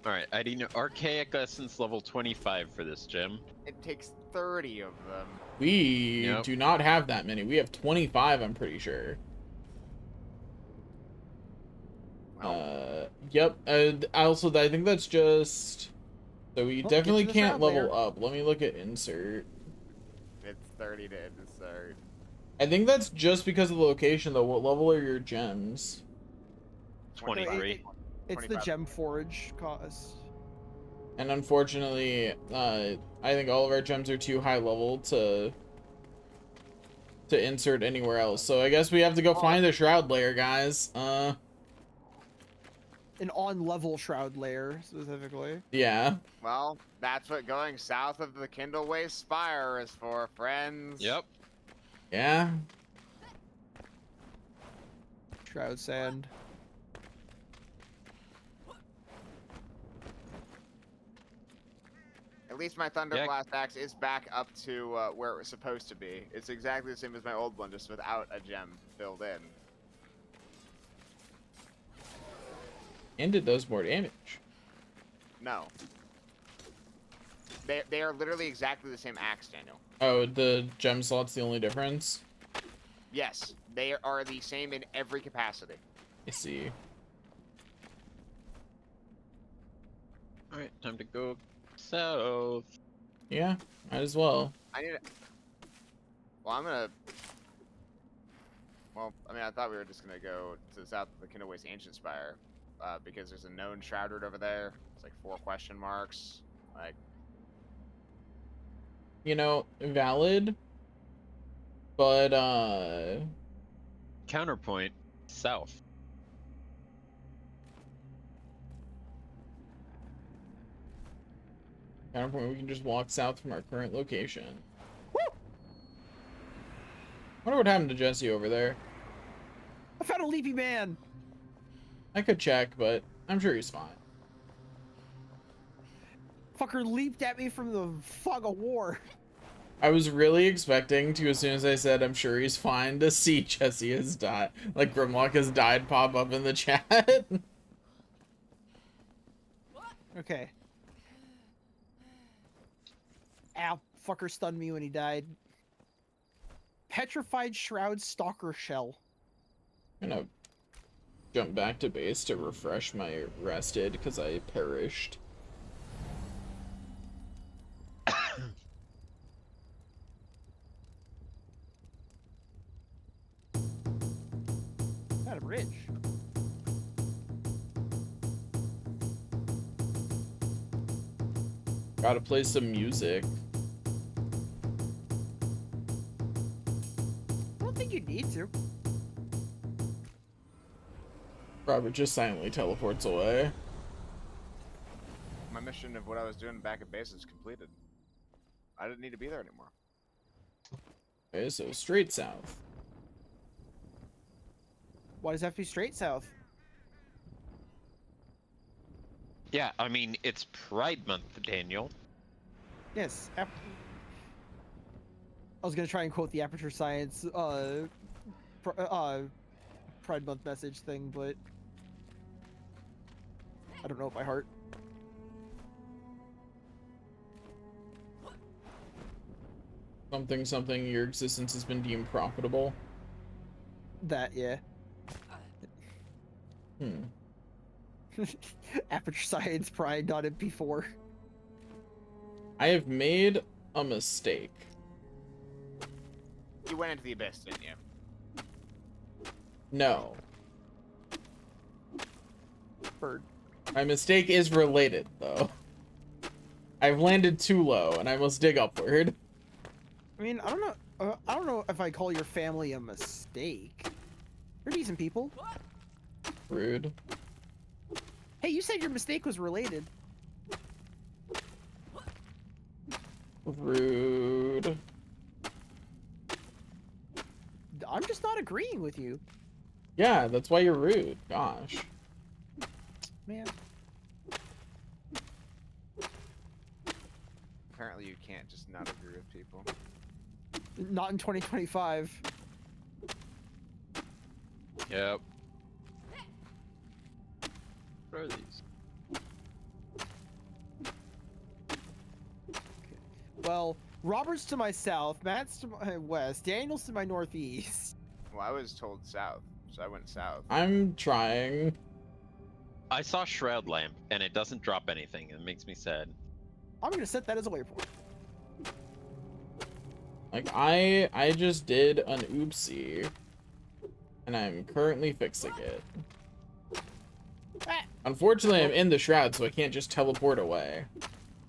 Speaker 3: Alright, I need an archaic essence level 25 for this gem.
Speaker 4: It takes 30 of them.
Speaker 1: We
Speaker 3: Yep.
Speaker 1: do not have that many. We have 25, I'm pretty sure.
Speaker 4: Well,
Speaker 1: Yep. Also, I think that's just. So we
Speaker 2: Well,
Speaker 1: definitely
Speaker 2: get to the
Speaker 1: can't
Speaker 2: shroud
Speaker 1: level
Speaker 2: layer.
Speaker 1: up. Let me look at insert.
Speaker 4: it's 30 to insert.
Speaker 1: I think that's just because of the location, though. What level are your gems?
Speaker 3: 23.
Speaker 2: It's the
Speaker 4: 25.
Speaker 2: gem forge cost.
Speaker 1: And unfortunately, I think all of our gems are too high level to insert anywhere else. So I guess we have to go find the shroud layer, guys.
Speaker 2: An on-level shroud layer, specifically.
Speaker 1: Yeah.
Speaker 4: Well, that's what going south of the Kindle Waste Spire is for, friends.
Speaker 3: Yep.
Speaker 1: Yeah.
Speaker 2: Shroud sand.
Speaker 4: At least my Thunder
Speaker 3: Yeah.
Speaker 4: Blast axe is back up to where it was supposed to be. It's exactly the same as my old one, just without a gem filled in.
Speaker 1: And it does more damage.
Speaker 4: No. They are literally exactly the same axe, Daniel.
Speaker 1: Oh, the gem slot's the only difference?
Speaker 4: Yes, they are the same in every capacity.
Speaker 1: I see.
Speaker 3: Alright, time to go south.
Speaker 1: Yeah, might as well.
Speaker 4: I need to... Well, I'm gonna... Well, I mean, I thought we were just gonna go to the south of the Kindle Waste Ancient Spire, because there's a known Shrouded over there. It's like 4 question marks. Like,
Speaker 1: You know, valid. But,
Speaker 3: Counterpoint, south.
Speaker 1: counterpoint, we can just walk south from our current location. wonder what happened to Jesse over there.
Speaker 2: I found a leapy man.
Speaker 1: I could check, but I'm sure he's fine.
Speaker 2: Fucker leaped at me from the fog of war.
Speaker 1: I was really expecting to, as soon as I said I'm sure he's fine, to see Jesse has died. Like Grimlock has died pop up in the chat.
Speaker 2: Okay. Ow, fucker stunned me when he died. Petrified Shroud Stalker Shell.
Speaker 1: I'm gonna jump back to base to refresh my rested because I perished.
Speaker 2: Got a bridge.
Speaker 1: Gotta play some music.
Speaker 2: I don't think you need to.
Speaker 1: Robert just silently teleports away.
Speaker 4: My mission of what I was doing back at base is completed. I didn't need to be there anymore.
Speaker 1: Okay, so straight south.
Speaker 2: Why does it have to be straight south?
Speaker 3: Yeah, I mean, it's Pride Month, Daniel.
Speaker 2: Yes. I was gonna try and quote the Aperture Science Pride Month message thing, but I don't know it by heart.
Speaker 1: Something, something, your existence has been deemed profitable.
Speaker 2: That, yeah. Aperture Science Pride.mp4.
Speaker 1: I have made a mistake.
Speaker 4: You went into the abyss, didn't you?
Speaker 1: No.
Speaker 2: Bird.
Speaker 1: My mistake is related, though. I've landed too low, and I must dig upward.
Speaker 2: I mean, I don't know if I call your family a mistake. They're decent people.
Speaker 1: Rude.
Speaker 2: Hey, you said your mistake was related.
Speaker 1: Rude.
Speaker 2: I'm just not agreeing with you,
Speaker 1: Yeah, that's why you're rude. Gosh.
Speaker 2: man.
Speaker 4: Apparently you can't just not agree with people.
Speaker 2: Not in 2025.
Speaker 3: Yep. What are these?
Speaker 2: Well, Robert's to my south, Matt's to my west, Daniel's to my northeast.
Speaker 4: Well, I was told south, so I went south.
Speaker 1: I'm trying.
Speaker 3: I saw Shroud Lamp, and it doesn't drop anything. It makes me sad.
Speaker 2: I'm gonna set that as a waypoint.
Speaker 1: Like, I just did an oopsie. And I'm currently fixing it.
Speaker 2: Ah,
Speaker 1: Unfortunately, I'm in the shroud, so I can't just teleport away.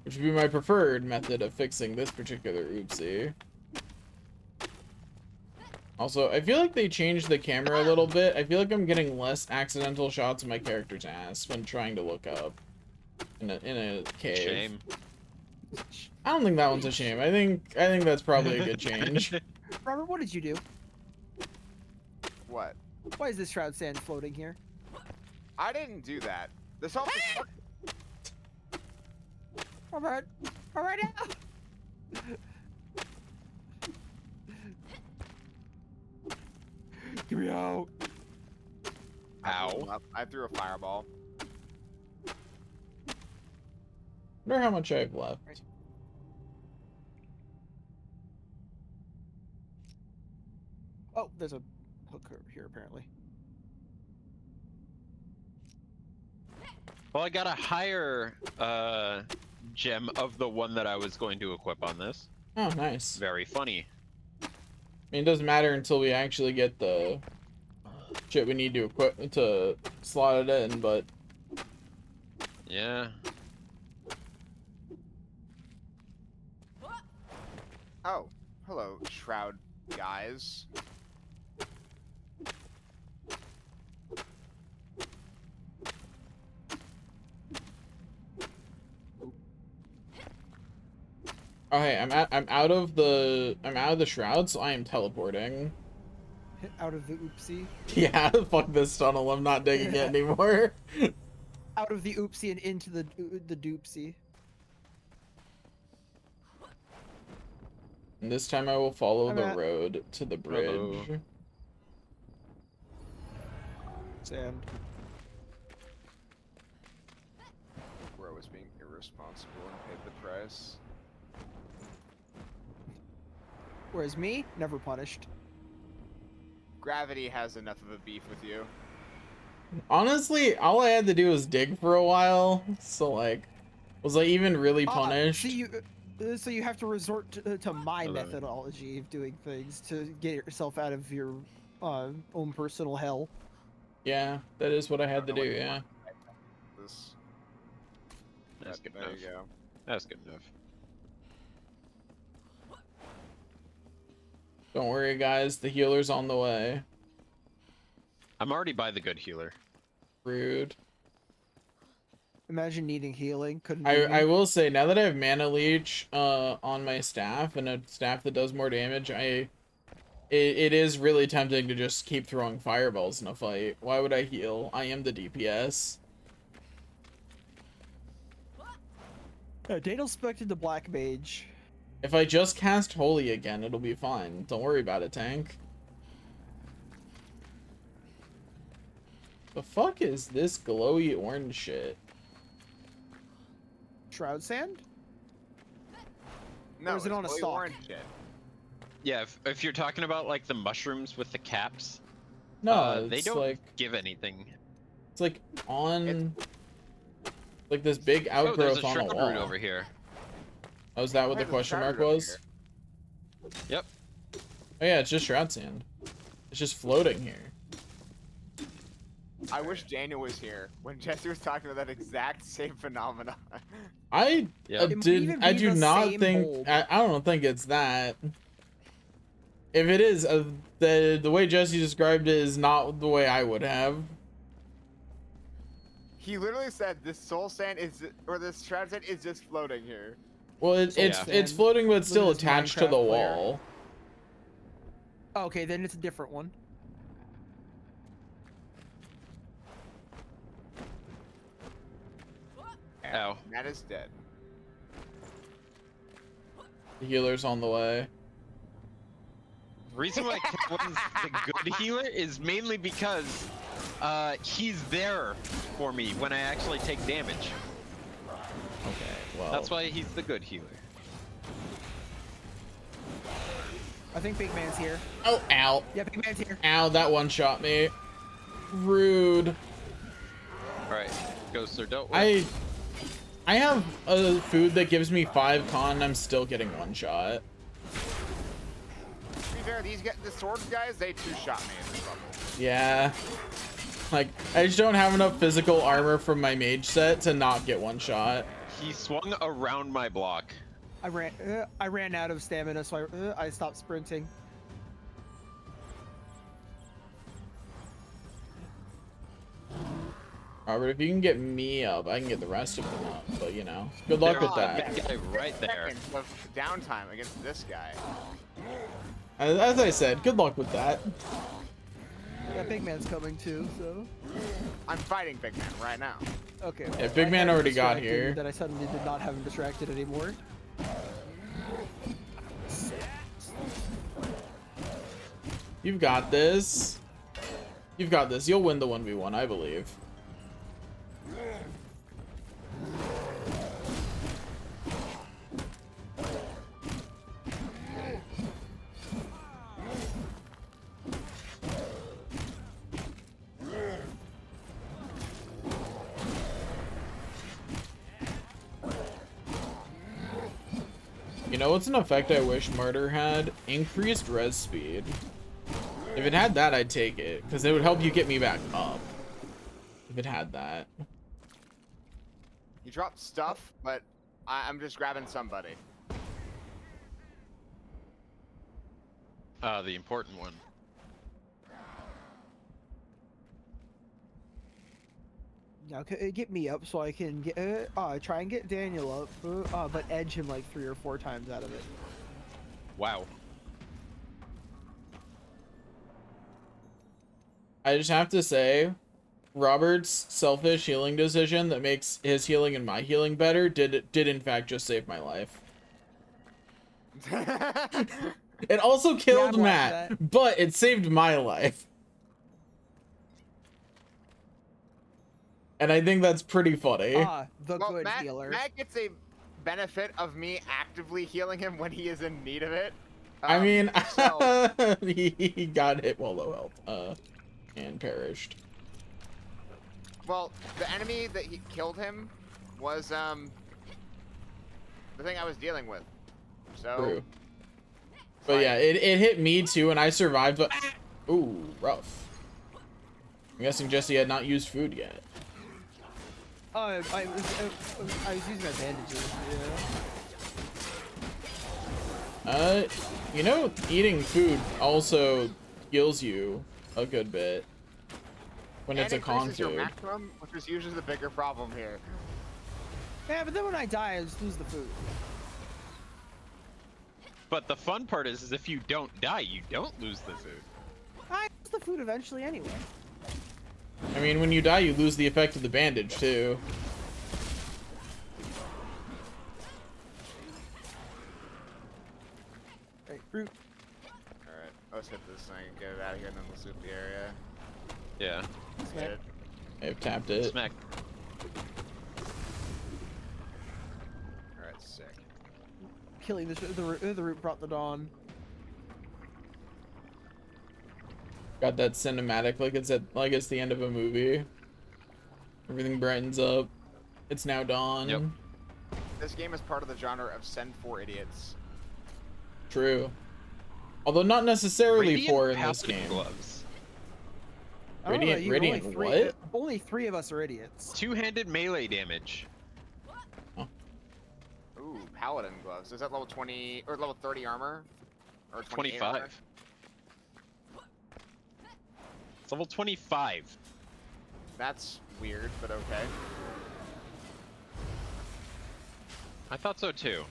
Speaker 1: Which would be my preferred method of fixing this particular oopsie. Also, I feel like they changed the camera a little bit. I feel like I'm getting less accidental shots of my character's ass when trying to look up in a cave.
Speaker 3: Shame.
Speaker 1: I don't think that one's a shame. I think that's probably a good change.
Speaker 2: Robert, what did you do?
Speaker 4: What?
Speaker 2: Why is this shroud sand floating here?
Speaker 4: I didn't do that. This whole
Speaker 2: Robert, Robert, no! Get me out!
Speaker 3: Ow.
Speaker 4: I threw a fireball.
Speaker 1: Wonder how much I have left.
Speaker 2: Oh, there's a hook over here apparently.
Speaker 3: Well, I got a higher gem of the one that I was going to equip on this.
Speaker 1: Oh, nice.
Speaker 3: Very funny.
Speaker 1: I mean, it doesn't matter until we actually get the shit we need to equip to slot it in, but
Speaker 3: Yeah.
Speaker 4: Oh, hello, Shroud guys.
Speaker 1: oh hey, I'm out of the shroud, so I am teleporting.
Speaker 2: Out of the oopsie.
Speaker 1: Yeah, fuck this tunnel. I'm not digging it anymore.
Speaker 2: Out of the oopsie and into the doopsie.
Speaker 1: And this time I will follow
Speaker 2: I'm
Speaker 1: the
Speaker 2: at-
Speaker 1: road to the bridge.
Speaker 3: Hello.
Speaker 2: Sand.
Speaker 5: Bro was being irresponsible and paid the price.
Speaker 2: Whereas me, never punished.
Speaker 4: Gravity has enough of a beef with you.
Speaker 1: Honestly, all I had to do was dig for a while. So like, was I even really punished?
Speaker 2: So you have to resort to my
Speaker 3: Hello.
Speaker 2: methodology of doing things to get yourself out of your own personal hell.
Speaker 1: Yeah, that is what I had to
Speaker 5: don't know
Speaker 1: do,
Speaker 5: what you
Speaker 1: yeah.
Speaker 5: want. This,
Speaker 3: That's good
Speaker 5: there
Speaker 3: enough.
Speaker 5: you go.
Speaker 3: That's good enough.
Speaker 1: Don't worry, guys. The healer's on the way.
Speaker 3: I'm already by the good healer.
Speaker 1: Rude.
Speaker 2: Imagine needing healing. Couldn't be
Speaker 1: I
Speaker 2: me.
Speaker 1: will say, now that I have Mana Leech on my staff, and a staff that does more damage, it is really tempting to just keep throwing fireballs in a fight. Why would I heal? I am the DPS.
Speaker 2: Daniel spected the Black Mage.
Speaker 1: If I just cast Holy again, it'll be fine. Don't worry about it, tank. The fuck is this glowy orange shit?
Speaker 2: Shroud Sand?
Speaker 4: No,
Speaker 2: is it
Speaker 4: it's
Speaker 2: on a
Speaker 4: blue
Speaker 2: stalk?
Speaker 4: orange shit.
Speaker 3: Yeah, if you're talking about like the mushrooms with the caps,
Speaker 1: No,
Speaker 3: they
Speaker 1: it's
Speaker 3: don't
Speaker 1: like
Speaker 3: give anything.
Speaker 1: it's like on like this big
Speaker 3: Oh, there's
Speaker 1: outgrowth
Speaker 3: a
Speaker 1: on a
Speaker 3: shroud
Speaker 1: wall.
Speaker 3: root over here.
Speaker 1: Oh, is that what
Speaker 4: Why
Speaker 1: the
Speaker 4: there's a
Speaker 1: question
Speaker 4: shroud
Speaker 1: mark
Speaker 4: root over
Speaker 1: was?
Speaker 4: here?
Speaker 3: Yep.
Speaker 1: Oh yeah, it's just shroud sand. It's just floating here.
Speaker 4: I wish Daniel was here when Jesse was talking about that exact same phenomenon.
Speaker 1: I
Speaker 3: Yeah.
Speaker 2: It might even be
Speaker 1: do
Speaker 2: the
Speaker 1: not
Speaker 2: same
Speaker 1: think
Speaker 2: bulb.
Speaker 1: I don't think it's that. If it is, the way Jesse described it is not the way I would have.
Speaker 4: He literally said this soul sand is, or this shroud sand is just floating here.
Speaker 1: Well,
Speaker 2: Soul
Speaker 1: it's
Speaker 2: sand.
Speaker 1: floating, but it's still
Speaker 2: Look at this
Speaker 1: attached to the
Speaker 2: Minecraft player.
Speaker 1: wall.
Speaker 2: Okay, then it's a different one.
Speaker 4: And
Speaker 3: Ow.
Speaker 4: That is dead.
Speaker 1: The healer's on the way.
Speaker 3: The reason why Kevin's the good healer is mainly because he's there for me when I actually take damage.
Speaker 1: Okay, well.
Speaker 3: That's why he's the good healer.
Speaker 2: I think Big Man's here.
Speaker 1: Oh, ow.
Speaker 2: Yeah, Big Man's here.
Speaker 1: Ow, that one shot me. Rude.
Speaker 3: Alright, Ghoster, don't worry.
Speaker 1: I have a food that gives me 5 con and I'm still getting one shot.
Speaker 4: To be fair, the sword guys, they two-shot me in this level.
Speaker 1: Yeah. Like, I just don't have enough physical armor from my mage set to not get one shot.
Speaker 3: He swung around my block.
Speaker 2: I ran out of stamina, so I stopped sprinting.
Speaker 1: Robert, if you can get me up, I can get the rest of them up. But, you know, good luck with that.
Speaker 3: That guy right there.
Speaker 4: Seconds of downtime against this guy.
Speaker 1: As I said, good luck with that.
Speaker 2: Yeah, Big Man's coming too, so.
Speaker 4: I'm fighting Big Man right now.
Speaker 2: Okay.
Speaker 1: Yeah, Big
Speaker 2: I
Speaker 1: Man
Speaker 2: had him
Speaker 1: already got
Speaker 2: distracted,
Speaker 1: here.
Speaker 2: Then I suddenly did not have him distracted anymore.
Speaker 1: You've got this. You've got this. You'll win the 1v1, I believe. You know what's an effect I wish Murder had? Increased res speed. If it had that, I'd take it, because it would help you get me back up. If it had that.
Speaker 4: He dropped stuff, but I'm just grabbing somebody.
Speaker 3: The important one.
Speaker 2: Now get me up so I can get try and get Daniel up, but edge him like 3 or 4 times out of it.
Speaker 3: Wow.
Speaker 1: I just have to say, Robert's selfish healing decision that makes his healing and my healing better did in fact just save my life. It also killed
Speaker 2: watched
Speaker 1: Matt, but it saved my life. And I think that's pretty funny.
Speaker 2: The
Speaker 4: Well,
Speaker 2: good
Speaker 4: Matt,
Speaker 2: healer.
Speaker 4: Matt gets a benefit of me actively healing him when he is in need of it.
Speaker 1: I mean,
Speaker 4: so-
Speaker 1: he got hit while low health, and perished.
Speaker 4: Well, the enemy that he killed him was the thing I was dealing with. So
Speaker 1: True. But yeah, it hit me too, and I survived, but ooh, rough. I'm guessing Jesse had not used food yet.
Speaker 2: I was using my bandages. Yeah.
Speaker 1: You know, eating food also heals you a good bit when
Speaker 4: and
Speaker 1: it's a con
Speaker 4: increases your
Speaker 1: food.
Speaker 4: maximum, which is usually the bigger problem here.
Speaker 2: Yeah, but then when I die, I just lose the food.
Speaker 3: But the fun part is if you don't die, you don't lose the food.
Speaker 2: I lose the food eventually anyway.
Speaker 1: I mean, when you die, you lose the effect of the bandage too.
Speaker 2: Right, fruit.
Speaker 4: Alright, let's hit this thing and get it out of here, and then we'll sweep the area.
Speaker 3: Yeah.
Speaker 4: Hit it.
Speaker 1: I've tapped it.
Speaker 3: Smack.
Speaker 4: Alright, sick.
Speaker 2: Killing the root brought the dawn.
Speaker 1: Got that cinematic like it's the end of a movie. Everything brightens up. It's now dawn.
Speaker 3: Yep.
Speaker 4: This game is part of the genre of Send for Idiots.
Speaker 1: True. Although not necessarily
Speaker 3: Radiant
Speaker 1: for in this
Speaker 3: Paladin
Speaker 1: game.
Speaker 3: gloves.
Speaker 2: I don't know about
Speaker 1: Radiant
Speaker 2: you,
Speaker 1: what?
Speaker 2: Only three of us are idiots.
Speaker 3: Two-handed melee damage.
Speaker 4: Ooh, Paladin gloves. Is that level 20 or level 30 armor? Or 28 armor?
Speaker 3: 25. It's level 25.
Speaker 4: That's weird, but okay.
Speaker 3: I thought so too.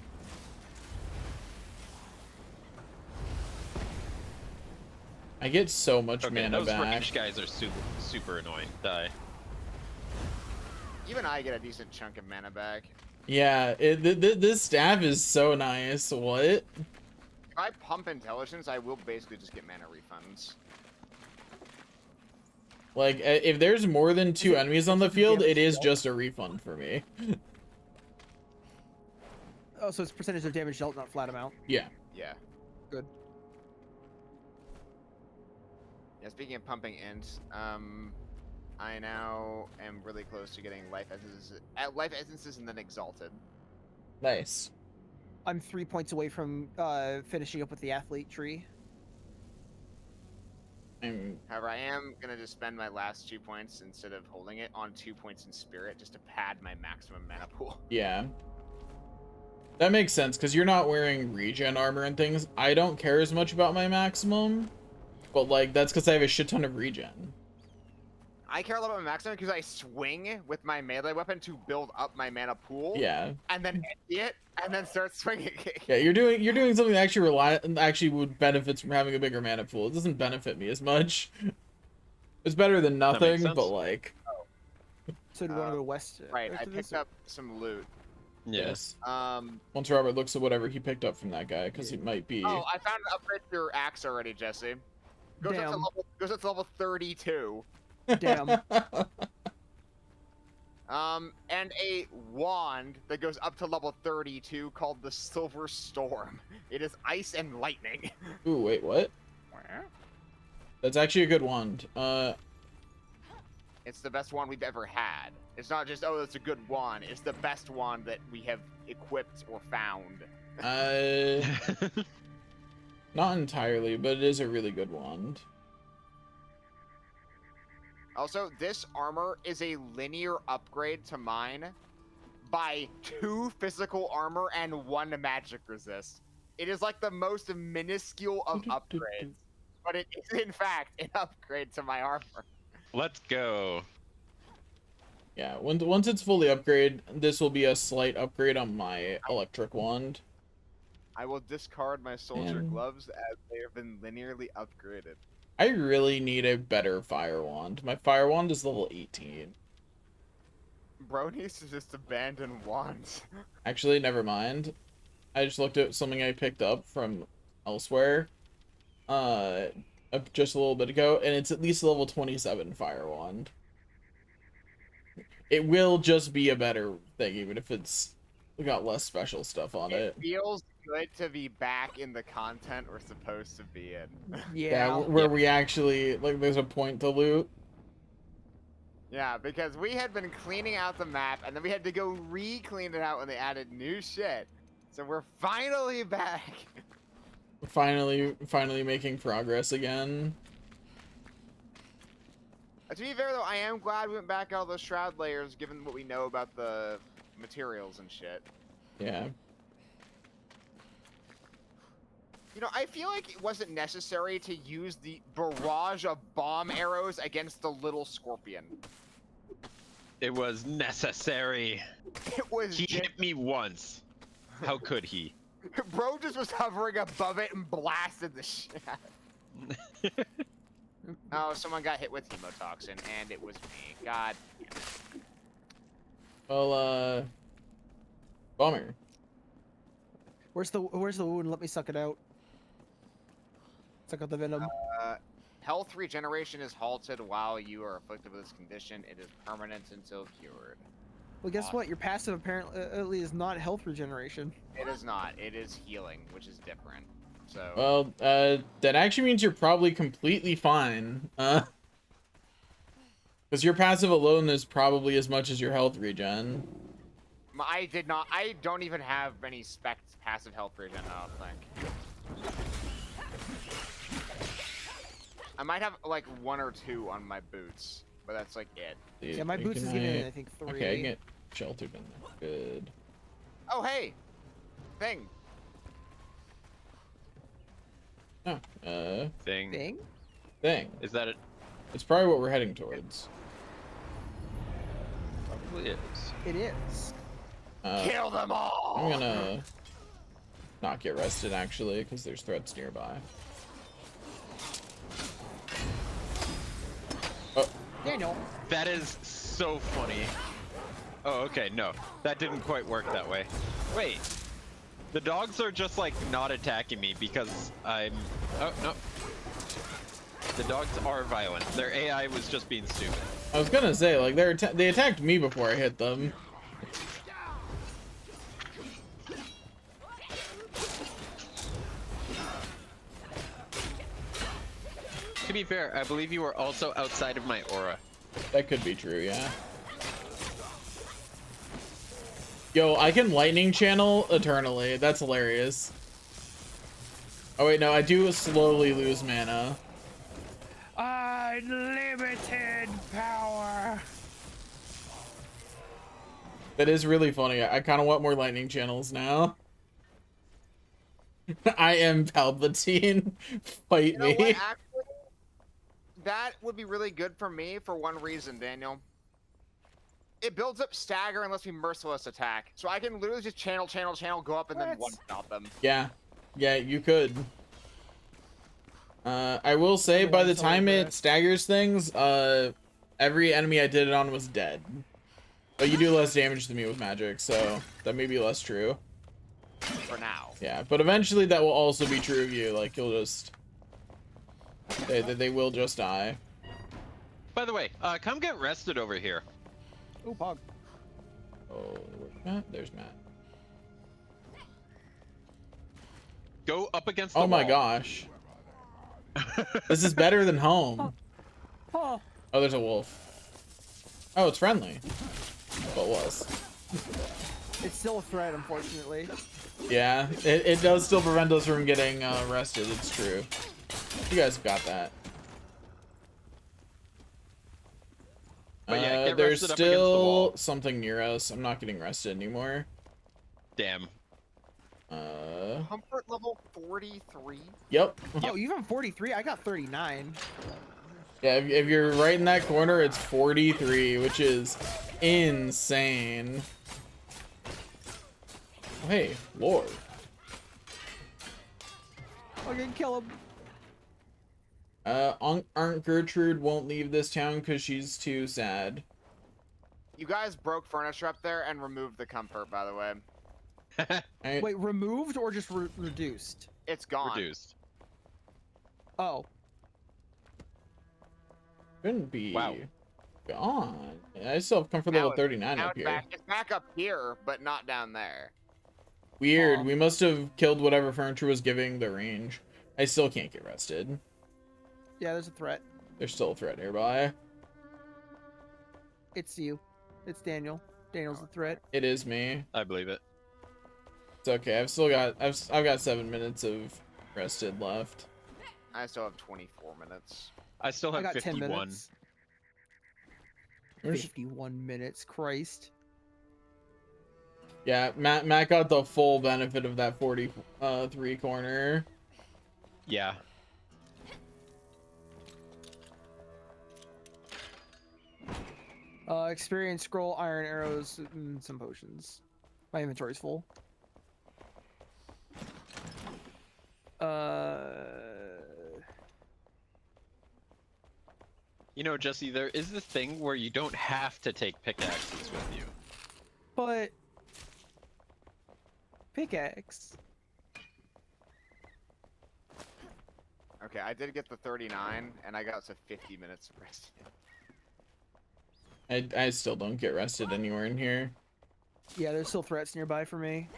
Speaker 1: I get so much
Speaker 3: Okay,
Speaker 1: mana
Speaker 3: those
Speaker 1: back.
Speaker 3: range guys are super annoying. Die.
Speaker 4: Even I get a decent chunk of mana back.
Speaker 1: Yeah, this staff is so nice. What?
Speaker 4: If I pump intelligence, I will basically just get mana refunds.
Speaker 1: Like, if there's more than two
Speaker 2: it-
Speaker 1: enemies on
Speaker 2: is
Speaker 1: the
Speaker 2: it
Speaker 1: field,
Speaker 2: damage
Speaker 1: it is
Speaker 2: dealt?
Speaker 1: just a refund for me.
Speaker 2: Oh, so it's percentage of damage dealt, not flat amount.
Speaker 1: Yeah.
Speaker 4: Yeah.
Speaker 2: Good.
Speaker 4: Yeah, speaking of pumping int, I now am really close to getting life essences and then exalted.
Speaker 1: Nice.
Speaker 2: I'm 3 points away from finishing up with the athlete tree.
Speaker 4: However, I am gonna just spend my last 2 points instead of holding it on 2 points in spirit just to pad my maximum mana pool.
Speaker 1: Yeah. That makes sense, because you're not wearing regen armor and things. I don't care as much about my maximum, but, like, that's because I have a shit ton of regen.
Speaker 4: I care a lot about my maximum because I swing with my melee weapon to build up my mana pool.
Speaker 1: Yeah.
Speaker 4: And then empty it, and then start swinging.
Speaker 1: Yeah, you're doing something that actually would benefits from having a bigger mana pool. It doesn't benefit me as much. It's better than
Speaker 3: That makes
Speaker 1: nothing,
Speaker 3: sense.
Speaker 1: but, like,
Speaker 2: So do we want to go west?
Speaker 4: Right, I
Speaker 2: after this,
Speaker 4: picked
Speaker 2: or-
Speaker 4: up some loot.
Speaker 1: yes.
Speaker 4: Um,
Speaker 1: Once Robert looks at whatever he picked up from that guy, because it might be.
Speaker 4: oh, I found an upgrade to your axe already, Jesse. Goes
Speaker 2: Damn.
Speaker 4: up to level 32.
Speaker 2: Damn.
Speaker 4: And a wand that goes up to level 32 called the Silver Storm. It is ice and lightning.
Speaker 1: Ooh, wait, what? That's actually a good wand.
Speaker 4: It's the best wand we've ever had. It's not just, oh, it's a good wand. It's the best wand that we have equipped or found.
Speaker 1: Not entirely, but it is a really good wand.
Speaker 4: Also, this armor is a linear upgrade to mine by 2 physical armor and 1 magic resist. It is like the most minuscule of upgrades, but it is in fact an upgrade to my armor.
Speaker 3: Let's go.
Speaker 1: Yeah, once it's fully upgraded, this will be a slight upgrade on my electric wand.
Speaker 4: I will discard my soldier
Speaker 1: And-
Speaker 4: gloves as they have been linearly upgraded.
Speaker 1: I really need a better fire wand. My fire wand is level 18.
Speaker 4: Bro needs to just abandon wands.
Speaker 1: Actually, never mind. I just looked at something I picked up from elsewhere. Just a little bit ago, and it's at least level 27 fire wand. It will just be a better thing, even if it's got less special stuff on
Speaker 4: It
Speaker 1: it.
Speaker 4: feels good to be back in the content we're supposed to be in.
Speaker 2: Yeah.
Speaker 1: Where we actually, like, there's a point to loot.
Speaker 4: Yeah, because we had been cleaning out the map, and then we had to go re-clean it out when they added new shit. So we're finally back.
Speaker 1: Finally making progress again.
Speaker 4: To be fair though, I am glad we went back out of those shroud layers, given what we know about the materials and shit.
Speaker 1: Yeah.
Speaker 4: You know, I feel like it wasn't necessary to use the barrage of bomb arrows against the little scorpion.
Speaker 3: It was necessary.
Speaker 4: It was
Speaker 3: He
Speaker 4: just,
Speaker 3: hit me once. How could he?
Speaker 4: bro just was hovering above it and blasted the shit. Oh, someone got hit with hemotoxin, and it was me. God damn it.
Speaker 1: Well, bummer.
Speaker 2: Where's the wound? Let me suck it out. Suck out the venom.
Speaker 4: Health regeneration is halted while you are afflicted with this condition. It is permanent until cured.
Speaker 2: Well, guess what? Your passive apparently is not health regeneration.
Speaker 4: It is not. It is healing, which is different. So.
Speaker 1: Well, that actually means you're probably completely fine. Because your passive alone is probably as much as your health regen.
Speaker 4: I don't even have any passive health regen, I don't think. I might have like 1 or 2 on my boots, but that's like it.
Speaker 1: Dude,
Speaker 2: Yeah, my boots is giving I think 3.
Speaker 1: Okay, I can get sheltered in there. Good.
Speaker 4: Oh, hey! Thing!
Speaker 1: Oh,
Speaker 3: Thing.
Speaker 1: thing.
Speaker 3: Is that it?
Speaker 1: It's probably what we're heading towards.
Speaker 3: Probably is.
Speaker 2: It is.
Speaker 4: Kill them all!
Speaker 1: I'm gonna not get rested actually, because there's threats nearby. Oh,
Speaker 2: Daniel.
Speaker 3: That is so funny. Oh, okay, no. That didn't quite work that way. Wait. The dogs are just, like, not attacking me because I'm... Oh, no. The dogs are violent. Their AI was just being stupid.
Speaker 1: I was gonna say, like, they attacked me before I hit them.
Speaker 3: To be fair, I believe you were also outside of my aura.
Speaker 1: That could be true, yeah. Yo, I can lightning channel eternally. That's hilarious. Oh wait, no, I do slowly lose mana.
Speaker 2: Unlimited power.
Speaker 1: That is really funny. I kind of want more lightning channels now. I am Palpatine. Fight
Speaker 4: You know
Speaker 1: me.
Speaker 4: what, actually, that would be really good for me for one reason, Daniel. It builds up stagger unless we merciless attack. So I can literally just channel, go up, and then
Speaker 2: What?
Speaker 4: one-shot them.
Speaker 1: Yeah, you could. I will say, by the time it staggers things, every enemy I did it on was dead. But you do less damage to me with magic, so that may be less true.
Speaker 4: For now.
Speaker 1: Yeah, but eventually that will also be true of you. Like, you'll just... They will just die.
Speaker 3: By the way, come get rested over here.
Speaker 2: Oh, Pog.
Speaker 1: Oh, where's Matt? There's Matt.
Speaker 3: Go up against the
Speaker 1: Oh my
Speaker 3: wall.
Speaker 1: gosh. This is better than home.
Speaker 2: Oh.
Speaker 1: Oh, there's a wolf. Oh, it's friendly. Well, it was.
Speaker 2: It's still a threat, unfortunately.
Speaker 1: Yeah, it does still prevent us from getting rested. It's true. You guys have got that.
Speaker 3: But yeah, get
Speaker 1: there's
Speaker 3: rested up against the wall.
Speaker 1: still something near us. I'm not getting rested anymore.
Speaker 3: Damn.
Speaker 4: Comfort level 43?
Speaker 1: Yep.
Speaker 2: Oh, you have 43? I got 39.
Speaker 1: Yeah, if you're right in that corner, it's 43, which is insane. Oh, hey, Lord.
Speaker 2: Okay, kill him.
Speaker 1: Aunt Gertrude won't leave this town because she's too sad.
Speaker 4: You guys broke furniture up there and removed the comfort, by the way.
Speaker 2: Wait, removed or just reduced?
Speaker 4: It's gone.
Speaker 3: Reduced.
Speaker 2: Oh,
Speaker 1: Shouldn't be
Speaker 3: Wow.
Speaker 1: gone. I still have comfort
Speaker 4: Now
Speaker 1: level
Speaker 4: it's-
Speaker 1: 39
Speaker 4: Now
Speaker 1: up
Speaker 4: it's
Speaker 1: here.
Speaker 4: back. It's back up here, but not down there.
Speaker 1: Weird.
Speaker 2: Aw.
Speaker 1: We must have killed whatever furniture was giving the range. I still can't get rested.
Speaker 2: yeah, there's a threat.
Speaker 1: There's still a threat nearby.
Speaker 2: It's you. It's Daniel. Daniel's the threat.
Speaker 1: It is me.
Speaker 3: I believe it.
Speaker 1: It's okay. I've got 7 minutes of rested left.
Speaker 4: I still have 24 minutes.
Speaker 3: I still
Speaker 2: I
Speaker 3: have
Speaker 2: got 10
Speaker 3: 51.
Speaker 2: minutes.
Speaker 1: Where's-
Speaker 2: 51 minutes. Christ.
Speaker 1: Yeah, Matt got the full benefit of that 43 corner.
Speaker 3: Yeah.
Speaker 2: Experience, scroll, iron arrows, and some potions. My inventory's full.
Speaker 3: You know, Jesse, there is this thing where you don't have to take pickaxes with you.
Speaker 2: But pickaxe.
Speaker 4: Okay, I did get the 39, and I got to 50 minutes of rest.
Speaker 1: I still don't get rested anywhere in here.
Speaker 2: Yeah, there's still threats nearby for me.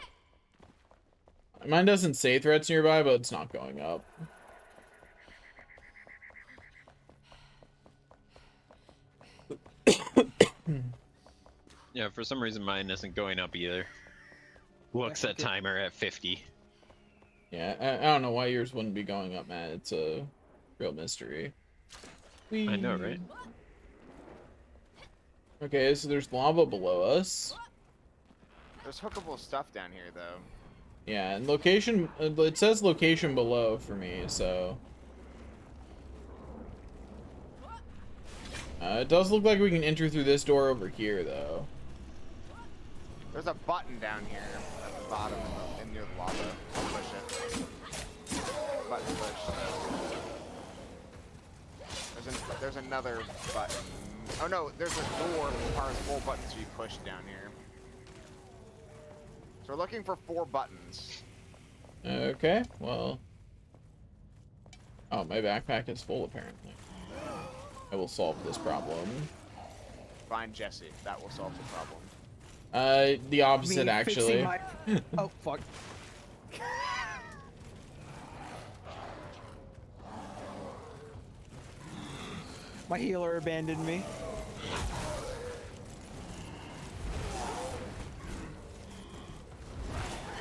Speaker 1: Mine doesn't say threats nearby, but it's not going up.
Speaker 3: Yeah, for some reason mine isn't going up either. Looks at
Speaker 2: okay.
Speaker 3: timer at 50.
Speaker 1: Yeah, I don't know why yours wouldn't be going up, Matt. It's a real mystery.
Speaker 3: I know, right?
Speaker 1: Okay, so there's lava below us.
Speaker 4: There's hookable stuff down here, though.
Speaker 1: Yeah, and location, it says location below for me, so. It does look like we can enter through this door over here, though.
Speaker 4: There's a button down here at the bottom and near the lava. I'll push it. Button push. There's another button. Oh no, there's a door that requires 4 buttons to be pushed down here. So we're looking for 4 buttons.
Speaker 1: Okay, well. Oh, my backpack is full, apparently. I will solve this problem.
Speaker 4: Find Jesse. That will solve the problem.
Speaker 1: The opposite,
Speaker 2: Me
Speaker 1: actually.
Speaker 2: fixing my- Oh, fuck. My healer abandoned me.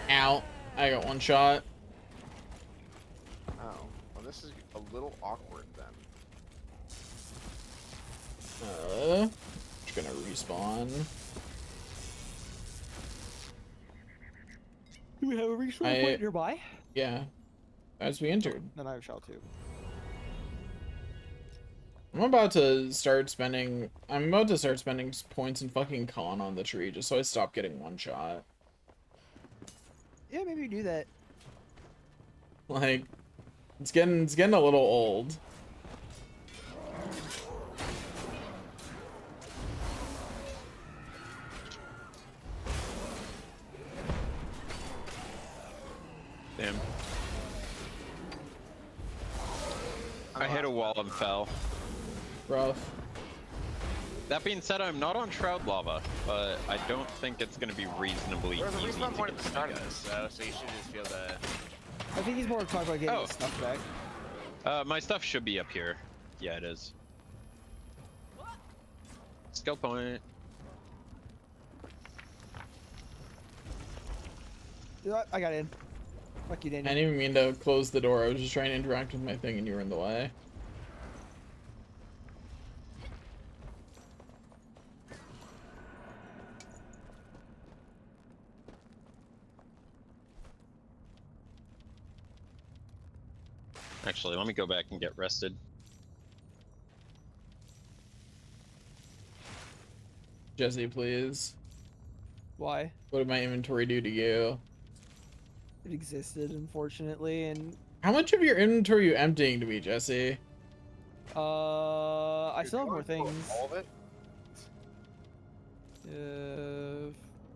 Speaker 1: Ow. I got one shot.
Speaker 4: Oh, well this is a little awkward then.
Speaker 1: Just gonna respawn.
Speaker 2: Do we have a respawn
Speaker 1: I-
Speaker 2: point nearby?
Speaker 1: Yeah. As we entered.
Speaker 2: Then I shall too.
Speaker 1: I'm about to start spending points in fucking con on the tree just so I stop getting one shot.
Speaker 2: Yeah, maybe do that.
Speaker 1: Like, it's getting a little old.
Speaker 3: Damn. I hit a wall and fell.
Speaker 1: Rough.
Speaker 3: That being said, I'm not on Shroud Lava, but I don't think it's going to be reasonably
Speaker 4: There's a
Speaker 3: easy
Speaker 4: respawn
Speaker 3: to
Speaker 4: point
Speaker 3: get
Speaker 4: at the
Speaker 3: to
Speaker 4: start
Speaker 3: you
Speaker 4: of this,
Speaker 3: guys.
Speaker 4: though, so you should just feel the.
Speaker 2: I think he's more talking about getting
Speaker 3: Oh.
Speaker 2: his stuff back.
Speaker 3: My stuff should be up here. Yeah, it is. Skill point.
Speaker 2: Yeah, I got in. Fuck you,
Speaker 1: I
Speaker 2: Daniel.
Speaker 1: didn't even mean to close the door. I was just trying to interact with my thing and you were in the way.
Speaker 3: Actually, let me go back and get rested.
Speaker 1: Jesse, please.
Speaker 2: Why?
Speaker 1: What did my inventory do to you?
Speaker 2: It existed, unfortunately, and
Speaker 1: How much of your inventory are you emptying to me, Jesse?
Speaker 2: I
Speaker 4: You're
Speaker 2: still have more
Speaker 4: going for
Speaker 2: things.
Speaker 4: All of it?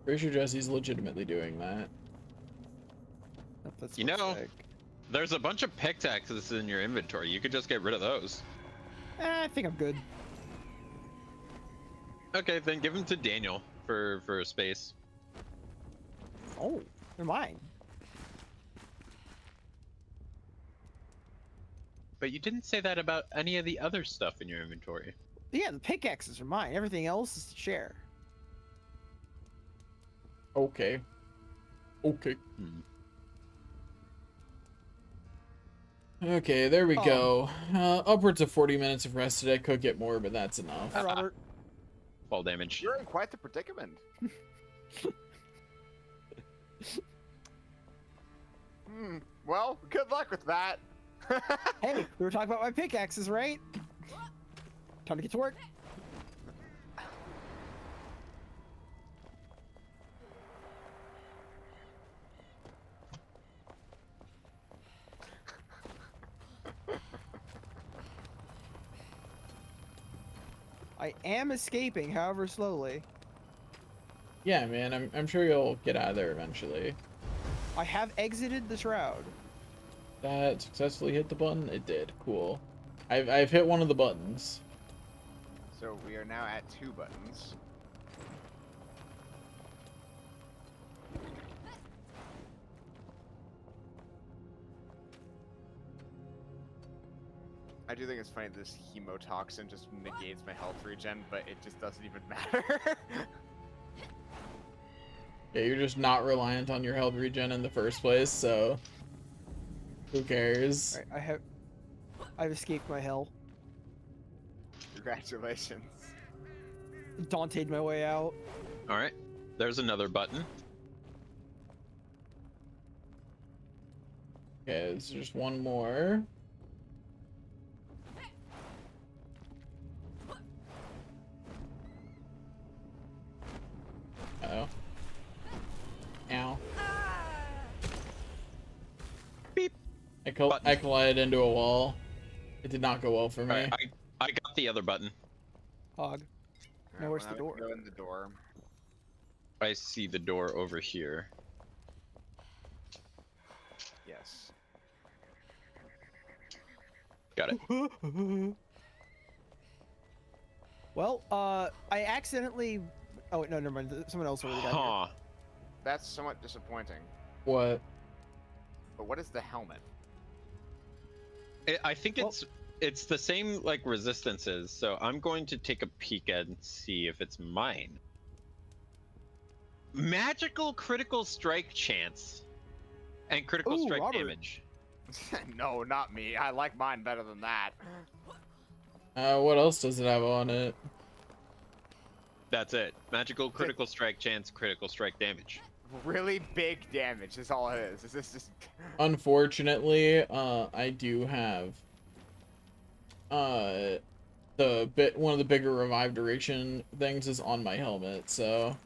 Speaker 1: Pretty sure Jesse's legitimately doing that.
Speaker 2: Nope, that's
Speaker 3: You
Speaker 2: what's
Speaker 3: know-
Speaker 2: sick.
Speaker 3: There's a bunch of pickaxes in your inventory. You could just get rid of those.
Speaker 2: I think I'm good.
Speaker 3: Okay, then give them to Daniel for space.
Speaker 2: Oh, they're mine.
Speaker 3: But you didn't say that about any of the other stuff in your inventory.
Speaker 2: Yeah, the pickaxes are mine. Everything else is to share.
Speaker 1: Okay. Okay.
Speaker 3: Hmm.
Speaker 1: Okay, there we
Speaker 2: Oh.
Speaker 1: go. Upwards of 40 minutes of rest today. Could get more, but that's enough.
Speaker 2: Hi, Robert.
Speaker 3: Fall damage.
Speaker 4: You're in quite the predicament. Well, good luck with that.
Speaker 2: Hey, we were talking about my pickaxes, right? Time to get to work. I am escaping, however slowly.
Speaker 1: Yeah, man, I'm sure you'll get out of there eventually.
Speaker 2: I have exited the shroud.
Speaker 1: That successfully hit the button? It did. Cool. I've hit one of the buttons.
Speaker 4: So we are now at 2 buttons. I do think it's funny this hemotoxin just negates my health regen, but it just doesn't even matter.
Speaker 1: Yeah, you're just not reliant on your health regen in the first place, so who cares?
Speaker 2: Alright, I've escaped my hell.
Speaker 4: Congratulations.
Speaker 2: Dante'd my way out.
Speaker 3: All right. There's another button.
Speaker 1: Okay, there's just one more. Uh-oh. Ow.
Speaker 3: Beep.
Speaker 1: I collided into a wall. It did not go well for me.
Speaker 3: All right, I got the other button.
Speaker 2: Hog. Now where's the
Speaker 4: we
Speaker 2: door?
Speaker 4: can Go in the door.
Speaker 3: I see the door over here.
Speaker 4: Yes.
Speaker 3: Got it.
Speaker 2: Well, I accidentally. Oh wait, no, never mind. Someone else already got here.
Speaker 3: Huh.
Speaker 4: That's somewhat disappointing.
Speaker 1: What?
Speaker 4: But what is the helmet?
Speaker 3: I think
Speaker 2: Well-
Speaker 3: it's the same like resistances, so I'm going to take a peek and see if it's mine. Magical critical strike chance and critical
Speaker 2: Ooh,
Speaker 3: strike
Speaker 2: Robert.
Speaker 3: damage.
Speaker 4: No, not me. I like mine better than that.
Speaker 1: What else does it have on it?
Speaker 3: That's it. Magical critical strike chance, critical strike damage.
Speaker 4: Really big damage is all it is. Is this just
Speaker 1: Unfortunately, I do have one of the bigger revive duration things is on my helmet, so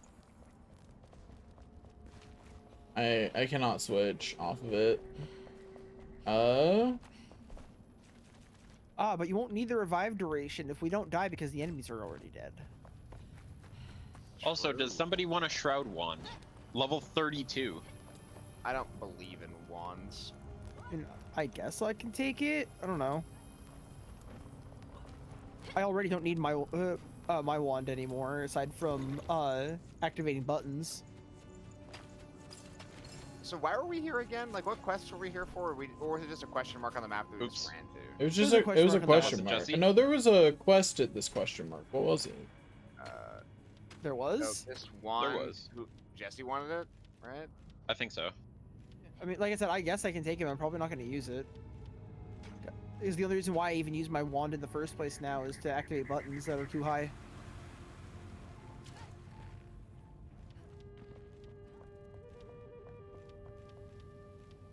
Speaker 1: I cannot switch off of it.
Speaker 2: But you won't need the revive duration if we don't die because the enemies are already dead.
Speaker 3: Also, does somebody want a shroud wand? Level 32.
Speaker 4: I don't believe in wands.
Speaker 2: And I guess I can take it. I don't know. I already don't need my my wand anymore, aside from activating buttons.
Speaker 4: So why were we here again? Like, what quests were we here for? Or was it just a question mark on the map that we
Speaker 3: Oops.
Speaker 4: just ran to?
Speaker 1: It was
Speaker 2: There
Speaker 1: just
Speaker 2: was a
Speaker 1: it was a
Speaker 2: question
Speaker 1: question
Speaker 3: mark.
Speaker 1: mark.
Speaker 3: Jesse?
Speaker 1: No, there was a quest at this question mark. What was it?
Speaker 2: There
Speaker 4: So
Speaker 2: was.
Speaker 4: this wand.
Speaker 3: was.
Speaker 4: Jesse wanted it, right?
Speaker 3: I think so.
Speaker 2: I mean, like I said, I guess I can take it. I'm probably not going to use it. Is the only reason why I even use my wand in the first place now is to activate buttons that are too high.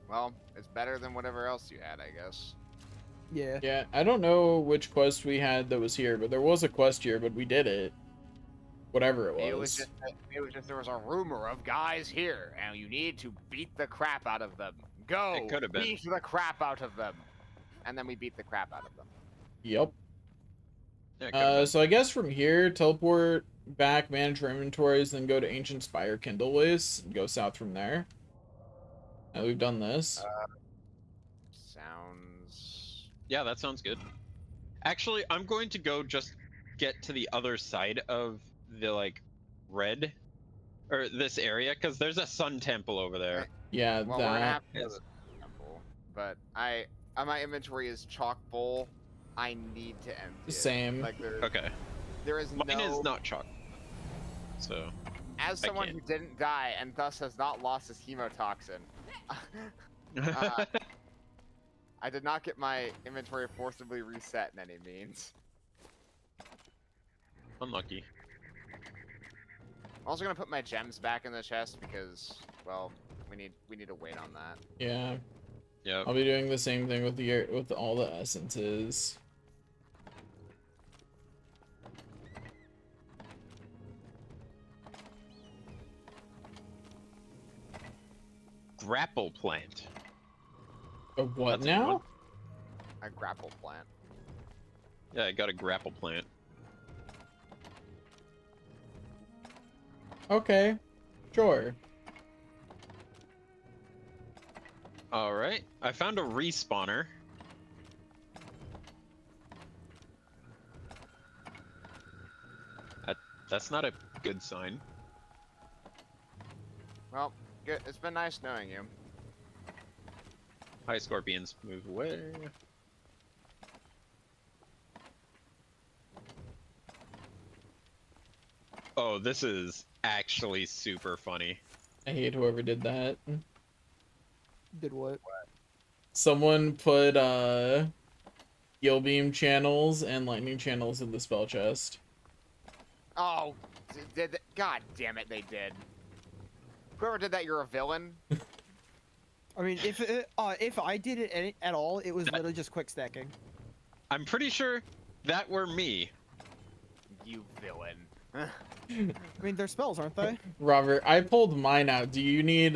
Speaker 4: Well, it's better than whatever else you had, I guess.
Speaker 2: Yeah.
Speaker 1: Yeah, I don't know which quest we had that was here, but there was a quest here, but we did it. Whatever it was.
Speaker 4: It was just there was a rumor of guys here, and you need to beat the crap out of them. Go.
Speaker 3: It could have been.
Speaker 4: Beat the crap out of them. And then we beat the crap out of them.
Speaker 1: Yep.
Speaker 3: Yeah, go ahead.
Speaker 1: So I guess from here, teleport back, manage your inventories, then go to Ancient Spire Kindle Waste, and go south from there. Now we've done this.
Speaker 4: Sounds.
Speaker 3: Yeah, that sounds good. Actually, I'm going to go just get to the other side of the like red or this area because there's a sun temple over there.
Speaker 1: Yeah,
Speaker 4: Well, we're gonna
Speaker 1: that.
Speaker 4: have to go to the temple, but my inventory is chock full. I need to empty it.
Speaker 1: Same.
Speaker 4: Like
Speaker 3: Okay.
Speaker 4: there is
Speaker 3: Mine
Speaker 4: no.
Speaker 3: is not chalk. So
Speaker 4: As
Speaker 3: I
Speaker 4: someone
Speaker 3: can't.
Speaker 4: who didn't die and thus has not lost his hemotoxin, I did not get my inventory forcibly reset in any means.
Speaker 3: Unlucky.
Speaker 4: I'm also gonna put my gems back in the chest because, well, we need to wait on that.
Speaker 1: Yeah.
Speaker 3: Yep.
Speaker 1: I'll be doing the same thing with all the essences.
Speaker 3: Grapple plant.
Speaker 1: A what
Speaker 3: That's a good one.
Speaker 1: now?
Speaker 4: A grapple plant.
Speaker 3: Yeah, I got a grapple plant.
Speaker 1: Okay. Sure.
Speaker 3: All right. I found a respawner. That's not a good sign.
Speaker 4: Well, good. It's been nice knowing you.
Speaker 3: Hi, scorpions. Move away. Oh, this is actually super funny.
Speaker 1: I hate whoever did that.
Speaker 2: Did what?
Speaker 1: Someone put Gil Beam channels and lightning channels in the spell chest.
Speaker 4: Oh, God damn it, they did. Whoever did that, you're a villain.
Speaker 2: I mean, if I did it at all, it was literally just quick stacking.
Speaker 3: I'm pretty sure that were me.
Speaker 4: You villain.
Speaker 2: I mean, they're spells, aren't they?
Speaker 1: Robert, I pulled mine out. Do you need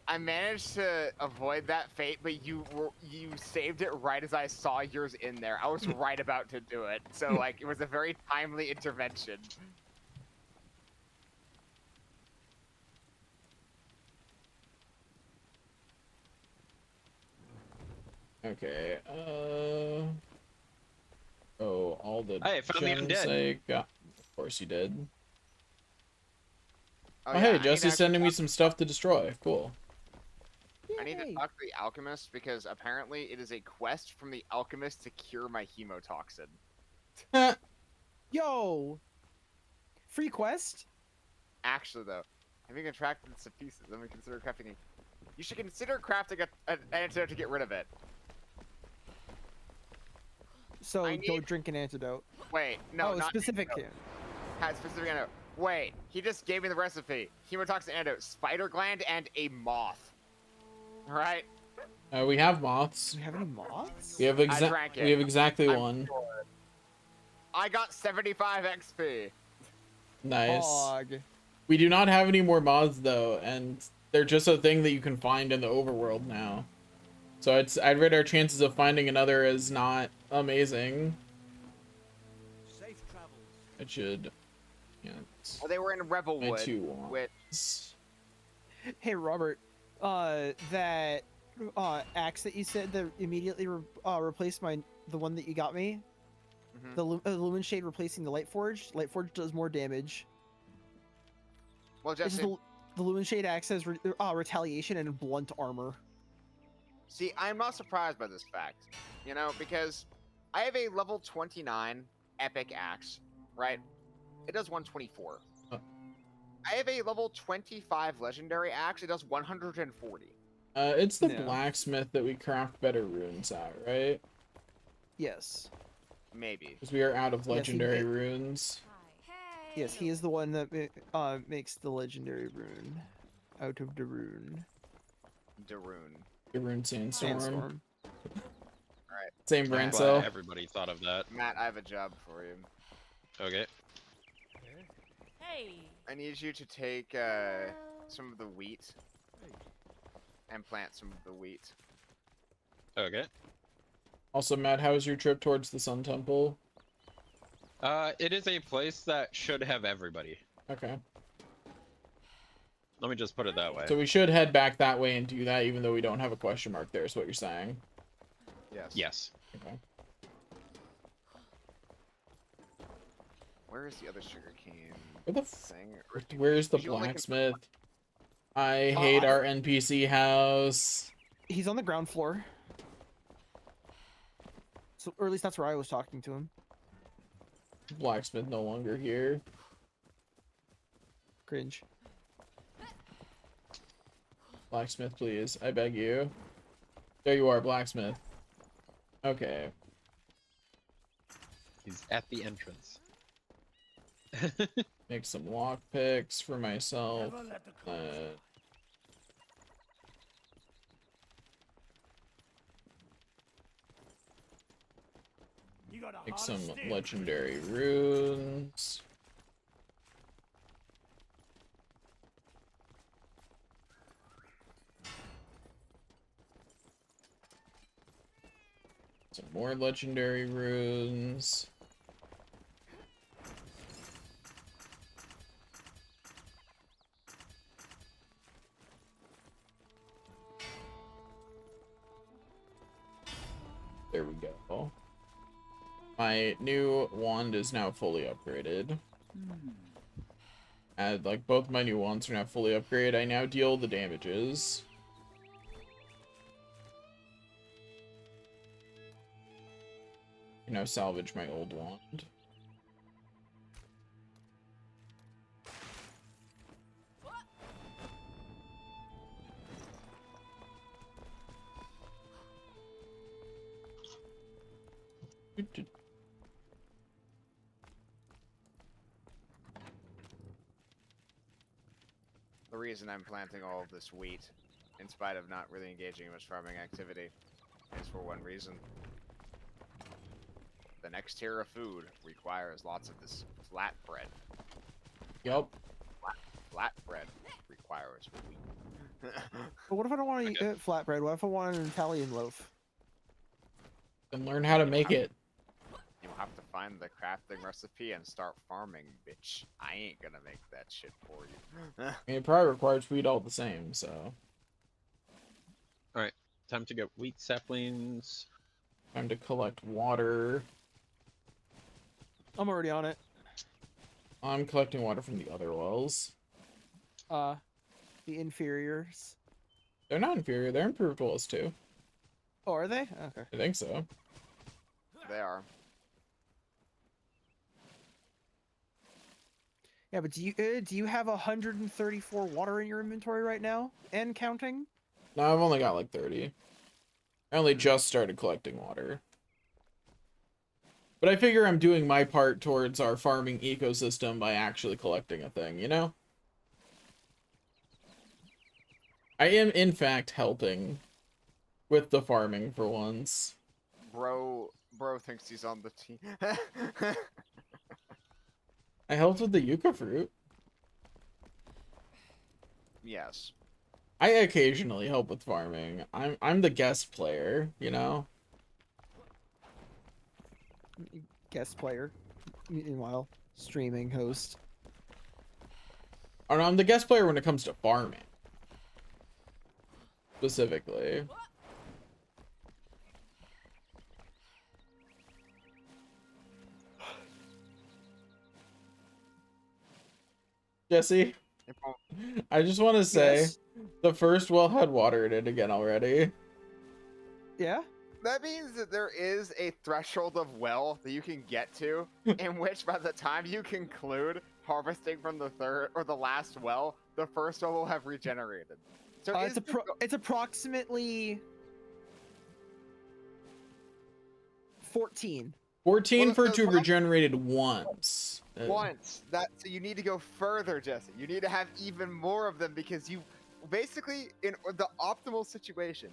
Speaker 4: I managed to avoid that fate, but you saved it right as I saw yours in there. I was right about to do it, so like it was a very timely intervention.
Speaker 1: Okay, oh, all the
Speaker 3: Hey, I found the
Speaker 1: gems
Speaker 3: undead.
Speaker 1: I got. Of course you did. Oh,
Speaker 4: yeah, I
Speaker 1: hey,
Speaker 4: need to
Speaker 1: Jesse's
Speaker 4: actually
Speaker 1: sending me
Speaker 4: talk-
Speaker 1: some stuff to destroy. Cool.
Speaker 4: I need to
Speaker 2: Yay.
Speaker 4: talk to the alchemist because apparently it is a quest from the alchemist to cure my hemotoxin.
Speaker 2: Yo, free quest.
Speaker 4: Actually, though, having contracted some pieces, let me consider crafting. You should consider crafting an antidote to get rid of it.
Speaker 2: So
Speaker 4: I
Speaker 2: go
Speaker 4: need-
Speaker 2: drink an antidote.
Speaker 4: Wait, no,
Speaker 2: oh,
Speaker 4: not
Speaker 2: specific.
Speaker 4: antidote. Has specific antidote. Wait, he just gave me the recipe. Hemotoxin antidote, spider gland, and a moth. All right.
Speaker 1: We have moths.
Speaker 2: Do we have any moths?
Speaker 1: We have
Speaker 4: drank it.
Speaker 1: exactly
Speaker 4: I'm
Speaker 1: one.
Speaker 4: sure. I got 75 XP.
Speaker 1: Nice.
Speaker 2: Hog.
Speaker 1: We do not have any more mods though, and they're just a thing that you can find in the overworld now. So I'd rate our chances of finding another as not amazing.
Speaker 6: Safe travels.
Speaker 1: It should. Yeah.
Speaker 4: Well, they were in
Speaker 1: My
Speaker 4: Revelwood,
Speaker 1: two
Speaker 4: which
Speaker 1: wants.
Speaker 2: Hey Robert, that axe that you said that immediately replaced the one that you got me.
Speaker 4: Mhm.
Speaker 2: The Lumen Shade replacing the Light Forge. Light Forge does more damage.
Speaker 4: well,
Speaker 2: It's just
Speaker 4: Jesse,
Speaker 2: the Lumen Shade axe has retaliation and blunt armor.
Speaker 4: see, I'm not surprised by this fact, you know, because I have a level 29 epic axe, right? It does 124.
Speaker 1: Oh.
Speaker 4: I have a level 25 legendary axe. It does 140.
Speaker 1: It's the
Speaker 2: Yeah.
Speaker 1: blacksmith that we craft better runes at, right?
Speaker 2: Yes.
Speaker 4: Maybe.
Speaker 1: Because we are out of
Speaker 2: Yes, he
Speaker 1: legendary
Speaker 2: did.
Speaker 1: runes.
Speaker 2: Yes, he is the one that makes the legendary rune out of the rune.
Speaker 4: Darun.
Speaker 1: The rune sandstorm.
Speaker 2: Sandstorm.
Speaker 1: Same
Speaker 3: I'm
Speaker 1: brain
Speaker 3: glad
Speaker 1: cell.
Speaker 3: everybody thought of that.
Speaker 4: Matt, I have a job for you.
Speaker 3: Okay.
Speaker 6: Hey.
Speaker 4: I need you to take some of the wheat and plant some of the wheat.
Speaker 3: Okay.
Speaker 1: Also, Matt, how was your trip towards the Sun Temple?
Speaker 3: It is a place that should have everybody.
Speaker 1: Okay.
Speaker 3: Let me just put it that way.
Speaker 1: So we should head back that way and do that, even though we don't have a question mark there, is what you're saying.
Speaker 5: Yes.
Speaker 3: Yes.
Speaker 1: Okay.
Speaker 4: Where is the other sugarcane
Speaker 1: Where the
Speaker 4: thing?
Speaker 1: where's the
Speaker 4: You only can-
Speaker 1: blacksmith? I hate our NPC house.
Speaker 2: He's on the ground floor. So, or at least that's where I was talking to him.
Speaker 1: Blacksmith no longer here.
Speaker 2: Cringe.
Speaker 1: Blacksmith, please. I beg you. There you are, blacksmith. Okay.
Speaker 3: He's at the entrance.
Speaker 1: Make some lock picks for myself.
Speaker 6: Never let the cause You got a
Speaker 1: Make
Speaker 6: hard
Speaker 1: some
Speaker 6: stick.
Speaker 1: legendary runes. Some more legendary runes. There we go. My new wand is now fully upgraded. And like both my new wands are now fully upgraded. I now deal the damages. You know, salvage my old wand.
Speaker 4: The reason I'm planting all of this wheat, in spite of not really engaging in much farming activity, is for one reason. The next tier of food requires lots of this flat bread.
Speaker 1: Yup.
Speaker 4: Flat bread requires wheat.
Speaker 2: But what if I don't want to eat flatbread? What if I want an Italian loaf?
Speaker 1: And learn how to make it.
Speaker 4: You'll have to find the crafting recipe and start farming, bitch. I ain't gonna make that shit for you.
Speaker 1: I mean, it probably requires wheat all the same, so.
Speaker 3: Time to get wheat saplings.
Speaker 1: Time to collect water.
Speaker 2: I'm already on it.
Speaker 1: I'm collecting water from the other wells.
Speaker 2: The inferiors.
Speaker 1: They're not inferior, they're improved wells too.
Speaker 2: Oh, are they? Okay.
Speaker 1: I think so.
Speaker 4: They are.
Speaker 2: Yeah, but do you have 134 water in your inventory right now and counting?
Speaker 1: No, I've only got like 30. I only just started collecting water. But I figure I'm doing my part towards our farming ecosystem by actually collecting a thing, you know? I am, in fact, helping with the farming for once.
Speaker 4: Bro thinks he's on the team.
Speaker 1: I helped with the yucca fruit.
Speaker 4: Yes.
Speaker 1: I occasionally help with farming. I'm the guest player, you know?
Speaker 2: Guest player. Meanwhile, streaming host.
Speaker 1: Oh no, I'm the guest player when it comes to farming. Specifically. Jesse,
Speaker 4: It won't-
Speaker 1: I just want to say,
Speaker 2: Yes?
Speaker 1: the first well had water in it again already.
Speaker 2: Yeah?
Speaker 4: That means that there is a threshold of well that you can get to, in which by the time you conclude harvesting from the third or the last well, the first well will have regenerated. So
Speaker 2: It's approximately 14.
Speaker 1: 14
Speaker 4: Well,
Speaker 1: for
Speaker 4: the
Speaker 1: to
Speaker 4: last-
Speaker 1: regenerated once.
Speaker 4: once so you need to go further, Jesse. You need to have even more of them because you basically in the optimal situation,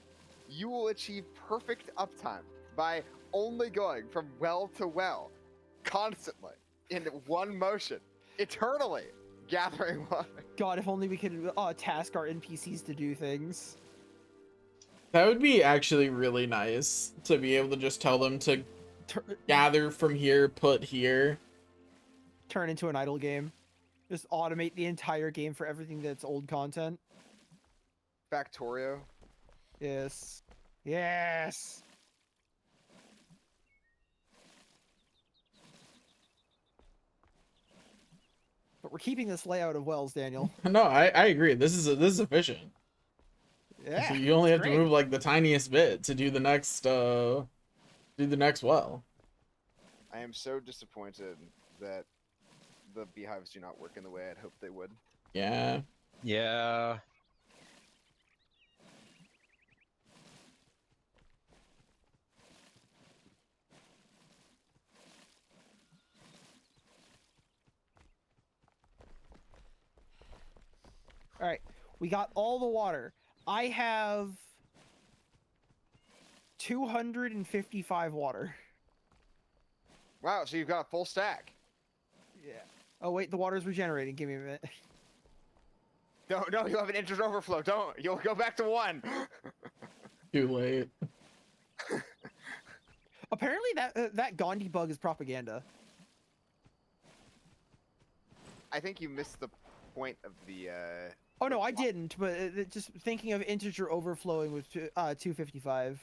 Speaker 4: you will achieve perfect uptime by only going from well to well constantly in one motion, eternally gathering water.
Speaker 2: God, if only we could task our NPCs to do things.
Speaker 1: That would be actually really nice to be able to just tell them to gather from here, put here.
Speaker 2: Turn into an idle game. Just automate the entire game for everything that's old content.
Speaker 5: Factorio.
Speaker 2: Yes. Yes. But we're keeping this layout of wells, Daniel.
Speaker 1: No, I agree. This is efficient.
Speaker 2: Yeah.
Speaker 1: You only have
Speaker 2: it's
Speaker 1: to
Speaker 2: great.
Speaker 1: move like the tiniest bit to do the next well.
Speaker 5: I am so disappointed that the beehives do not work in the way I'd hoped they would.
Speaker 1: Yeah.
Speaker 3: Yeah.
Speaker 2: All right, we got all the water. I have 255 water.
Speaker 5: Wow, so you've got a full stack.
Speaker 2: Yeah. Oh wait, the water's regenerating. Give me a minute.
Speaker 5: No, you have an inches overflow. Don't. You'll go back to 1.
Speaker 1: Too late.
Speaker 2: Apparently that Gandhi bug is propaganda.
Speaker 5: I think you missed the point of the.
Speaker 2: Oh no, I didn't. But just thinking of integer overflowing with 255.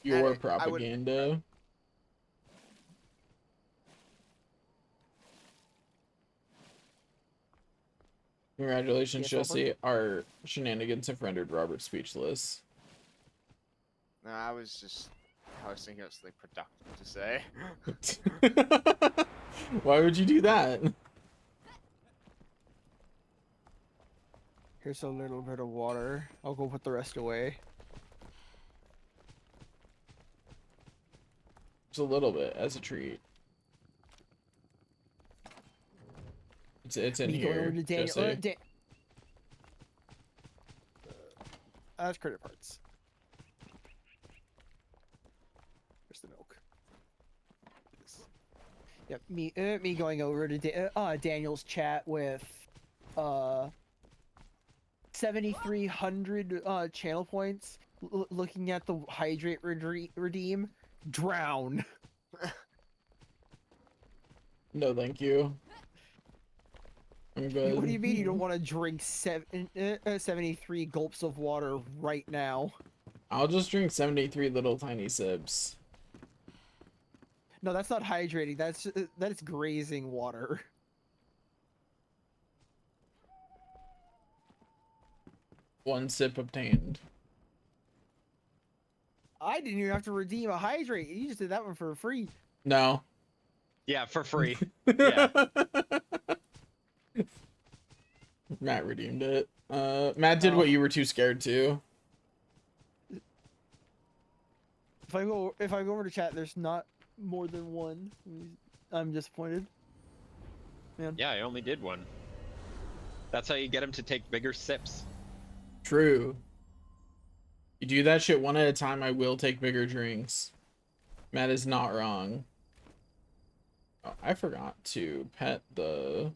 Speaker 1: Your
Speaker 5: I would-
Speaker 1: propaganda. Congratulations,
Speaker 2: Yes, Oliver?
Speaker 1: Jesse. Our shenanigans have rendered Robert speechless.
Speaker 5: No, I was thinking of something productive to say.
Speaker 1: Why would you do that?
Speaker 2: Here's a little bit of water. I'll go put the rest away.
Speaker 1: Just a little bit as a treat. It's in
Speaker 2: Me going over
Speaker 1: here.
Speaker 2: to Daniel.
Speaker 1: Jesse.
Speaker 2: That's credit parts. Where's the milk? This. Yep, me going over to Daniel's chat with 7,300 channel points. Looking at the hydrate redeem, drown.
Speaker 1: No, thank you. I'm good.
Speaker 2: What do you mean you don't want to drink 73 gulps of water right now?
Speaker 1: I'll just drink 73 little tiny sips.
Speaker 2: No, that's not hydrating. That's grazing water.
Speaker 1: One sip obtained.
Speaker 2: I didn't even have to redeem a hydrate. You just did that one for free.
Speaker 1: No.
Speaker 3: Yeah, for free. Yeah.
Speaker 1: Matt redeemed it. Matt did what you were too scared to.
Speaker 2: If I go over to chat, there's not more than one. I'm disappointed. Man.
Speaker 3: Yeah, I only did one. That's how you get him to take bigger sips.
Speaker 1: True. You do that shit one at a time, I will take bigger drinks. Matt is not wrong. Oh, I forgot to pet the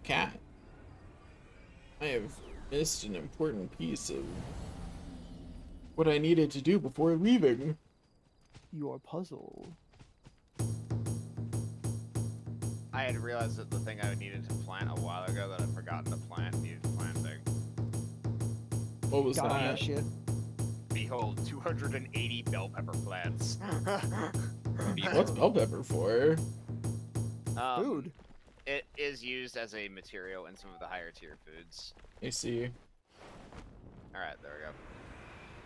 Speaker 1: cat. I have missed an important piece of what I needed to do before leaving.
Speaker 2: You are puzzled.
Speaker 4: I had realized that the thing I needed to plant a while ago that I'd forgotten to plant needed planting.
Speaker 1: What was
Speaker 2: Got
Speaker 1: that?
Speaker 2: that shit.
Speaker 4: Behold, 280 bell pepper plants.
Speaker 1: What's bell pepper for?
Speaker 2: Food.
Speaker 4: It is used as a material in some of the higher tier foods.
Speaker 1: I see.
Speaker 4: Alright, there we go.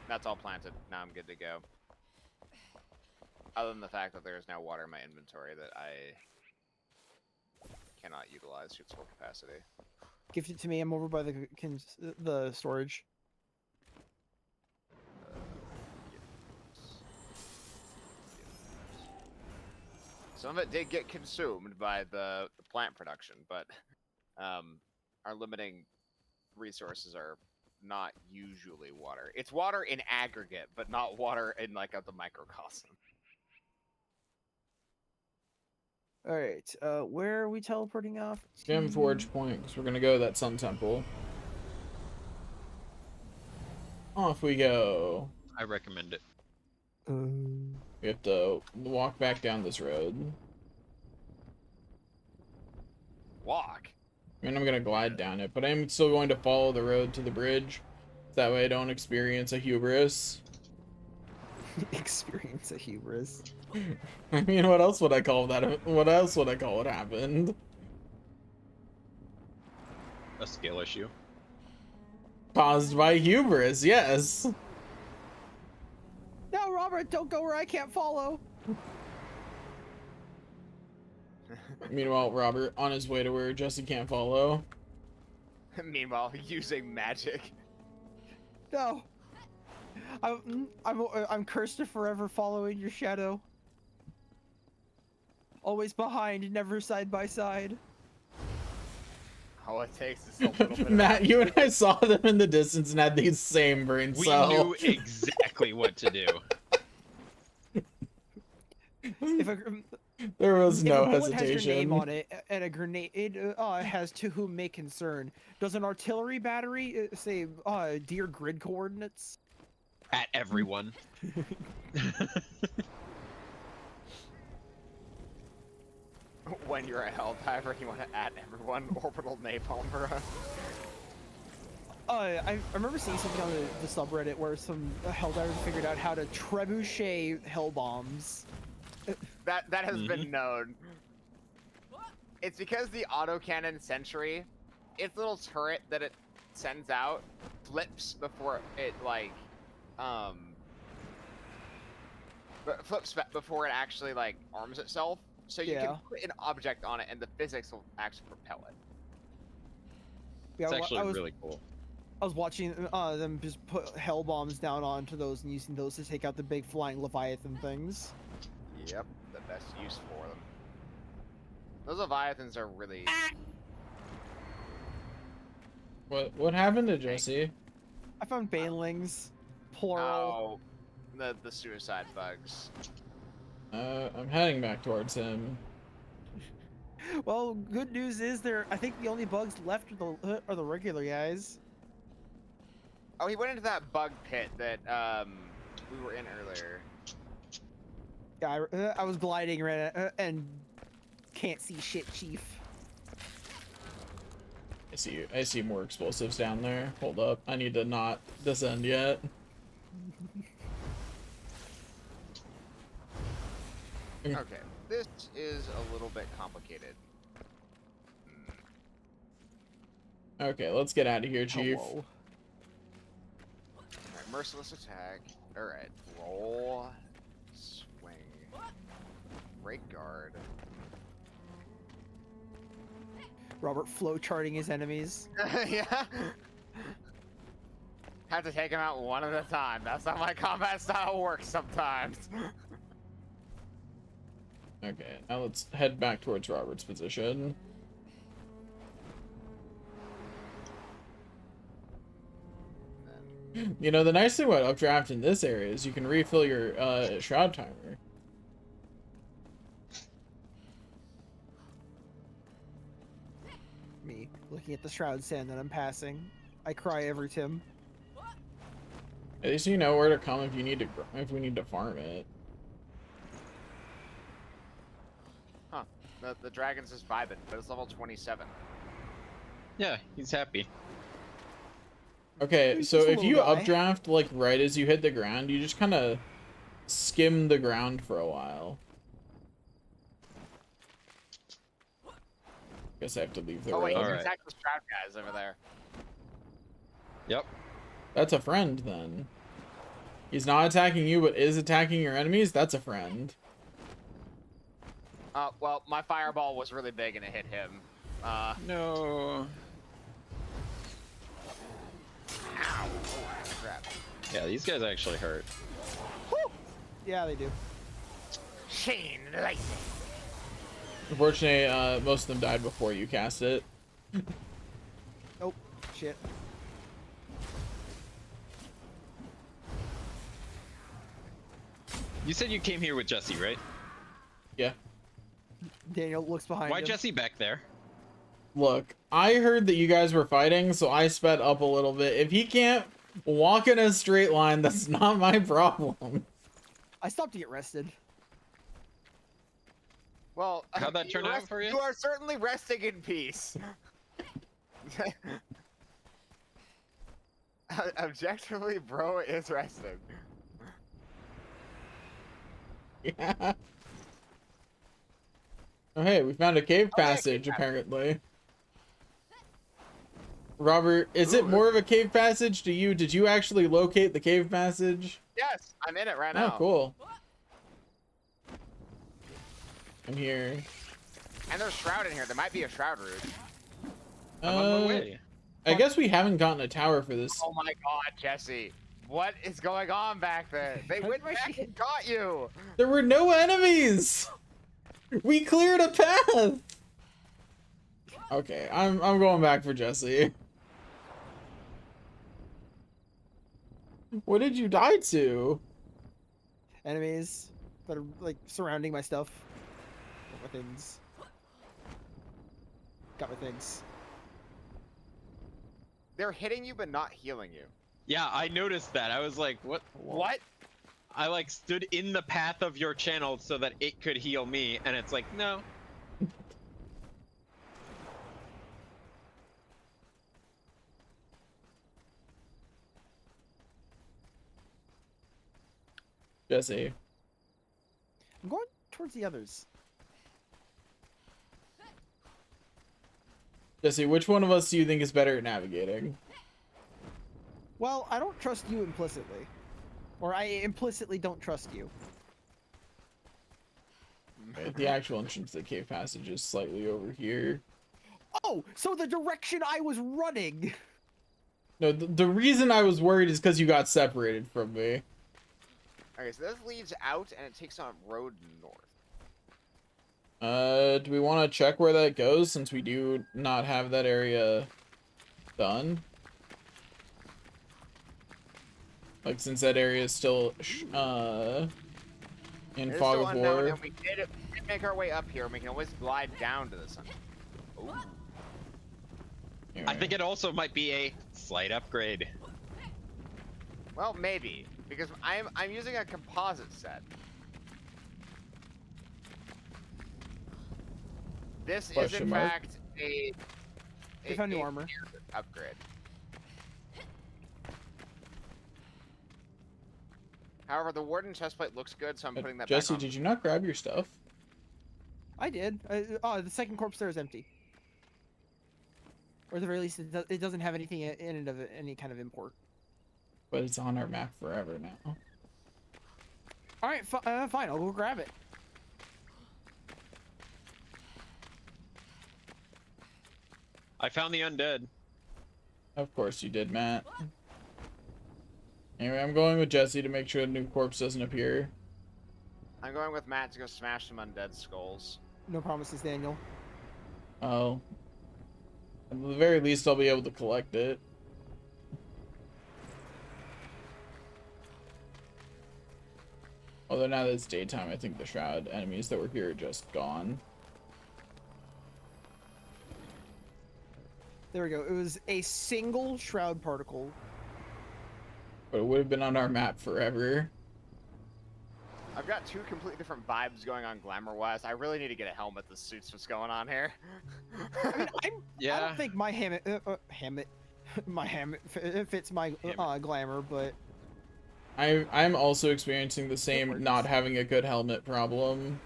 Speaker 4: That's all planted. Now I'm good to go. Other than the fact that there is now water in my inventory that I cannot utilize to its full capacity.
Speaker 2: Gift it to me. I'm over by the storage.
Speaker 4: Some of it did get consumed by the plant production, but our limiting resources are not usually water. It's water in aggregate, but not water in like the microcosm.
Speaker 2: All right. Where are we teleporting off?
Speaker 1: Gem
Speaker 2: to?
Speaker 1: Forge Point, because we're gonna go to that Sun Temple. Off we go.
Speaker 3: I recommend it.
Speaker 1: We have to walk back down this road.
Speaker 4: Walk.
Speaker 1: I mean, I'm gonna glide down it, but I'm still going to follow the road to the bridge. That way I don't experience a hubris.
Speaker 2: Experience a hubris.
Speaker 1: I mean, what else would I call that? What else would I call it happened?
Speaker 3: A skill issue.
Speaker 1: Caused by hubris, yes.
Speaker 2: No, Robert, don't go where I can't follow.
Speaker 1: Meanwhile, Robert on his way to where Jesse can't follow.
Speaker 4: Meanwhile, using magic.
Speaker 2: No. I'm cursed to forever following your shadow. Always behind, never side by side.
Speaker 4: All it takes is a little bit of
Speaker 1: Matt, you and I saw them in the distance and had the same brain
Speaker 3: We
Speaker 1: cell.
Speaker 3: knew exactly what to do.
Speaker 2: If a,
Speaker 1: There was no
Speaker 2: if a bullet has your
Speaker 1: hesitation.
Speaker 2: name on it and a grenade has to whom may concern, does an artillery battery say dear grid coordinates?
Speaker 3: At everyone.
Speaker 4: when you're a Helldiver, you want to add everyone orbital napalm, bro.
Speaker 2: I remember seeing something on the subreddit where some Helldivers figured out how to trebuchet hell bombs.
Speaker 4: That has been known. It's because the autocannon Sentry, its little turret that it sends out flips before it flips before it actually like arms itself. So you
Speaker 2: Yeah.
Speaker 4: can put an object on it, and the physics will actually propel it.
Speaker 2: Yeah,
Speaker 3: It's actually
Speaker 2: I was,
Speaker 3: really cool.
Speaker 2: I was watching them just put hell bombs down onto those and using those to take out the big flying Leviathan things.
Speaker 4: Yep, the best use for them. Those Leviathans are really.
Speaker 1: What happened to Jesse?
Speaker 2: I found banelings, plural.
Speaker 4: Oh, the suicide bugs.
Speaker 1: I'm heading back towards him.
Speaker 2: Well, good news is I think the only bugs left are the regular guys.
Speaker 4: Oh, he went into that bug pit that we were in earlier.
Speaker 2: Yeah, I was gliding right and can't see shit, Chief.
Speaker 1: I see more explosives down there. Hold up, I need to not descend yet.
Speaker 4: Okay, this is a little bit complicated.
Speaker 1: Okay, let's get out of here, Chief.
Speaker 2: Hello.
Speaker 4: Alright, merciless attack. Alright, roll, swing, break guard.
Speaker 2: Robert flowcharting his enemies.
Speaker 4: Yeah. Have to take him out one at a time. That's how my combat style works sometimes.
Speaker 1: Okay, now let's head back towards Robert's position. You know, the nice thing about updraft in this area is you can refill your shroud timer.
Speaker 2: Me looking at the shroud sand that I'm passing. I cry every Tim.
Speaker 1: At least you know where to come if we need to farm it.
Speaker 4: Huh. The dragon's just vibing, but it's level 27.
Speaker 3: Yeah, he's happy.
Speaker 1: Okay,
Speaker 2: He's
Speaker 1: so
Speaker 2: just a
Speaker 1: if you
Speaker 2: little guy.
Speaker 1: updraft like right as you hit the ground, you just kind of skim the ground for a while. Guess I have to leave the
Speaker 4: Oh wait,
Speaker 1: road.
Speaker 4: you can
Speaker 3: Alright.
Speaker 4: attack the Shroud guys over there.
Speaker 3: Yep.
Speaker 1: That's a friend then. He's not attacking you, but is attacking your enemies. That's a friend.
Speaker 4: Well, my fireball was really big and it hit him.
Speaker 3: No.
Speaker 4: Ow! Crap.
Speaker 3: Yeah, these guys actually hurt.
Speaker 2: Yeah, they do.
Speaker 4: Chain lightning.
Speaker 1: Unfortunately, most of them died before you cast it.
Speaker 2: Oh, shit.
Speaker 3: You said you came here with Jesse, right?
Speaker 1: Yeah.
Speaker 2: Daniel looks behind
Speaker 3: Why
Speaker 2: him.
Speaker 3: Jesse back there?
Speaker 1: Look, I heard that you guys were fighting, so I sped up a little bit. If he can't walk in a straight line, that's not my problem.
Speaker 2: I stopped to get rested.
Speaker 4: Well,
Speaker 3: How'd that turn out for you?
Speaker 4: You are certainly resting in peace. Objectively, bro is resting.
Speaker 1: Yeah. Oh, hey, we found a cave
Speaker 4: Oh, yeah,
Speaker 1: passage,
Speaker 4: cave
Speaker 1: apparently. Robert, is it more of a cave passage to you? Did you actually locate the cave passage?
Speaker 4: Yes, I'm in it right
Speaker 1: Oh,
Speaker 4: now.
Speaker 1: cool. I'm here.
Speaker 4: And there's shroud in here. There might be a shroud route.
Speaker 3: I'm on my way.
Speaker 1: I guess we haven't gotten a tower for this.
Speaker 4: Oh my god, Jesse. What is going on back there? They went back and got you.
Speaker 1: There were no enemies. We cleared a path. Okay, I'm going back for Jesse. What did you die to?
Speaker 2: Enemies that are like surrounding my stuff. Got my things. Got my things.
Speaker 4: They're hitting you but not healing you.
Speaker 3: Yeah, I noticed that. I was like, what?
Speaker 4: What?
Speaker 3: I like stood in the path of your channel so that it could heal me, and it's like, no.
Speaker 1: Jesse.
Speaker 2: I'm going towards the others.
Speaker 1: Jesse, which one of us do you think is better at navigating?
Speaker 2: Well, I don't trust you implicitly. Or I implicitly don't trust you.
Speaker 1: Okay, the actual entrance to the cave passage is slightly over here.
Speaker 2: Oh, so the direction I was running.
Speaker 1: No, the reason I was worried is because you got separated from me.
Speaker 4: Okay, so this leads out and it takes on road north.
Speaker 1: Do we want to check where that goes since we do not have that area done? Like, since that area is still, in
Speaker 4: It is
Speaker 1: Fog
Speaker 4: still
Speaker 1: of
Speaker 4: unknown,
Speaker 1: War.
Speaker 4: and we did make our way up here. We can always glide down to the sun. Ooh.
Speaker 3: I think it also might be a slight upgrade.
Speaker 4: Well, maybe because I'm using a composite set. This is
Speaker 1: Question
Speaker 4: in
Speaker 1: mark?
Speaker 4: fact a
Speaker 2: They found new armor.
Speaker 4: upgrade. However, the Warden chestplate looks good, so I'm putting that
Speaker 1: Jesse,
Speaker 4: back on.
Speaker 1: did you not grab your stuff?
Speaker 2: I did. Oh, the second corpse there is empty. Or at the very least, it doesn't have anything in it of any kind of import.
Speaker 1: But it's on our map forever now.
Speaker 2: All right, fine. I'll go grab it.
Speaker 3: I found the undead.
Speaker 1: Of course you did, Matt. Anyway, I'm going with Jesse to make sure the new corpse doesn't appear.
Speaker 4: I'm going with Matt to go smash some undead skulls.
Speaker 2: No promises, Daniel.
Speaker 1: Oh. At the very least, I'll be able to collect it. Although now that it's daytime, I think the Shroud enemies that were here are just gone.
Speaker 2: There we go. It was a single shroud particle.
Speaker 1: But it would have been on our map forever.
Speaker 4: I've got two completely different vibes going on glamour-wise. I really need to get a helmet that suits what's going on here.
Speaker 2: I mean, I
Speaker 3: Yeah.
Speaker 2: don't think my my hammock fits my glamour, but
Speaker 1: I'm also experiencing the same
Speaker 2: works.
Speaker 1: not having a good helmet problem.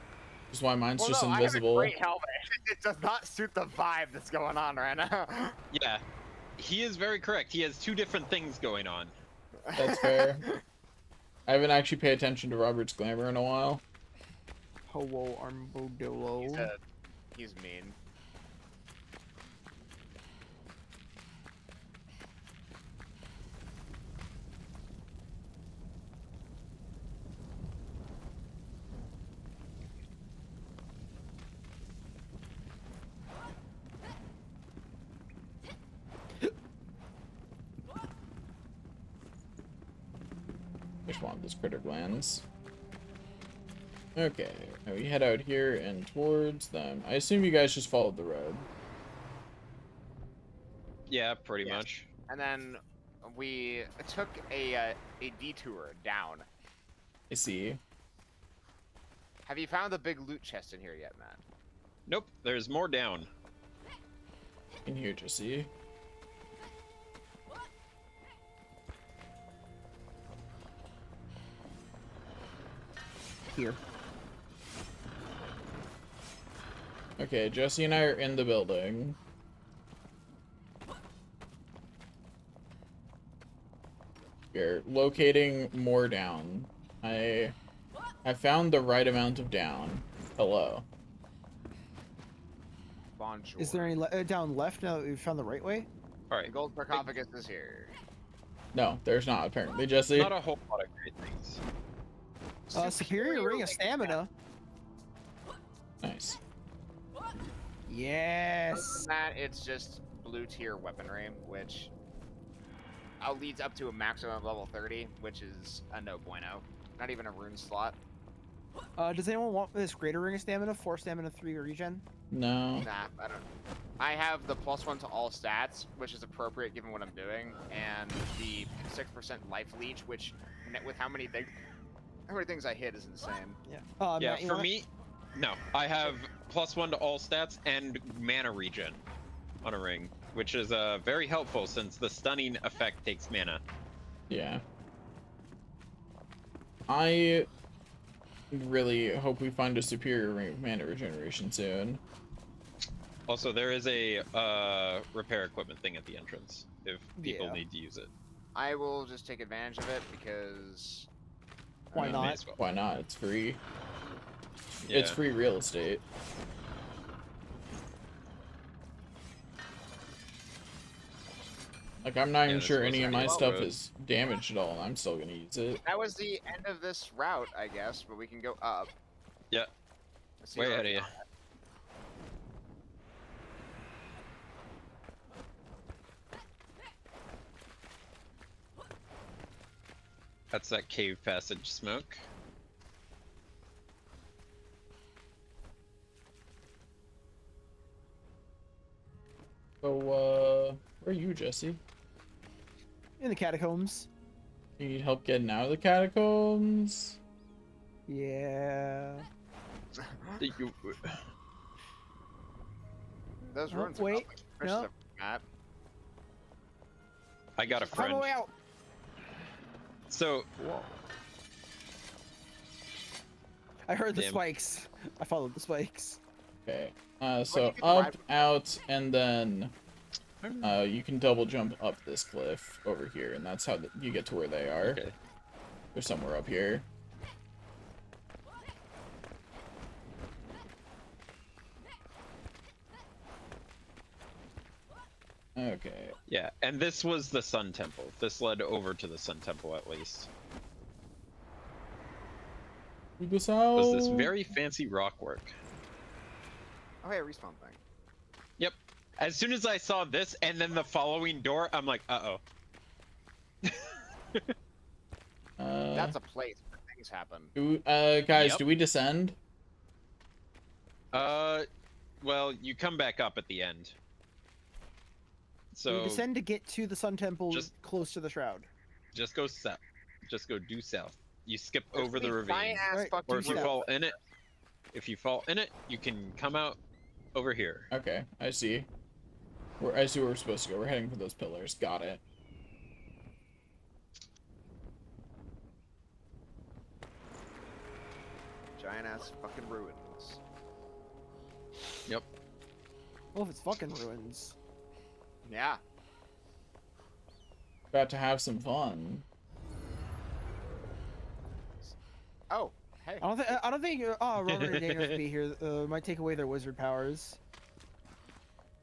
Speaker 1: Which is why mine's
Speaker 4: Well,
Speaker 1: just
Speaker 4: no,
Speaker 1: invisible.
Speaker 4: I have a great helmet. It does not suit the vibe that's going on right now.
Speaker 3: Yeah. He is very correct. He has two different things going on.
Speaker 1: That's fair. I haven't actually paid attention to Robert's glamour in a while.
Speaker 2: Howo Armadillo.
Speaker 4: He's mean.
Speaker 1: Just want this critter glands. Okay, now we head out here and towards them. I assume you guys just followed the road.
Speaker 3: Yeah, pretty
Speaker 4: Yes.
Speaker 3: much.
Speaker 4: And then we took a detour down.
Speaker 1: I see.
Speaker 4: Have you found the big loot chest in here yet, Matt?
Speaker 3: Nope, there's more down.
Speaker 1: In here, Jesse.
Speaker 2: Here.
Speaker 1: Okay, Jesse and I are in the building. We're locating more down. I found the right amount of down. Hello.
Speaker 4: Bonjour.
Speaker 2: Is there any down left now that we've found the right way?
Speaker 3: All
Speaker 4: The
Speaker 3: right,
Speaker 4: gold sarcophagus is here.
Speaker 1: No, there's not apparently, Jesse.
Speaker 3: not a whole lot of great things.
Speaker 2: Superior ring of stamina.
Speaker 1: Nice.
Speaker 4: Other
Speaker 2: Yes.
Speaker 4: than that, it's just blue tier weaponry, which leads up to a maximum of level 30, which is a no bueno. Not even a rune slot.
Speaker 2: Does anyone want this greater ring of stamina? 4 stamina, 3 regen.
Speaker 1: No.
Speaker 4: Nah, I don't. I have the +1 to all stats, which is appropriate given what I'm doing, and the 6% life leech, which with how many things I hit is insane.
Speaker 2: Yeah.
Speaker 3: Yeah,
Speaker 2: Matt, you
Speaker 3: for
Speaker 2: want-
Speaker 3: me, no. I have +1 to all stats and mana regen on a ring, which is very helpful since the stunning effect takes mana.
Speaker 1: Yeah. I really hope we find a superior ring of mana regeneration soon.
Speaker 3: Also, there is a repair equipment thing at the entrance if people
Speaker 2: Yeah.
Speaker 3: need to use it.
Speaker 4: I will just take advantage of it because
Speaker 2: Why
Speaker 3: May
Speaker 2: not?
Speaker 3: as well.
Speaker 1: Why not? It's free.
Speaker 3: Yeah.
Speaker 1: It's free real estate. Like, I'm not
Speaker 3: Yeah,
Speaker 1: even
Speaker 3: this
Speaker 1: sure
Speaker 3: was
Speaker 1: any of
Speaker 3: a
Speaker 1: my
Speaker 3: well
Speaker 1: stuff
Speaker 3: road.
Speaker 1: is damaged at all, and I'm still gonna use it.
Speaker 4: that was the end of this route, I guess. But we can go up.
Speaker 3: Yeah.
Speaker 4: Let's see
Speaker 3: Way
Speaker 4: where
Speaker 3: ahead of
Speaker 4: we
Speaker 3: you.
Speaker 4: are.
Speaker 3: That's that cave passage smoke.
Speaker 1: So, where are you, Jesse?
Speaker 2: In the catacombs.
Speaker 1: You need help getting out of the catacombs?
Speaker 2: Yeah.
Speaker 4: Those
Speaker 2: Oh,
Speaker 4: runes are
Speaker 2: wait,
Speaker 4: complicated,
Speaker 2: no.
Speaker 4: especially the map.
Speaker 3: I got a
Speaker 2: Find
Speaker 3: friend.
Speaker 2: my way out.
Speaker 3: So,
Speaker 2: Whoa. I heard the
Speaker 3: Damn.
Speaker 2: spikes. I followed the spikes.
Speaker 1: Okay.
Speaker 4: you
Speaker 1: So
Speaker 4: can
Speaker 1: up,
Speaker 4: drive-
Speaker 1: out, and then you can double jump up this cliff over here, and that's how you get to where they are.
Speaker 3: okay.
Speaker 1: They're somewhere up here. Okay.
Speaker 3: Yeah, and this was the Sun Temple. This led over to the Sun Temple at least.
Speaker 1: We go
Speaker 3: It was this
Speaker 1: south.
Speaker 3: very fancy rock work.
Speaker 4: Oh, hey, a respawn thing.
Speaker 3: Yep. As soon as I saw this and then the following door, I'm like, uh-oh.
Speaker 4: That's a place where things happen.
Speaker 1: Guys,
Speaker 3: Yep.
Speaker 1: do we descend?
Speaker 3: Well, you come back up at the end.
Speaker 2: So
Speaker 3: So
Speaker 2: we descend to get to the Sun Temple
Speaker 3: just-
Speaker 2: close to the shroud.
Speaker 3: just go south. Just go due south. You skip
Speaker 4: There's
Speaker 3: over the
Speaker 4: these
Speaker 3: ravine.
Speaker 4: giant-ass
Speaker 2: Right.
Speaker 4: fucking
Speaker 3: Or if you
Speaker 2: south.
Speaker 3: fall in it, you can come out over here.
Speaker 1: Okay, I see. I see where we're supposed to go. We're heading for those pillars. Got it.
Speaker 4: Giant ass fucking ruins.
Speaker 2: Well, if it's fucking ruins.
Speaker 4: Yeah.
Speaker 1: About to have some fun.
Speaker 4: Oh, hey.
Speaker 2: I don't think Robert and Daniel will be here. Might take away their wizard powers.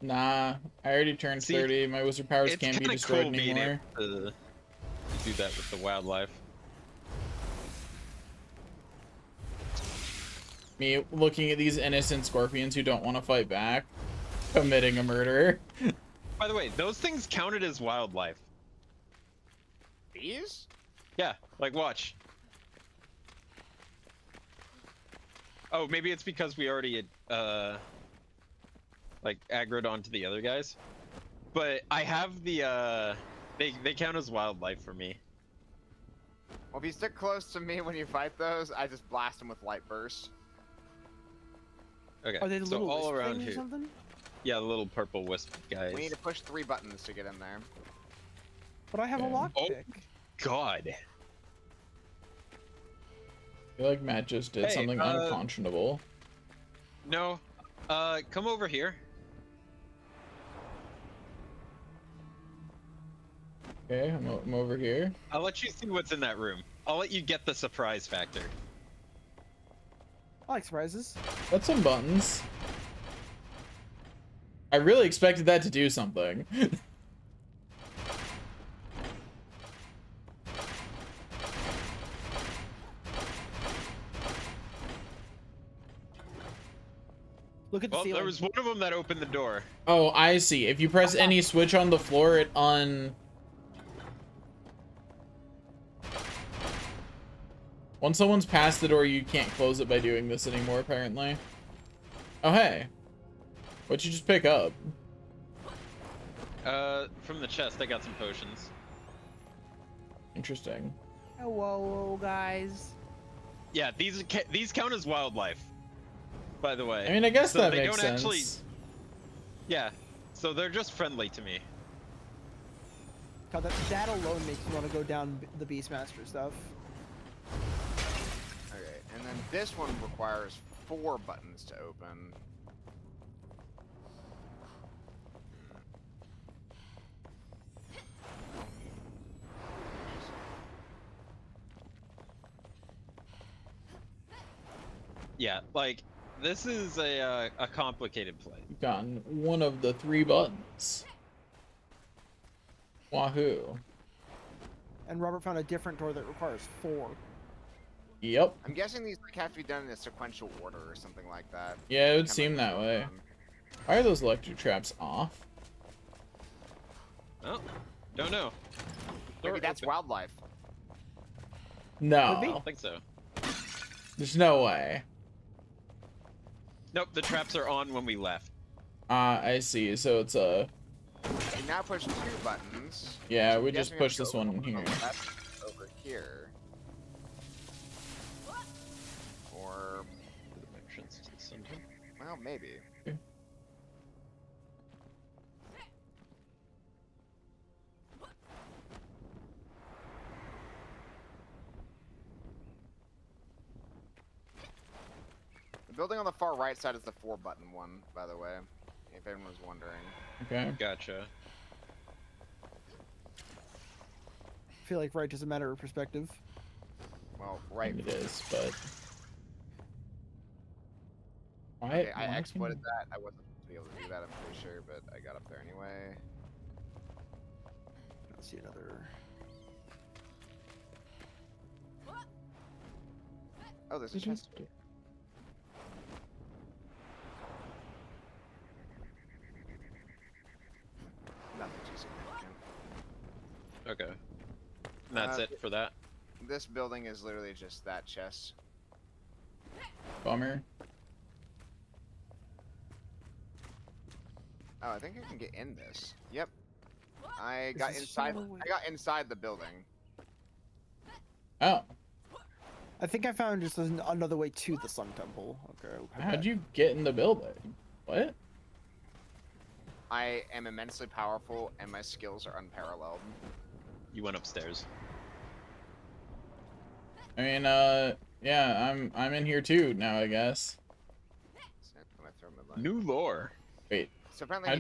Speaker 1: Nah, I already turned
Speaker 3: See,
Speaker 1: 30. My wizard powers
Speaker 3: It's
Speaker 1: can't be
Speaker 3: kinda
Speaker 1: destroyed
Speaker 3: cool being
Speaker 1: anymore.
Speaker 3: able to do that with the wildlife.
Speaker 1: Me looking at these innocent scorpions who don't want to fight back, committing a murder.
Speaker 3: By the way, those things counted as wildlife.
Speaker 4: These?
Speaker 3: Yeah, like watch. Oh, maybe it's because we already had, like, aggroed onto the other guys. But I have the, they count as wildlife for me.
Speaker 4: Well, if you stick close to me when you fight those, I just blast them with light bursts.
Speaker 3: Okay,
Speaker 2: Are they the
Speaker 3: so
Speaker 2: little
Speaker 3: all
Speaker 2: wisp
Speaker 3: around
Speaker 2: things or
Speaker 3: here.
Speaker 2: something?
Speaker 3: Yeah, the little purple wisp guys.
Speaker 4: We need to push 3 buttons to get in there.
Speaker 2: But I have a
Speaker 1: Okay.
Speaker 2: lockpick.
Speaker 3: God.
Speaker 1: I feel like Matt just did
Speaker 3: Hey,
Speaker 1: something unconscionable.
Speaker 3: No, come over here.
Speaker 1: Okay, I'm over here.
Speaker 3: I'll let you see what's in that room. I'll let you get the surprise factor.
Speaker 2: I like surprises.
Speaker 1: That's some buttons. I really expected that to do something.
Speaker 2: Look at the
Speaker 3: Well,
Speaker 2: ceiling.
Speaker 3: there was one of them that opened the door.
Speaker 1: Oh, I see. If you press any switch on the floor, it Once someone's past the door, you can't close it by doing this anymore, apparently. Oh, hey. What'd you just pick up?
Speaker 3: From the chest, I got some potions.
Speaker 1: Interesting.
Speaker 2: Hello, guys.
Speaker 3: Yeah, these count as wildlife. By the way.
Speaker 1: I mean, I guess
Speaker 3: So
Speaker 1: that
Speaker 3: they
Speaker 1: makes
Speaker 3: don't
Speaker 1: sense.
Speaker 3: actually- Yeah, so they're just friendly to me.
Speaker 2: God, that alone makes me want to go down the Beastmaster stuff.
Speaker 4: Okay, and then this one requires 4 buttons to open.
Speaker 3: Yeah, like, this is a complicated play.
Speaker 1: You've gotten one of the 3 buttons. Wahoo.
Speaker 2: And Robert found a different door that requires 4.
Speaker 1: Yep.
Speaker 4: I'm guessing these have to be done in a sequential order or something like that.
Speaker 1: Yeah, it would
Speaker 4: Kinda
Speaker 1: seem
Speaker 4: like
Speaker 1: that way.
Speaker 4: Pokemon.
Speaker 1: Why are those electric traps off?
Speaker 3: Oh, don't know.
Speaker 4: Maybe
Speaker 3: Door
Speaker 4: that's
Speaker 3: open.
Speaker 4: wildlife.
Speaker 3: I
Speaker 1: No.
Speaker 3: don't think so.
Speaker 1: There's no way.
Speaker 3: Nope, the traps are on when we left.
Speaker 1: I see. So it's a...
Speaker 4: We now push 2 buttons.
Speaker 1: Yeah,
Speaker 4: I'm
Speaker 1: we just
Speaker 4: guessing we have
Speaker 1: push
Speaker 4: to
Speaker 1: this
Speaker 4: go
Speaker 1: one
Speaker 4: over
Speaker 1: here.
Speaker 4: the left over here. Or,
Speaker 3: Dimensions to something.
Speaker 4: well, maybe. The building on the far right side is the 4-button one, by the way, if anyone was wondering.
Speaker 1: Okay.
Speaker 3: Gotcha.
Speaker 2: I feel like right is a matter of perspective.
Speaker 4: Well, right.
Speaker 1: It is, but... Why?
Speaker 4: Okay, I
Speaker 1: why
Speaker 4: exploited
Speaker 1: can-
Speaker 4: that. I wasn't supposed to be able to do that, I'm pretty sure, but I got up there anyway.
Speaker 2: I don't see another.
Speaker 4: Oh, there's a
Speaker 1: Did you-
Speaker 4: chest. Nothing too significant.
Speaker 3: Okay. And that's
Speaker 4: Uh,
Speaker 3: it for that.
Speaker 4: This building is literally just that chest.
Speaker 1: Bummer.
Speaker 4: Oh, I think I can get in this. Yep. I
Speaker 2: Is
Speaker 4: got
Speaker 2: this
Speaker 4: inside.
Speaker 2: shallow way?
Speaker 4: I got inside the building.
Speaker 1: Oh.
Speaker 2: I think I found just another way to the Sun Temple. Okay.
Speaker 1: How'd you get in the building? What?
Speaker 4: I am immensely powerful, and my skills are unparalleled.
Speaker 3: You went upstairs.
Speaker 1: I mean, yeah, I'm in here too now, I guess.
Speaker 4: So, I'm gonna throw my line.
Speaker 3: New lore.
Speaker 1: Wait.
Speaker 4: So apparently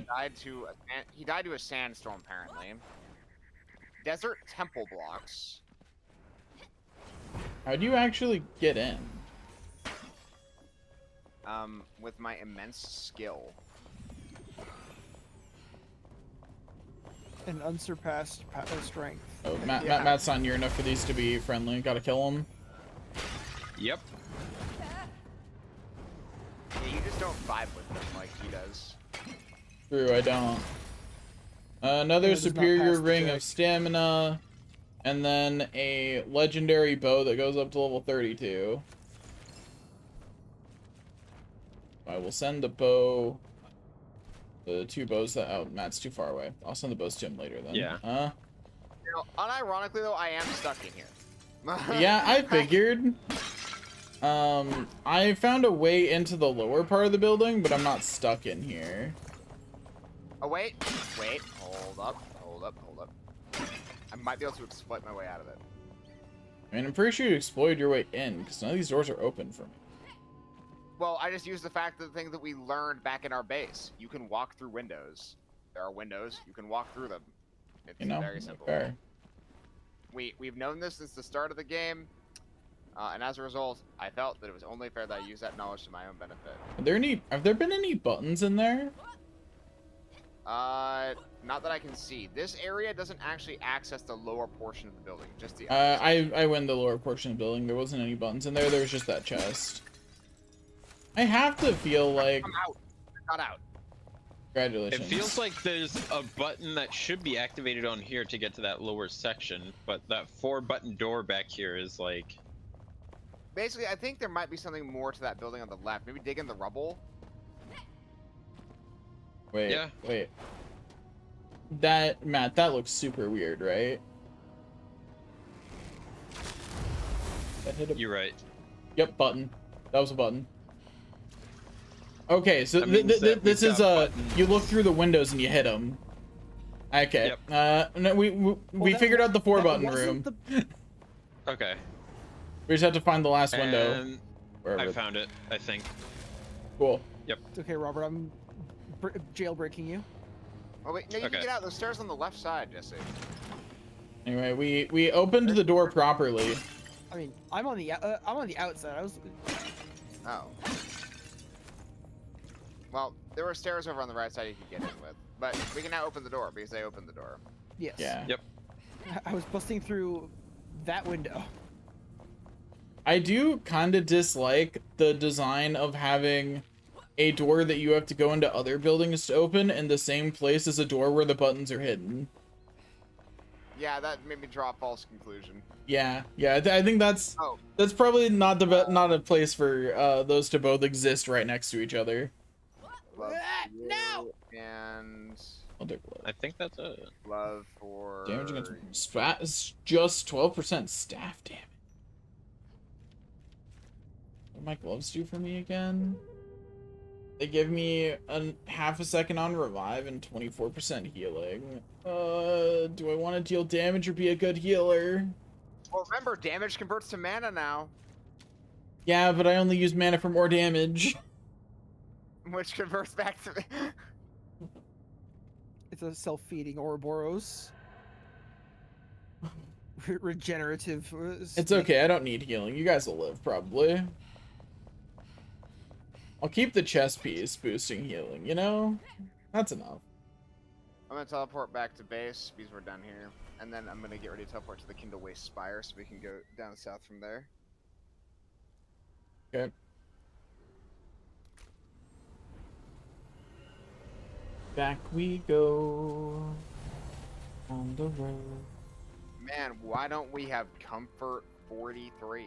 Speaker 4: he died to a sandstorm. Apparently, desert temple blocks.
Speaker 1: How'd you actually get in?
Speaker 4: With my immense skill.
Speaker 2: An unsurpassed strength.
Speaker 1: Oh,
Speaker 4: Yeah.
Speaker 1: Matt's on near enough for these to be friendly. Gotta kill him.
Speaker 3: Yep.
Speaker 4: Yeah, you just don't vibe with them like he does.
Speaker 1: True, I don't. Another
Speaker 2: Yeah, does not
Speaker 1: superior
Speaker 2: pass the
Speaker 1: ring
Speaker 2: check.
Speaker 1: of stamina, and then a legendary bow that goes up to level 32. I will send the bow. The 2 bows that Matt's too far away. I'll send the bows to him later then.
Speaker 3: Yeah.
Speaker 4: You know, unironically though, I am stuck in here.
Speaker 1: Yeah, I figured. I found a way into the lower part of the building, but I'm not stuck in here.
Speaker 4: Oh wait, hold up. I might be able to exploit my way out of it.
Speaker 1: I mean, I'm pretty sure you exploited your way in, because none of these doors are open for me.
Speaker 4: Well, I just used the fact that the thing that we learned back in our base. You can walk through windows. There are windows. You can walk through them. It's
Speaker 1: You know,
Speaker 4: very simple.
Speaker 1: fair.
Speaker 4: We've known this since the start of the game, and as a result, I felt that it was only fair that I use that knowledge to my own benefit.
Speaker 1: Have there been any buttons in there?
Speaker 4: Not that I can see. This area doesn't actually access the lower portion of the building, just the.
Speaker 1: I went in the lower portion of the building. There wasn't any buttons in there. There was just that chest. I have to feel like.
Speaker 4: I'm out. Got out.
Speaker 1: Congratulations.
Speaker 3: It feels like there's a button that should be activated on here to get to that lower section, but that 4-button door back here is like.
Speaker 4: Basically, I think there might be something more to that building on the left. Maybe dig in the rubble.
Speaker 1: Wait.
Speaker 3: Yeah.
Speaker 1: Wait. Matt, that looks super weird, right? That hit a...
Speaker 3: You're right.
Speaker 1: Yep, button. That was a button. Okay, so
Speaker 3: That means that
Speaker 1: this
Speaker 3: we've
Speaker 1: is
Speaker 3: got buttons.
Speaker 1: you look through the windows and you hit them. Okay. No, we
Speaker 2: Well,
Speaker 1: figured out the 4-button
Speaker 2: wasn't
Speaker 1: room.
Speaker 3: Okay.
Speaker 1: We just have to find the last window.
Speaker 3: And
Speaker 1: Wherever.
Speaker 3: I found it, I think.
Speaker 1: Cool.
Speaker 2: It's okay, Robert. I'm jailbreaking you.
Speaker 4: Oh wait, no, you
Speaker 3: Okay.
Speaker 4: can get out. The stairs on the left side, Jesse.
Speaker 1: Anyway, we opened the door properly.
Speaker 2: I mean, I'm on the outside. I was.
Speaker 4: Oh. Well, there were stairs over on the right side you could get in with, but we can now open the door because they opened the door.
Speaker 2: Yes.
Speaker 1: Yeah.
Speaker 3: Yep.
Speaker 2: I was busting through that window.
Speaker 1: I do kind of dislike the design of having a door that you have to go into other buildings to open in the same place as a door where the buttons are hidden.
Speaker 4: Yeah, that made me draw a false conclusion.
Speaker 1: Yeah, I think that's
Speaker 4: Oh.
Speaker 1: probably not not a place for those to both exist right next to each other.
Speaker 4: Love
Speaker 2: No!
Speaker 4: you and
Speaker 1: I'll take a look.
Speaker 3: I think that's it.
Speaker 4: love for
Speaker 1: Damage against just 12% staff damage. What do my gloves do for me again? They give me a half a second on revive and 24% healing. Do I want to deal damage or be a good healer?
Speaker 4: Well, remember, damage converts to mana now,
Speaker 1: Yeah, but I only use mana for more damage.
Speaker 4: which converts back to.
Speaker 2: It's a self-feeding Ouroboros. Regenerative.
Speaker 1: It's okay, I don't need healing. You guys will live, probably. I'll keep the chest piece boosting healing, you know? That's enough.
Speaker 4: I'm gonna teleport back to base because we're done here, and then I'm gonna get ready to teleport to the Kindle Waste Spire so we can go down south from there.
Speaker 1: Okay. Back we go on the road.
Speaker 4: Man, why don't we have Comfort 43?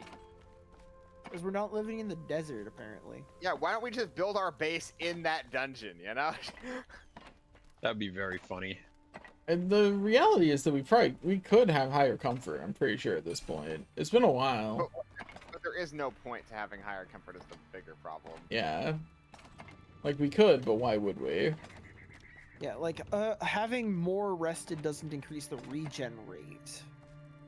Speaker 2: Because we're not living in the desert, apparently.
Speaker 4: Yeah, why don't we just build our base in that dungeon, you know?
Speaker 3: That'd be very funny.
Speaker 1: And the reality is that we could have higher comfort, I'm pretty sure at this point. It's been a while.
Speaker 4: But there is no point to having higher comfort is the bigger problem.
Speaker 1: Yeah. Like we could, but why would we?
Speaker 2: Yeah, like, having more rested doesn't increase the regen rate.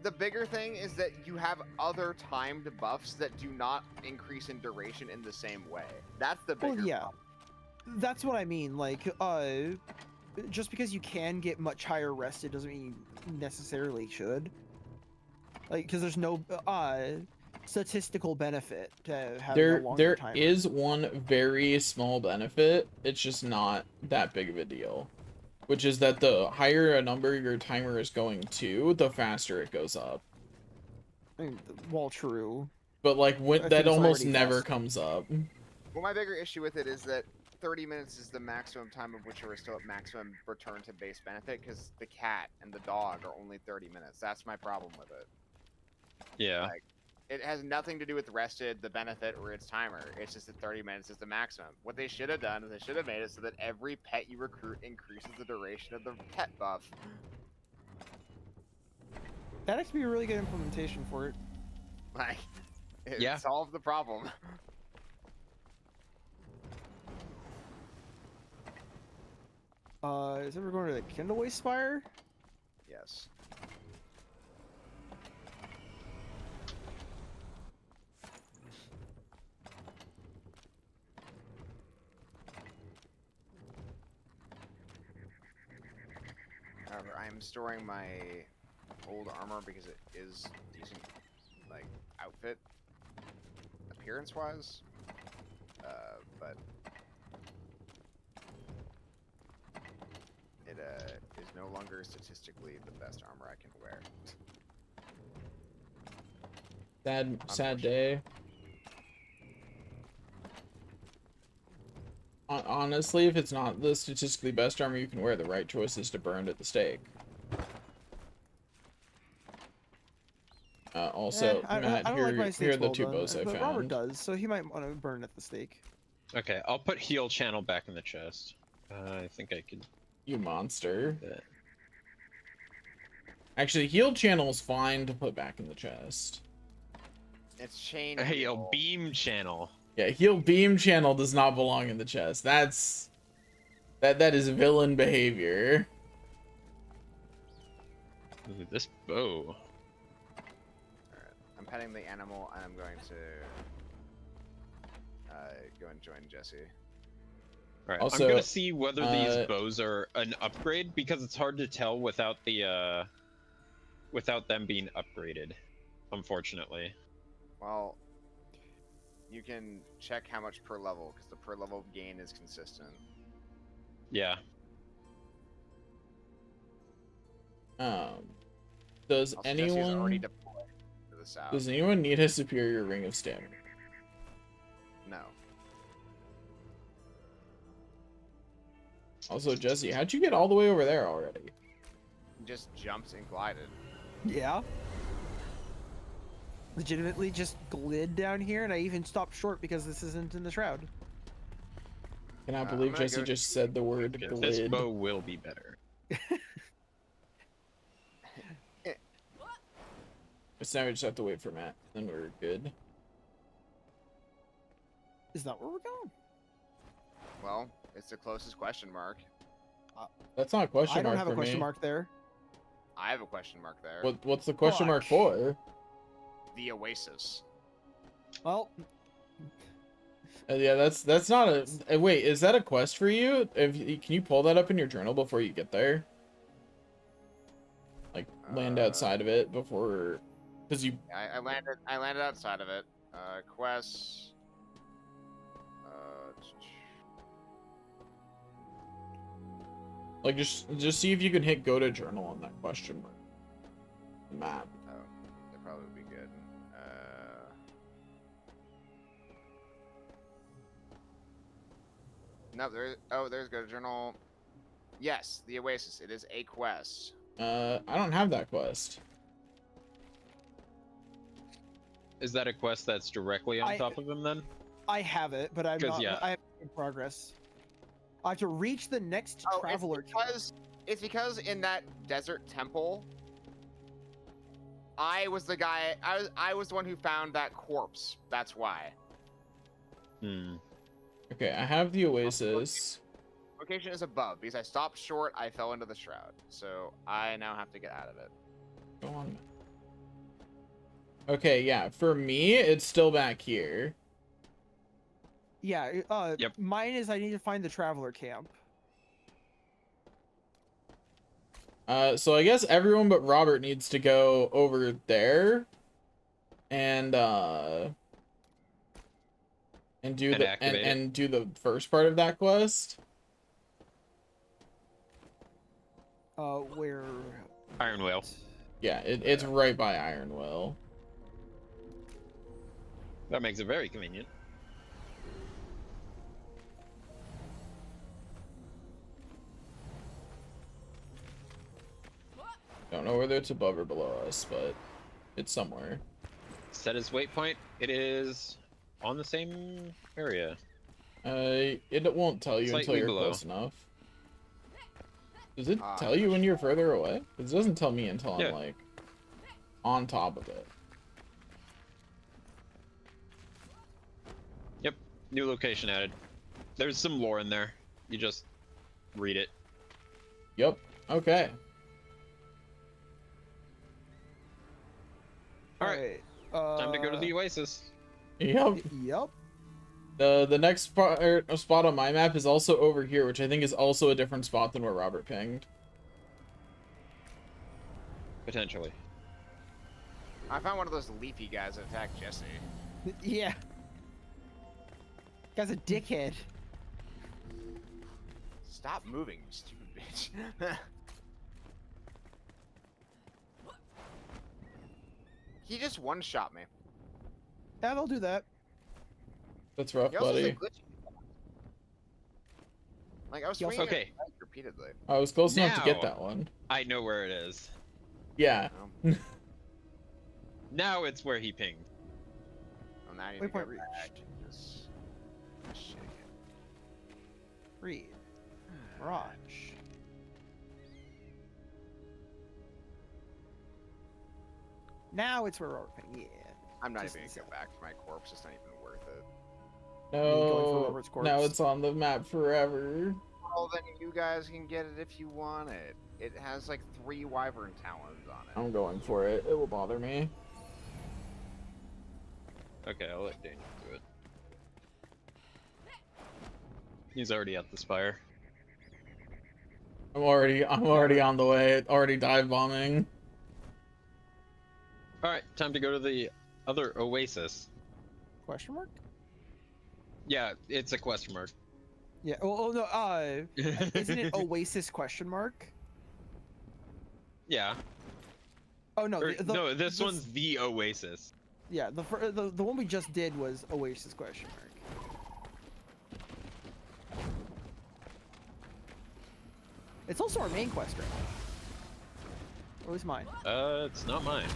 Speaker 4: The bigger thing is that you have other timed buffs that do not increase in duration in the same way. That's the bigger
Speaker 2: Well, yeah.
Speaker 4: problem.
Speaker 2: That's what I mean, like, just because you can get much higher rested doesn't mean you necessarily should. Like, because there's no, statistical benefit to having a longer
Speaker 1: There
Speaker 2: timer.
Speaker 1: is one very small benefit. It's just not that big of a deal. Which is that the higher a number your timer is going to, the faster it goes up.
Speaker 2: I mean, well, true.
Speaker 1: But like
Speaker 2: I
Speaker 1: when
Speaker 2: think
Speaker 1: that
Speaker 2: it's
Speaker 1: almost
Speaker 2: already
Speaker 1: never
Speaker 2: fast.
Speaker 1: comes up.
Speaker 4: Well, my bigger issue with it is that 30 minutes is the maximum time of which you are still at maximum return to base benefit, because the cat and the dog are only 30 minutes. That's my problem with it.
Speaker 3: Yeah.
Speaker 4: Like, It has nothing to do with rested, the benefit, or its timer. It's just that 30 minutes is the maximum. What they should have done is they should have made it so that every pet you recruit increases the duration of the pet buff.
Speaker 2: That'd actually be a really good implementation for it.
Speaker 4: Like, it
Speaker 3: Yeah.
Speaker 4: solved the problem.
Speaker 2: Is it we're going to the Kindleway Spire?
Speaker 4: Yes. However, I am storing my old armor because it is decent, like, outfit appearance-wise. But it is no longer statistically the best armor I can wear.
Speaker 1: Sad day. Honestly, if it's not the statistically best armor you can wear, the right choice is to burn at the stake. Also,
Speaker 2: I
Speaker 1: Matt,
Speaker 2: don't
Speaker 1: here,
Speaker 2: like my
Speaker 1: here are
Speaker 2: stakes
Speaker 1: the
Speaker 2: well
Speaker 1: two
Speaker 2: done,
Speaker 1: bows I
Speaker 2: but
Speaker 1: found.
Speaker 2: Robert does, so he might want to burn at the stake.
Speaker 3: Okay, I'll put heal channel back in the chest. I think I could
Speaker 1: You monster.
Speaker 3: do that.
Speaker 1: Actually, heal channel is fine to put back in the chest.
Speaker 4: It's chain.
Speaker 3: Hey, yo,
Speaker 4: heal.
Speaker 3: beam channel.
Speaker 1: Yeah, heal beam channel does not belong in the chest. That is villain behavior.
Speaker 3: Ooh, this bow.
Speaker 4: I'm petting the animal, and I'm going to go and join Jesse.
Speaker 3: Alright,
Speaker 1: Also,
Speaker 3: I'm gonna see whether these
Speaker 1: uh,
Speaker 3: bows are an upgrade because it's hard to tell without the without them being upgraded, unfortunately.
Speaker 4: Well, you can check how much per level, because the per level gain is consistent.
Speaker 3: Yeah.
Speaker 1: Does
Speaker 4: Also, Jesse's already
Speaker 1: anyone
Speaker 4: deployed to the south.
Speaker 1: does anyone need a superior ring of stamina?
Speaker 4: No.
Speaker 1: Also, Jesse, how'd you get all the way over there already?
Speaker 4: Just jumped and glided.
Speaker 2: Yeah. Legitimately just glid down here, and I even stopped short because this isn't in the shroud.
Speaker 1: Cannot
Speaker 4: I'm
Speaker 1: believe
Speaker 4: gonna
Speaker 1: Jesse
Speaker 4: go-
Speaker 1: just said the word
Speaker 3: Yeah, this
Speaker 1: glid.
Speaker 3: bow will be better.
Speaker 1: But now we just have to wait for Matt, then we're good.
Speaker 2: Is that where we're going?
Speaker 4: Well, it's the closest question mark.
Speaker 1: That's not a question
Speaker 2: I don't
Speaker 1: mark
Speaker 2: have
Speaker 1: for
Speaker 2: a question
Speaker 1: me.
Speaker 2: mark there.
Speaker 4: I have a question mark there.
Speaker 1: What's the question mark
Speaker 2: Fuck.
Speaker 1: for?
Speaker 4: The Oasis.
Speaker 2: Well,
Speaker 1: Yeah, that's not a. Wait, is that a quest for you? Can you pull that up in your journal before you get there? Like land outside of it before, because you.
Speaker 4: I landed outside of it. Quests.
Speaker 1: Like, just see if you can hit go to journal on that question mark map.
Speaker 4: Oh, that probably would be good. No, there's go to journal. Yes, the Oasis. It is a quest.
Speaker 1: I don't have that quest.
Speaker 3: Is that a quest that's directly on
Speaker 2: I-
Speaker 3: top of him then?
Speaker 2: I have it, but I'm
Speaker 3: 'Cause,
Speaker 2: not.
Speaker 3: yeah.
Speaker 2: I have it in progress. I have to reach the next
Speaker 4: Oh,
Speaker 2: traveler.
Speaker 4: it's because in that desert temple, I was the guy. I was the one who found that corpse. That's why.
Speaker 3: Hmm.
Speaker 1: Okay, I have the Oasis.
Speaker 4: Location is above because I stopped short. I fell into the shroud, so I now have to get out of it.
Speaker 1: Go on. Okay, yeah, for me, it's still back here.
Speaker 2: Yeah.
Speaker 3: Yep.
Speaker 2: Mine is I need to find the traveler camp.
Speaker 1: So I guess everyone but Robert needs to go over there and do
Speaker 3: And
Speaker 1: the
Speaker 3: activate it.
Speaker 1: and do the first part of that quest.
Speaker 2: Where?
Speaker 3: Iron Whale.
Speaker 1: Yeah, it's right by Iron Will.
Speaker 3: That makes it very convenient.
Speaker 1: Don't know whether it's above or below us, but it's somewhere.
Speaker 3: set his waypoint. It is on the same area.
Speaker 1: It won't tell you until
Speaker 3: Slightly
Speaker 1: you're
Speaker 3: below.
Speaker 1: close enough. Does it
Speaker 5: Ah,
Speaker 1: tell you when you're further away? It doesn't tell me until
Speaker 3: Yeah.
Speaker 1: I'm like on top of it.
Speaker 3: Yep, new location added. There's some lore in there. You just read it.
Speaker 1: Yep. Okay.
Speaker 3: All right, time to go to the Oasis.
Speaker 1: Yep.
Speaker 2: Yep.
Speaker 1: The next spot on my map is also over here, which I think is also a different spot than where Robert pinged.
Speaker 3: Potentially.
Speaker 4: I found one of those leafy guys that attacked Jesse.
Speaker 2: Yeah. Guy's a dickhead.
Speaker 4: Stop moving, you stupid bitch. He just one-shot me.
Speaker 2: Yeah, they'll do that.
Speaker 1: That's rough,
Speaker 4: He also has a
Speaker 1: buddy.
Speaker 4: glitch. Like, I was
Speaker 2: He also-
Speaker 4: swinging
Speaker 3: Okay.
Speaker 4: it right repeatedly.
Speaker 1: I was close enough to get
Speaker 3: Now-
Speaker 1: that one.
Speaker 3: I know where it is.
Speaker 1: Yeah.
Speaker 3: Now it's where he pinged.
Speaker 4: Well, now I need to go
Speaker 2: Waypoint reached.
Speaker 4: back and just shake it.
Speaker 2: Read. Mirage. Now it's where we're opening. Yeah.
Speaker 4: I'm not
Speaker 2: Just
Speaker 4: even gonna go back for my corpse. It's not even worth it.
Speaker 2: going for
Speaker 1: No.
Speaker 2: Robert's
Speaker 1: Now
Speaker 2: corpse.
Speaker 1: it's on the map forever.
Speaker 4: Well, then you guys can get it if you want it. It has like 3 wyvern talons on it.
Speaker 1: I'm going for it. It will bother me.
Speaker 3: Okay, I'll let Daniel do it. He's already at the spire.
Speaker 1: I'm already on the way. Already dive bombing.
Speaker 3: Alright, time to go to the other Oasis.
Speaker 2: Question mark?
Speaker 3: Yeah, it's a question mark.
Speaker 2: Yeah. Oh, no. Isn't it Oasis question mark?
Speaker 3: Yeah.
Speaker 2: Oh no.
Speaker 3: Or, no, this one's the Oasis.
Speaker 2: Yeah. The one we just did was Oasis question mark. It's also our main quest right now. Or at least mine.
Speaker 3: It's not mine.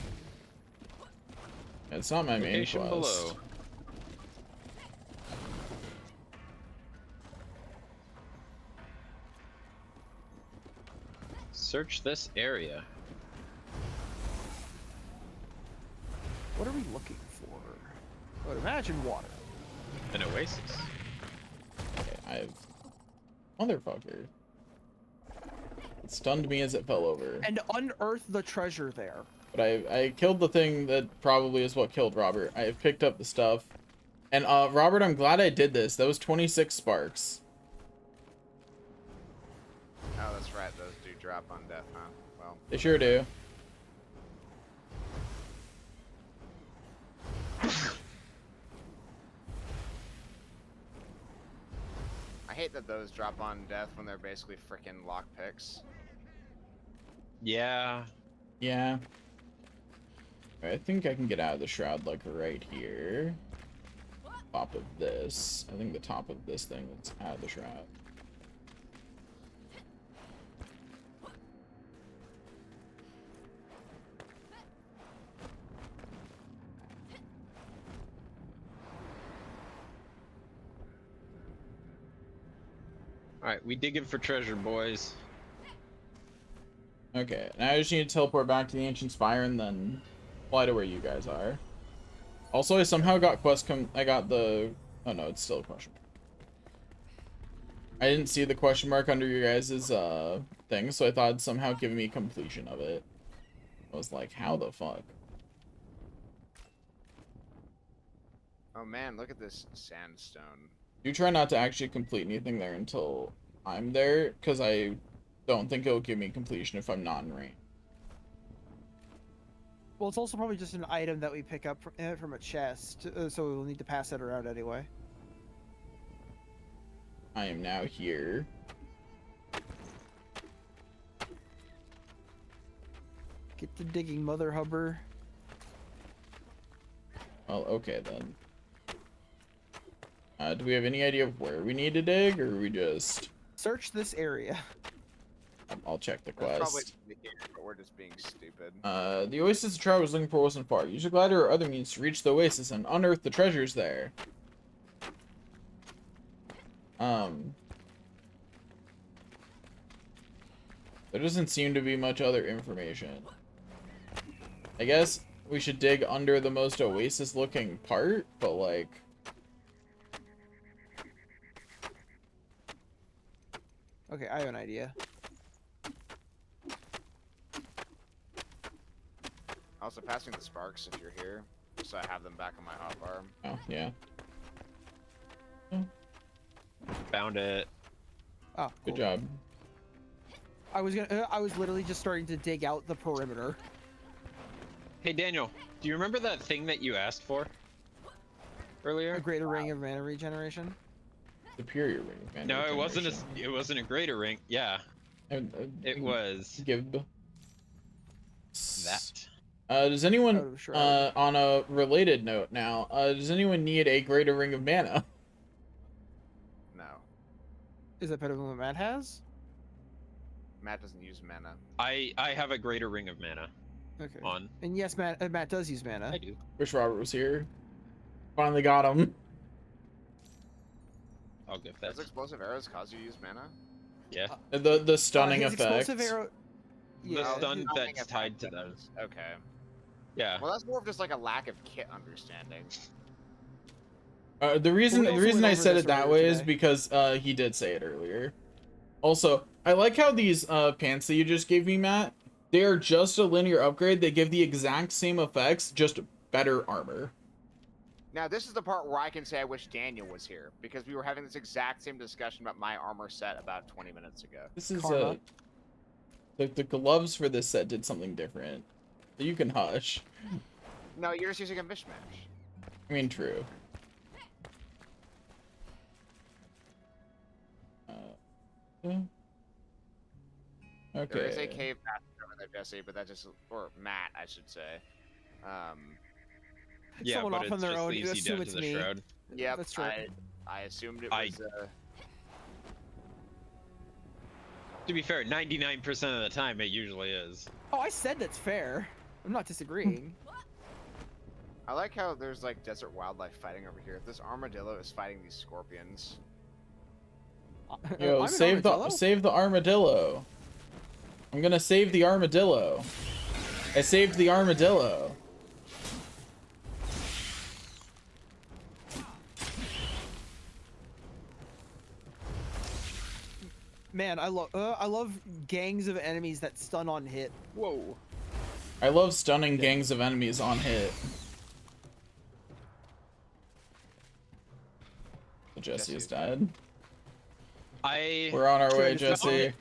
Speaker 1: It's not my main
Speaker 3: Location
Speaker 1: quest.
Speaker 3: below. Search this area.
Speaker 2: What are we looking for? I would imagine water.
Speaker 3: An oasis.
Speaker 1: Okay, I've... Motherfucker. It stunned me as it fell over.
Speaker 2: And unearth the treasure there.
Speaker 1: But I killed the thing that probably is what killed Robert. I have picked up the stuff. And Robert, I'm glad I did this. That was 26 sparks.
Speaker 4: Oh, that's right. Those do drop on death, huh? Well,
Speaker 1: They sure do.
Speaker 4: I hate that those drop on death when they're basically freaking lockpicks.
Speaker 3: Yeah.
Speaker 1: Yeah. I think I can get out of the shroud like right here. Top of this. I think the top of this thing is out of the shroud.
Speaker 3: Alright, we digging for treasure, boys.
Speaker 1: Okay, now I just need to teleport back to the ancient spire and then fly to where you guys are. Also, I somehow got I got the... Oh no, it's still a question mark. I didn't see the question mark under your guys' thing, so I thought it'd somehow give me completion of it. I was like, how the fuck?
Speaker 4: Oh man, look at this sandstone.
Speaker 1: You try not to actually complete anything there until I'm there, because I don't think it'll give me completion if I'm not in range.
Speaker 2: Well, it's also probably just an item that we pick up from a chest, so we'll need to pass that around anyway.
Speaker 1: I am now here.
Speaker 2: Get to digging, Mother Hubber.
Speaker 1: Well, okay then. Do we have any idea of where we need to dig, or are we just...
Speaker 2: Search this area.
Speaker 1: I'll check the
Speaker 4: That's probably
Speaker 1: quest.
Speaker 4: the case, but we're just being stupid.
Speaker 1: The oasis the tribe was looking for wasn't far. Use a glider or other means to reach the oasis and unearth the treasures there. There doesn't seem to be much other information. I guess we should dig under the most oasis-looking part, but like...
Speaker 2: Okay, I have an idea.
Speaker 4: Also, passing the sparks if you're here, so I have them back on my hotbar.
Speaker 1: Oh, yeah.
Speaker 3: Found it.
Speaker 2: Oh,
Speaker 1: Good
Speaker 2: cool.
Speaker 1: job.
Speaker 2: I was literally just starting to dig out the perimeter.
Speaker 3: Hey Daniel, do you remember that thing that you asked for earlier?
Speaker 2: A greater ring of mana regeneration.
Speaker 1: Superior ring of mana
Speaker 3: No, it wasn't a.
Speaker 1: regeneration.
Speaker 3: It wasn't a greater ring. Yeah, it was
Speaker 1: Give.
Speaker 3: that.
Speaker 1: Does anyone,
Speaker 2: Oh, sure.
Speaker 1: on a related note now, does anyone need a greater ring of mana?
Speaker 4: No,
Speaker 2: Is that better than what Matt has?
Speaker 4: Matt doesn't use mana.
Speaker 3: I have a greater ring of mana
Speaker 2: Okay.
Speaker 3: on.
Speaker 2: And yes, Matt does use mana.
Speaker 3: I do.
Speaker 1: Wish Robert was here. Finally got him.
Speaker 3: I'll give that.
Speaker 4: Does explosive arrows cause you to use mana?
Speaker 3: Yeah.
Speaker 1: The stunning
Speaker 2: His
Speaker 1: effect.
Speaker 2: explosive arrow.
Speaker 3: The
Speaker 2: Yeah,
Speaker 3: stun
Speaker 2: his-
Speaker 4: Stunning
Speaker 3: that's
Speaker 4: effect
Speaker 3: tied to
Speaker 4: does.
Speaker 3: those.
Speaker 4: Okay.
Speaker 3: Yeah.
Speaker 4: Well, that's more of just like a lack of kit understanding.
Speaker 1: The reason
Speaker 2: We also
Speaker 1: I
Speaker 2: went
Speaker 1: said
Speaker 2: over
Speaker 1: it
Speaker 2: this
Speaker 1: that
Speaker 2: earlier
Speaker 1: way is
Speaker 2: today.
Speaker 1: because he did say it earlier. Also, I like how these pants that you just gave me, Matt, they are just a linear upgrade. They give the exact same effects, just better armor.
Speaker 4: Now, this is the part where I can say I wish Daniel was here, because we were having this exact same discussion about my armor set about 20 minutes ago.
Speaker 1: This is
Speaker 2: Karma.
Speaker 1: the gloves for this set did something different. So you can hush.
Speaker 4: No, you're just using a mishmash.
Speaker 1: I mean, true.
Speaker 4: There is a
Speaker 1: Okay.
Speaker 4: cave passage over there, Jesse, but that just, or Matt, I should say.
Speaker 3: Yeah,
Speaker 2: Someone
Speaker 3: but
Speaker 2: off
Speaker 3: it's
Speaker 2: on their
Speaker 3: just
Speaker 2: own, you
Speaker 3: leads you
Speaker 2: assume
Speaker 3: down
Speaker 2: it's
Speaker 3: to the
Speaker 2: me.
Speaker 3: shroud.
Speaker 4: Yep,
Speaker 2: That's true.
Speaker 4: I assumed it
Speaker 3: I-
Speaker 4: was,
Speaker 3: To be fair, 99% of the time it usually is.
Speaker 2: Oh, I said that's fair. I'm not disagreeing.
Speaker 4: I like how there's like desert wildlife fighting over here. This armadillo is fighting these scorpions.
Speaker 1: Yo,
Speaker 2: I'm an
Speaker 1: save
Speaker 2: armadillo?
Speaker 1: the armadillo. I'm gonna save the armadillo. I saved the armadillo.
Speaker 2: Man, I love gangs of enemies that stun on hit.
Speaker 3: Whoa.
Speaker 1: I love stunning gangs of enemies on hit. Jesse is dead. We're on our way, Jesse.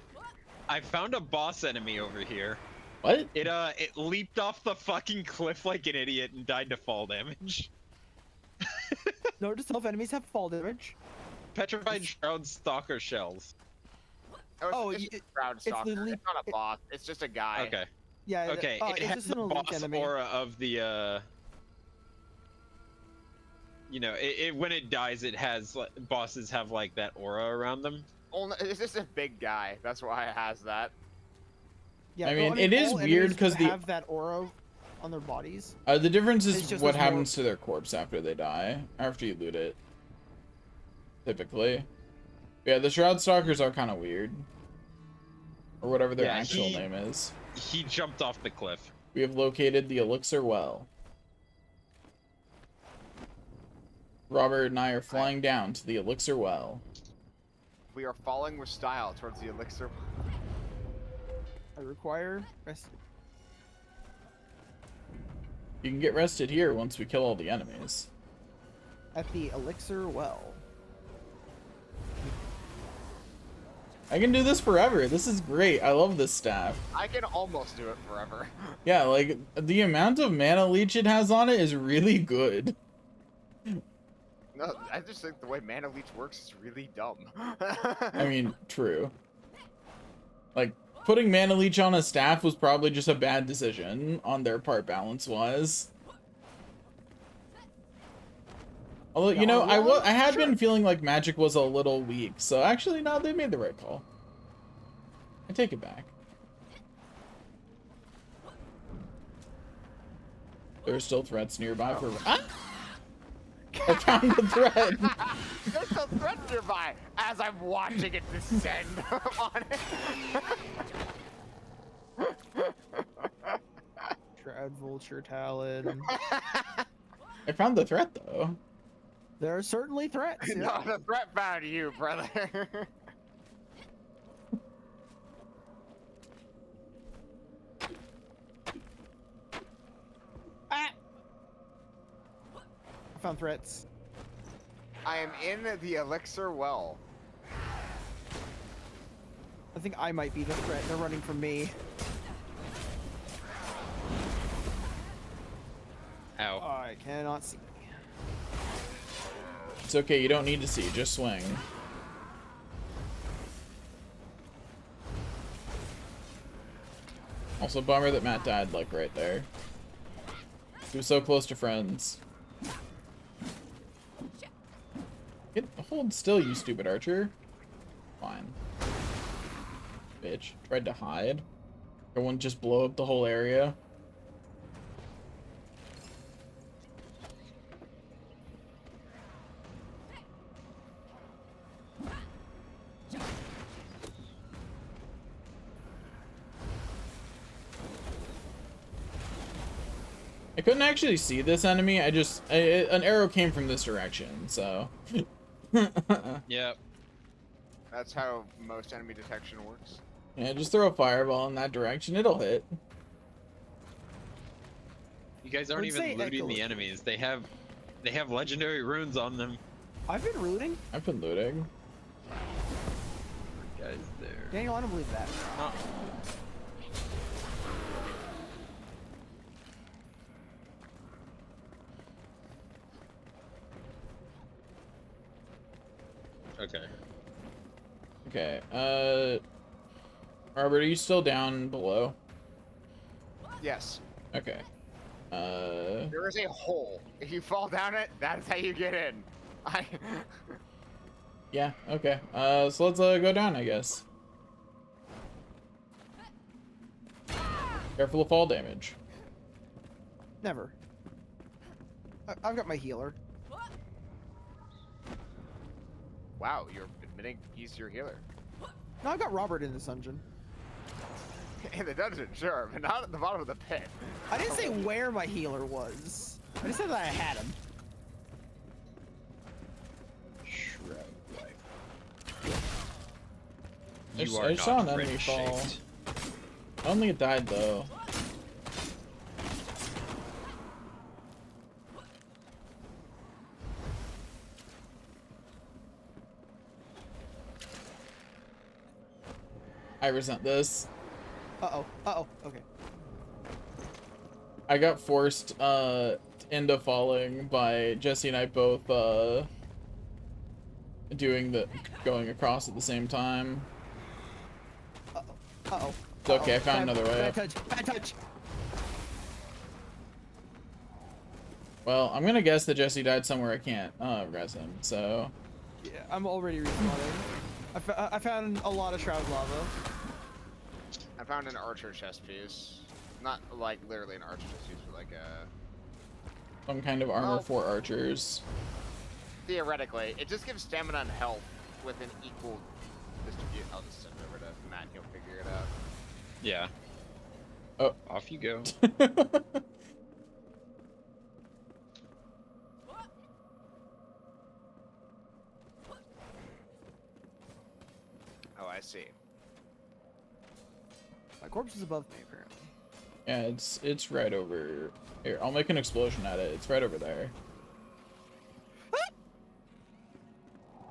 Speaker 3: I found a boss enemy over here.
Speaker 1: What?
Speaker 3: It leaped off the fucking cliff like an idiot and died to fall damage.
Speaker 2: Notice self enemies have fall damage.
Speaker 3: Petrified Shroud Stalker Shells.
Speaker 4: Oh,
Speaker 2: it's
Speaker 4: it's, Shroud
Speaker 2: it's the
Speaker 4: Stalker.
Speaker 2: leap-
Speaker 4: It's not a boss. It's just a guy.
Speaker 3: Okay.
Speaker 2: Yeah.
Speaker 3: Okay. It
Speaker 2: it's
Speaker 3: has
Speaker 2: just
Speaker 3: the
Speaker 2: an elite
Speaker 3: boss
Speaker 2: enemy.
Speaker 3: aura of the you know, when it dies, it has like, bosses have like that aura around them.
Speaker 4: Only, it's just a big guy. That's why it has that.
Speaker 2: Yeah,
Speaker 1: I
Speaker 2: no,
Speaker 1: mean, it is
Speaker 2: all
Speaker 1: weird
Speaker 2: enemies
Speaker 1: 'cause the-
Speaker 2: have that aura on their bodies.
Speaker 1: The difference
Speaker 2: It's
Speaker 1: is
Speaker 2: just
Speaker 1: what
Speaker 2: those more-
Speaker 1: happens to their corpse after they die, after you loot it. Typically. Yeah, the Shroud Stalkers are kind of weird. Or whatever their
Speaker 3: Yeah,
Speaker 1: actual name is.
Speaker 3: He jumped off the cliff.
Speaker 1: We have located the Elixir Well. Robert and I are flying down to the Elixir Well.
Speaker 4: We are falling with style towards the elixir.
Speaker 2: I require rest.
Speaker 1: You can get rested here once we kill all the enemies.
Speaker 2: At the elixir well.
Speaker 1: I can do this forever. This is great. I love this staff.
Speaker 4: I can almost do it forever.
Speaker 1: Yeah, like, the amount of mana leech it has on it is really good.
Speaker 4: No, I just think the way mana leech works is really dumb.
Speaker 1: I mean, true. Like, putting mana leech on a staff was probably just a bad decision on their part, balance-wise. Although, you know, I had been feeling like magic was a little weak, so actually, no, they made the right call. I take it back. There are still threats nearby for. Ah! I found the threat.
Speaker 4: There's a threat nearby as I'm watching it descend on it.
Speaker 2: Shroud Vulture Talon.
Speaker 1: I found the threat though.
Speaker 2: There are certainly threats.
Speaker 4: No,
Speaker 2: Yeah.
Speaker 4: the threat found you, brother.
Speaker 2: Ah! I found threats.
Speaker 4: I am in the elixir well.
Speaker 2: I think I might be the threat. They're running from me.
Speaker 3: Ow.
Speaker 2: I cannot see.
Speaker 1: It's okay. You don't need to see. Just swing. Also, bummer that Matt died like right there. He was so close to friends. Hold still, you stupid archer. Fine. Bitch. Tried to hide. Everyone just blow up the whole area. I couldn't actually see this enemy. An arrow came from this direction, so.
Speaker 3: Yep.
Speaker 4: That's how most enemy detection works.
Speaker 1: Yeah, just throw a fireball in that direction. It'll hit.
Speaker 3: You guys aren't
Speaker 2: Would say
Speaker 3: even looting the
Speaker 2: echolocation.
Speaker 3: enemies. They have legendary runes on them.
Speaker 2: I've been looting.
Speaker 1: I've been looting.
Speaker 3: Guys there.
Speaker 2: Daniel, I don't believe that.
Speaker 3: Okay.
Speaker 1: Okay. Robert, are you still down below?
Speaker 4: Yes.
Speaker 1: Okay.
Speaker 4: There is a hole. If you fall down it, that's how you get in.
Speaker 1: Yeah. Okay. So let's go down, I guess. Careful of fall damage.
Speaker 2: Never. I've got my healer.
Speaker 4: Wow, you're admitting he's your healer.
Speaker 2: No, I've got Robert in this dungeon.
Speaker 4: In the dungeon, sure, but not at the bottom of the pit.
Speaker 2: I didn't say where my healer was. I just said that I had him.
Speaker 3: Shroud
Speaker 1: I
Speaker 3: You
Speaker 1: s-
Speaker 3: are
Speaker 1: I saw
Speaker 3: not
Speaker 1: an enemy fall.
Speaker 3: friend-shaped.
Speaker 1: I don't think it died though. I resent this.
Speaker 2: Uh-oh. Uh-oh. Okay.
Speaker 1: I got forced into falling by Jesse and I both going across at the same time.
Speaker 2: Uh-oh. Uh-oh.
Speaker 1: It's okay, I found another way
Speaker 2: Bad
Speaker 1: up.
Speaker 2: touch. Bad touch.
Speaker 1: Well, I'm gonna guess that Jesse died somewhere I can't res him, so
Speaker 2: Yeah, I'm already respawning. I found a lot of Shroud Lava.
Speaker 4: I found an archer chest piece. Not like literally an archer chest piece, but like a...
Speaker 1: some kind of armor
Speaker 4: Well-
Speaker 1: for archers.
Speaker 4: Theoretically, it just gives stamina and health with an equal distribute. I'll just send it over to Matt and he'll figure it out.
Speaker 3: Yeah.
Speaker 1: Oh.
Speaker 3: Off you go.
Speaker 4: Oh, I see.
Speaker 2: My corpse is above me, apparently.
Speaker 1: Yeah, it's right over here. I'll make an explosion at it. It's right over there.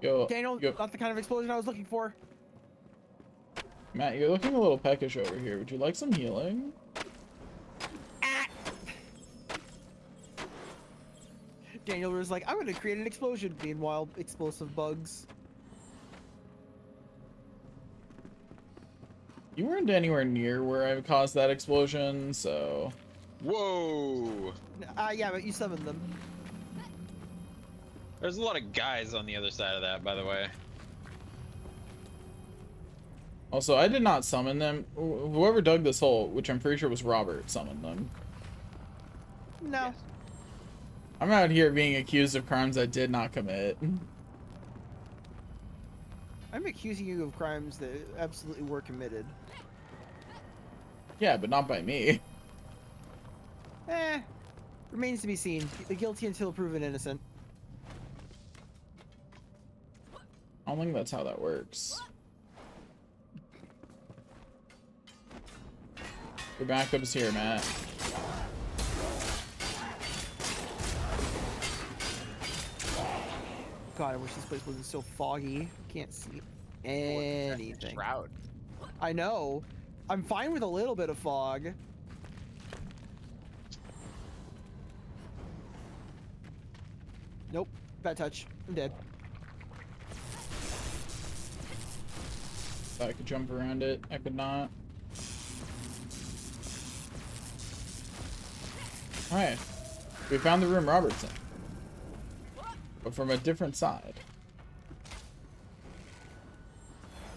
Speaker 1: Go,
Speaker 2: Daniel,
Speaker 1: go.
Speaker 2: not the kind of explosion I was looking for.
Speaker 1: Matt, you're looking a little peckish over here. Would you like some healing?
Speaker 2: Daniel was like, I'm gonna create an explosion. Meanwhile, explosive bugs.
Speaker 1: You weren't anywhere near where I caused that explosion, so
Speaker 3: Whoa!
Speaker 2: Yeah, but you summoned them.
Speaker 3: There's a lot of guys on the other side of that, by the way.
Speaker 1: Also, I did not summon them. Whoever dug this hole, which I'm pretty sure was Robert, summoned them.
Speaker 2: No.
Speaker 4: Yes.
Speaker 1: I'm out here being accused of crimes I did not commit.
Speaker 2: I'm accusing you of crimes that absolutely were committed.
Speaker 1: Yeah, but not by me.
Speaker 2: Remains to be seen. The guilty until proven innocent.
Speaker 1: I don't think that's how that works. Your backup is here, Matt.
Speaker 2: God, I wish this place wasn't so foggy. Can't see anything.
Speaker 4: Shroud.
Speaker 2: I know. I'm fine with a little bit of fog. Nope. Bad touch. I'm dead.
Speaker 1: Thought I could jump around it. I could not. Alright. We found the room Robertson. But from a different side.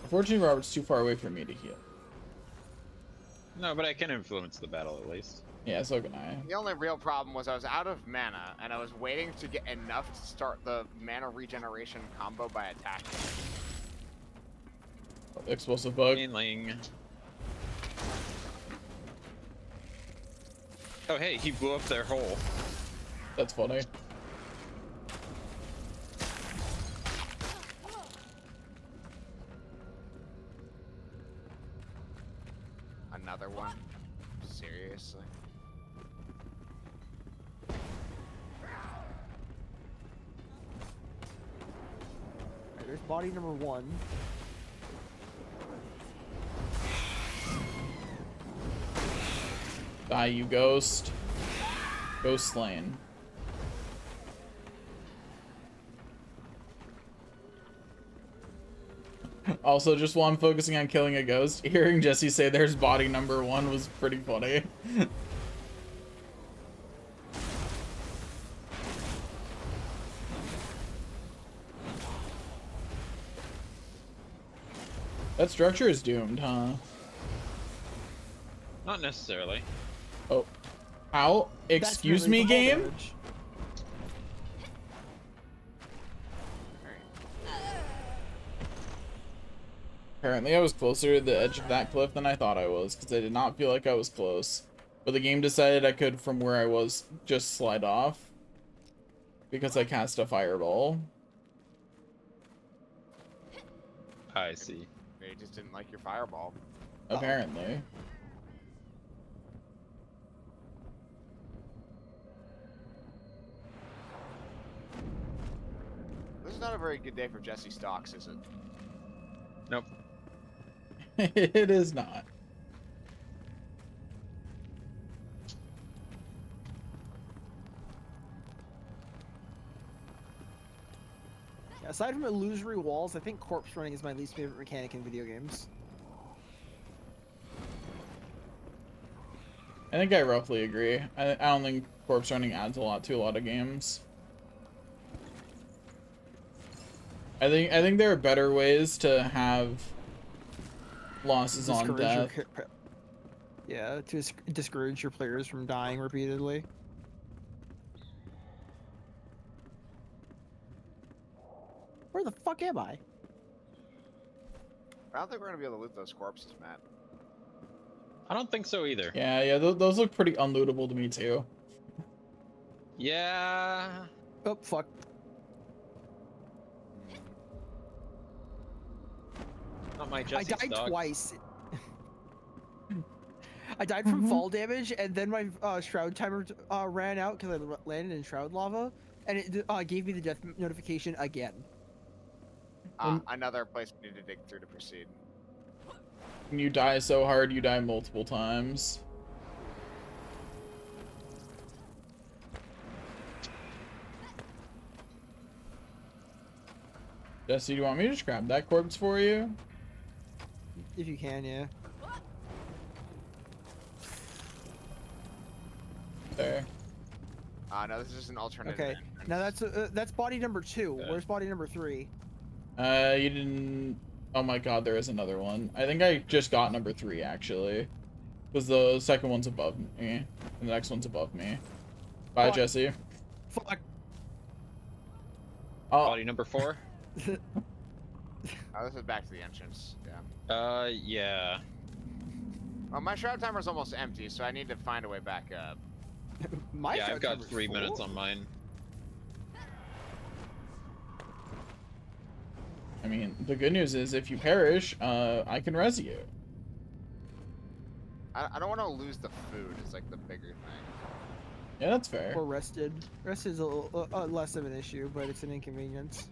Speaker 1: Unfortunately, Robert's too far away for me to heal.
Speaker 3: No, but I can influence the battle at least.
Speaker 1: Yeah, so can I.
Speaker 4: The only real problem was I was out of mana, and I was waiting to get enough to start the mana regeneration combo by attacking.
Speaker 1: Explosive bug.
Speaker 3: Mainling. Oh hey, he blew up their hole.
Speaker 1: That's funny.
Speaker 4: Another one? Seriously?
Speaker 2: Alright, there's body number 1.
Speaker 1: Die, you ghost. Ghost slain. Also, just while I'm focusing on killing a ghost, hearing Jesse say there's body number 1 was pretty funny. That structure is doomed, huh?
Speaker 3: Not necessarily.
Speaker 1: Oh. How?
Speaker 2: That's
Speaker 1: Excuse
Speaker 2: really
Speaker 1: me,
Speaker 2: fall
Speaker 1: game?
Speaker 2: damage.
Speaker 1: Apparently I was closer to the edge of that cliff than I thought I was, because I did not feel like I was close. But the game decided I could, from where I was, just slide off. Because I cast a fireball.
Speaker 3: I see.
Speaker 4: They just didn't like your fireball.
Speaker 1: Apparently.
Speaker 4: This is not a very good day for Jesse Stocks, is it?
Speaker 3: Nope.
Speaker 1: It is not.
Speaker 2: Yeah, aside from illusory walls, I think corpse running is my least favorite mechanic in video games.
Speaker 1: I think I roughly agree. I don't think corpse running adds a lot to a lot of games. I think there are better ways to have losses on
Speaker 2: Discourage
Speaker 1: death.
Speaker 2: Yeah, to discourage your players from dying repeatedly. Where the fuck am I?
Speaker 4: I don't think we're gonna be able to loot those corpses, Matt.
Speaker 3: I don't think so either.
Speaker 1: Yeah, those look pretty unlootable to me too.
Speaker 3: Yeah.
Speaker 2: Oh, fuck.
Speaker 3: Not my
Speaker 2: I
Speaker 3: Jesse's
Speaker 2: died
Speaker 3: dog.
Speaker 2: twice. I died from fall damage, and then my shroud timer ran out because I landed in shroud lava, and it gave me the death notification again.
Speaker 4: Another place we need to dig through to proceed.
Speaker 1: When you die so hard, you die multiple times. Jesse, do you want me to just grab that corpse for you?
Speaker 2: If you can, yeah.
Speaker 1: There.
Speaker 4: No, this is an alternate.
Speaker 2: Okay. Now that's body number 2.
Speaker 3: Okay.
Speaker 2: Where's body number 3?
Speaker 1: You didn't... Oh my god, there is another one. I think I just got number 3 actually. Because the second one's above me. And the next one's above me. Bye,
Speaker 2: Fuck.
Speaker 1: Jesse.
Speaker 2: Fuck.
Speaker 1: Oh,
Speaker 3: Body number 4?
Speaker 4: Oh, this is back to the entrance. Yeah.
Speaker 3: Yeah.
Speaker 4: Well, my shroud timer's almost empty, so I need to find a way back up.
Speaker 2: My
Speaker 3: Yeah, I've
Speaker 2: shroud
Speaker 3: got
Speaker 2: timer's
Speaker 3: 3 minutes
Speaker 2: full.
Speaker 3: on mine.
Speaker 1: I mean, the good news is if you perish, I can res you.
Speaker 4: I don't want to lose the food. Is like the bigger thing.
Speaker 1: Yeah, that's fair.
Speaker 2: Or rested. Rest is a little less of an issue, but it's an inconvenience.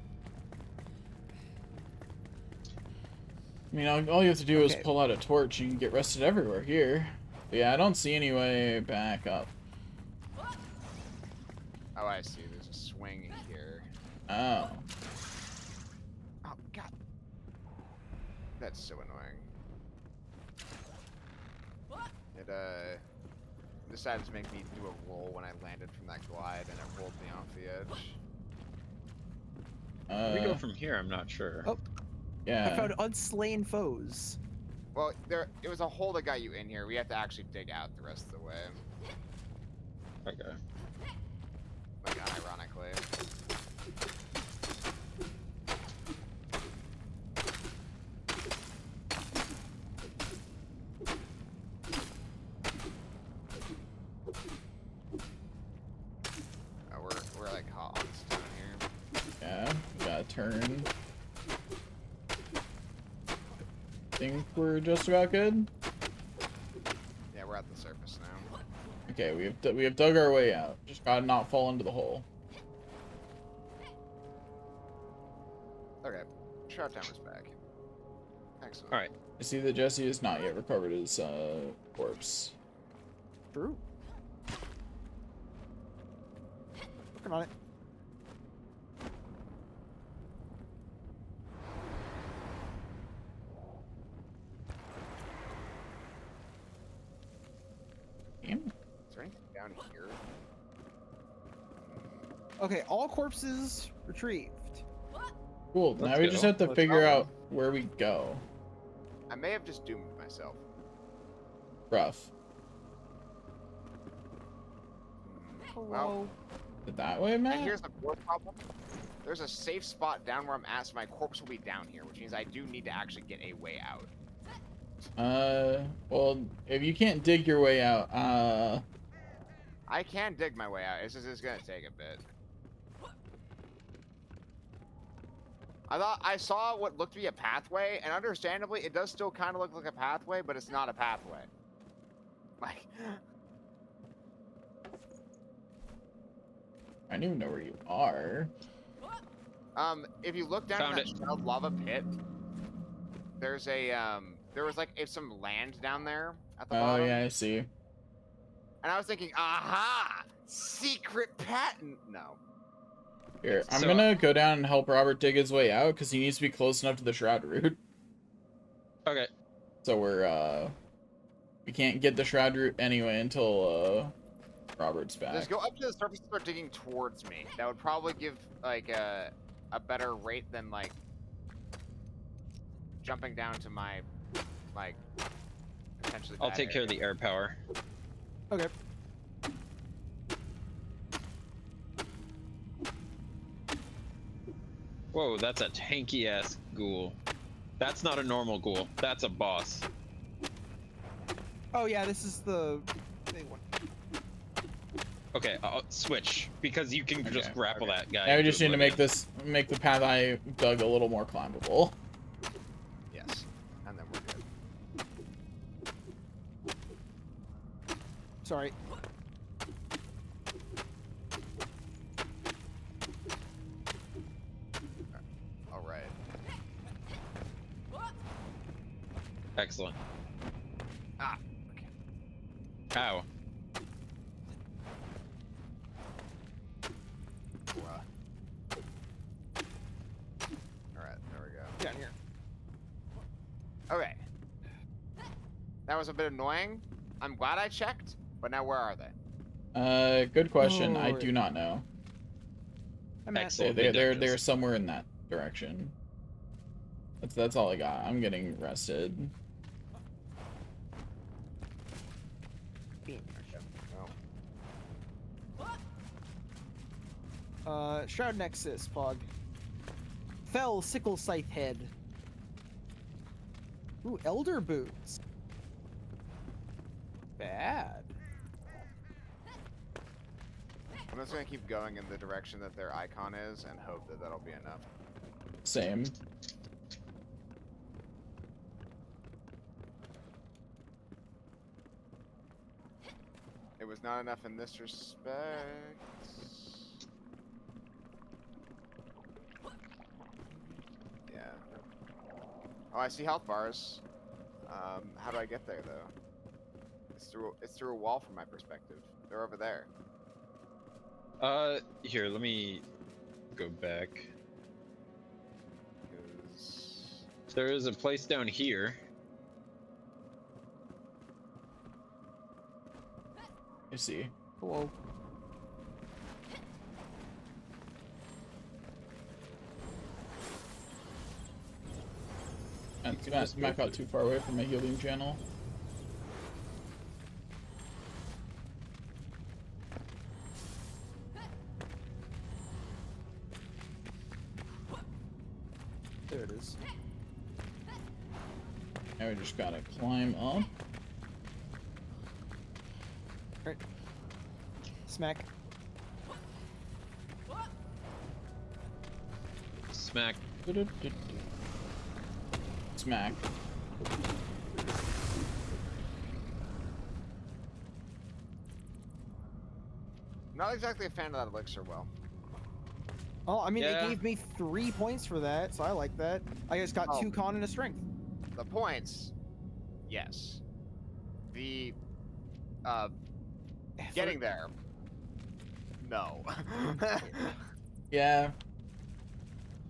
Speaker 1: I mean, all you have to do is
Speaker 2: Okay.
Speaker 1: pull out a torch. You can get rested everywhere here. But yeah, I don't see any way back up.
Speaker 4: Oh, I see. There's a swing here.
Speaker 1: Oh.
Speaker 4: Oh God. That's so annoying. It decided to make me do a roll when I landed from that glide, and it rolled me off the edge.
Speaker 3: Where we go from here, I'm not sure.
Speaker 2: Oh.
Speaker 1: Yeah.
Speaker 2: I found unslain foes.
Speaker 4: Well, it was a hole that got you in here. We have to actually dig out the rest of the way.
Speaker 3: Okay.
Speaker 4: Like, unironically. We're like hot on stone here.
Speaker 1: Yeah, we gotta turn. Think we're just about good.
Speaker 4: Yeah, we're at the surface now.
Speaker 1: Okay, we have dug our way out. Just gotta not fall into the hole.
Speaker 4: Okay, shroud timer's back. Excellent.
Speaker 3: Alright.
Speaker 1: I see that Jesse has not yet recovered his corpse.
Speaker 2: True. Working on it.
Speaker 1: Damn.
Speaker 4: Is there anything down here?
Speaker 2: Okay, all corpses retrieved.
Speaker 1: Cool.
Speaker 3: Let's
Speaker 1: Now we just
Speaker 3: go.
Speaker 1: have to
Speaker 4: Let's
Speaker 1: figure
Speaker 4: go.
Speaker 1: out where we go.
Speaker 4: I may have just doomed myself.
Speaker 1: Rough.
Speaker 4: Well,
Speaker 1: Is it that way,
Speaker 4: and
Speaker 1: Matt?
Speaker 4: here's the fourth problem. There's a safe spot down where I'm at, so my corpse will be down here, which means I do need to actually get a way out.
Speaker 1: Well, if you can't dig your way out,
Speaker 4: I can dig my way out. It's just it's gonna take a bit. I saw what looked to be a pathway, and understandably, it does still kind of look like a pathway, but it's not a pathway. Like,
Speaker 1: I don't even know where you are.
Speaker 4: if you look down
Speaker 3: Found
Speaker 4: in that shelled lava pit, there's a there was like some land down there at the
Speaker 1: Oh,
Speaker 4: bottom.
Speaker 1: yeah, I see.
Speaker 4: And I was thinking, aha! Secret patent! No.
Speaker 1: Here, I'm
Speaker 3: So-
Speaker 1: gonna go down and help Robert dig his way out, because he needs to be close enough to the shroud route.
Speaker 3: Okay.
Speaker 1: So we can't get the shroud route anyway until, Robert's back.
Speaker 4: Just go up to the surface and start digging towards me. That would probably give, like, a better rate than, like, jumping down to my, like, potentially
Speaker 3: I'll
Speaker 4: bad
Speaker 3: take care of
Speaker 4: area.
Speaker 3: the air power.
Speaker 2: Okay.
Speaker 3: Whoa, that's a tanky ass ghoul. That's not a normal ghoul. That's a boss.
Speaker 2: Oh yeah, this is the big one.
Speaker 3: Okay, I'll switch because you can just
Speaker 1: Okay,
Speaker 3: grapple
Speaker 4: okay.
Speaker 3: that guy.
Speaker 1: Now we
Speaker 3: into
Speaker 1: just need to make
Speaker 3: oblivion.
Speaker 1: make the path I dug a little more climbable.
Speaker 4: Yes. And then we're good.
Speaker 2: Sorry.
Speaker 4: Alright.
Speaker 3: Excellent.
Speaker 4: Ah,
Speaker 3: Ow.
Speaker 4: Alright, there we go.
Speaker 2: Down here.
Speaker 4: Okay. That was a bit annoying. I'm glad I checked, but now where are they?
Speaker 1: Good question. I
Speaker 2: Alright.
Speaker 1: do not know.
Speaker 2: I'm at
Speaker 3: Excellent.
Speaker 1: They're
Speaker 3: Dungeons.
Speaker 1: somewhere in that direction. That's all I got. I'm getting rested.
Speaker 2: Shroud Nexus, Pog. Fell Sickle Scythe Head. Ooh, Elder Boots. Bad.
Speaker 5: I'm just gonna keep going in the direction that their icon is and hope that that'll be enough.
Speaker 1: Same.
Speaker 5: It was not enough in this respect. Yeah. Oh, I see health bars. How do I get there though? It's through a wall from my perspective. They're over there.
Speaker 3: Here, let me go back.
Speaker 5: 'Cause-
Speaker 3: There is a place down here.
Speaker 1: I see.
Speaker 2: Whoa.
Speaker 1: And Matt got too far away from my healing channel.
Speaker 2: There it is.
Speaker 1: Now we just gotta climb up.
Speaker 2: Smack.
Speaker 3: Smack.
Speaker 1: Smack.
Speaker 5: Not exactly a fan of that elixir well.
Speaker 2: Oh, I mean,
Speaker 3: Yeah.
Speaker 2: it gave me 3 points for that, so I like that. I just got
Speaker 5: Oh.
Speaker 2: 2 con and a strength.
Speaker 5: The points, yes. The getting there, no.
Speaker 1: Yeah.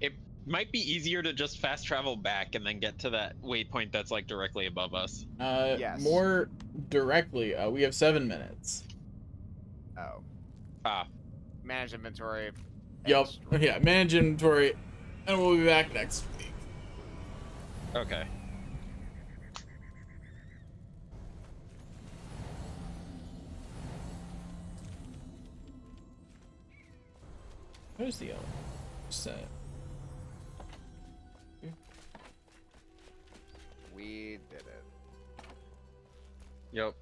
Speaker 3: It might be easier to just fast travel back and then get to that waypoint that's like directly above us.
Speaker 5: Yes.
Speaker 1: More directly, we have 7 minutes.
Speaker 5: Oh,
Speaker 3: Ah,
Speaker 5: manage inventory.
Speaker 1: Yup.
Speaker 5: and
Speaker 1: Yeah, manage inventory, and we'll be back next week.
Speaker 3: okay.
Speaker 1: Where's the other set?
Speaker 5: We did it.
Speaker 3: Yep.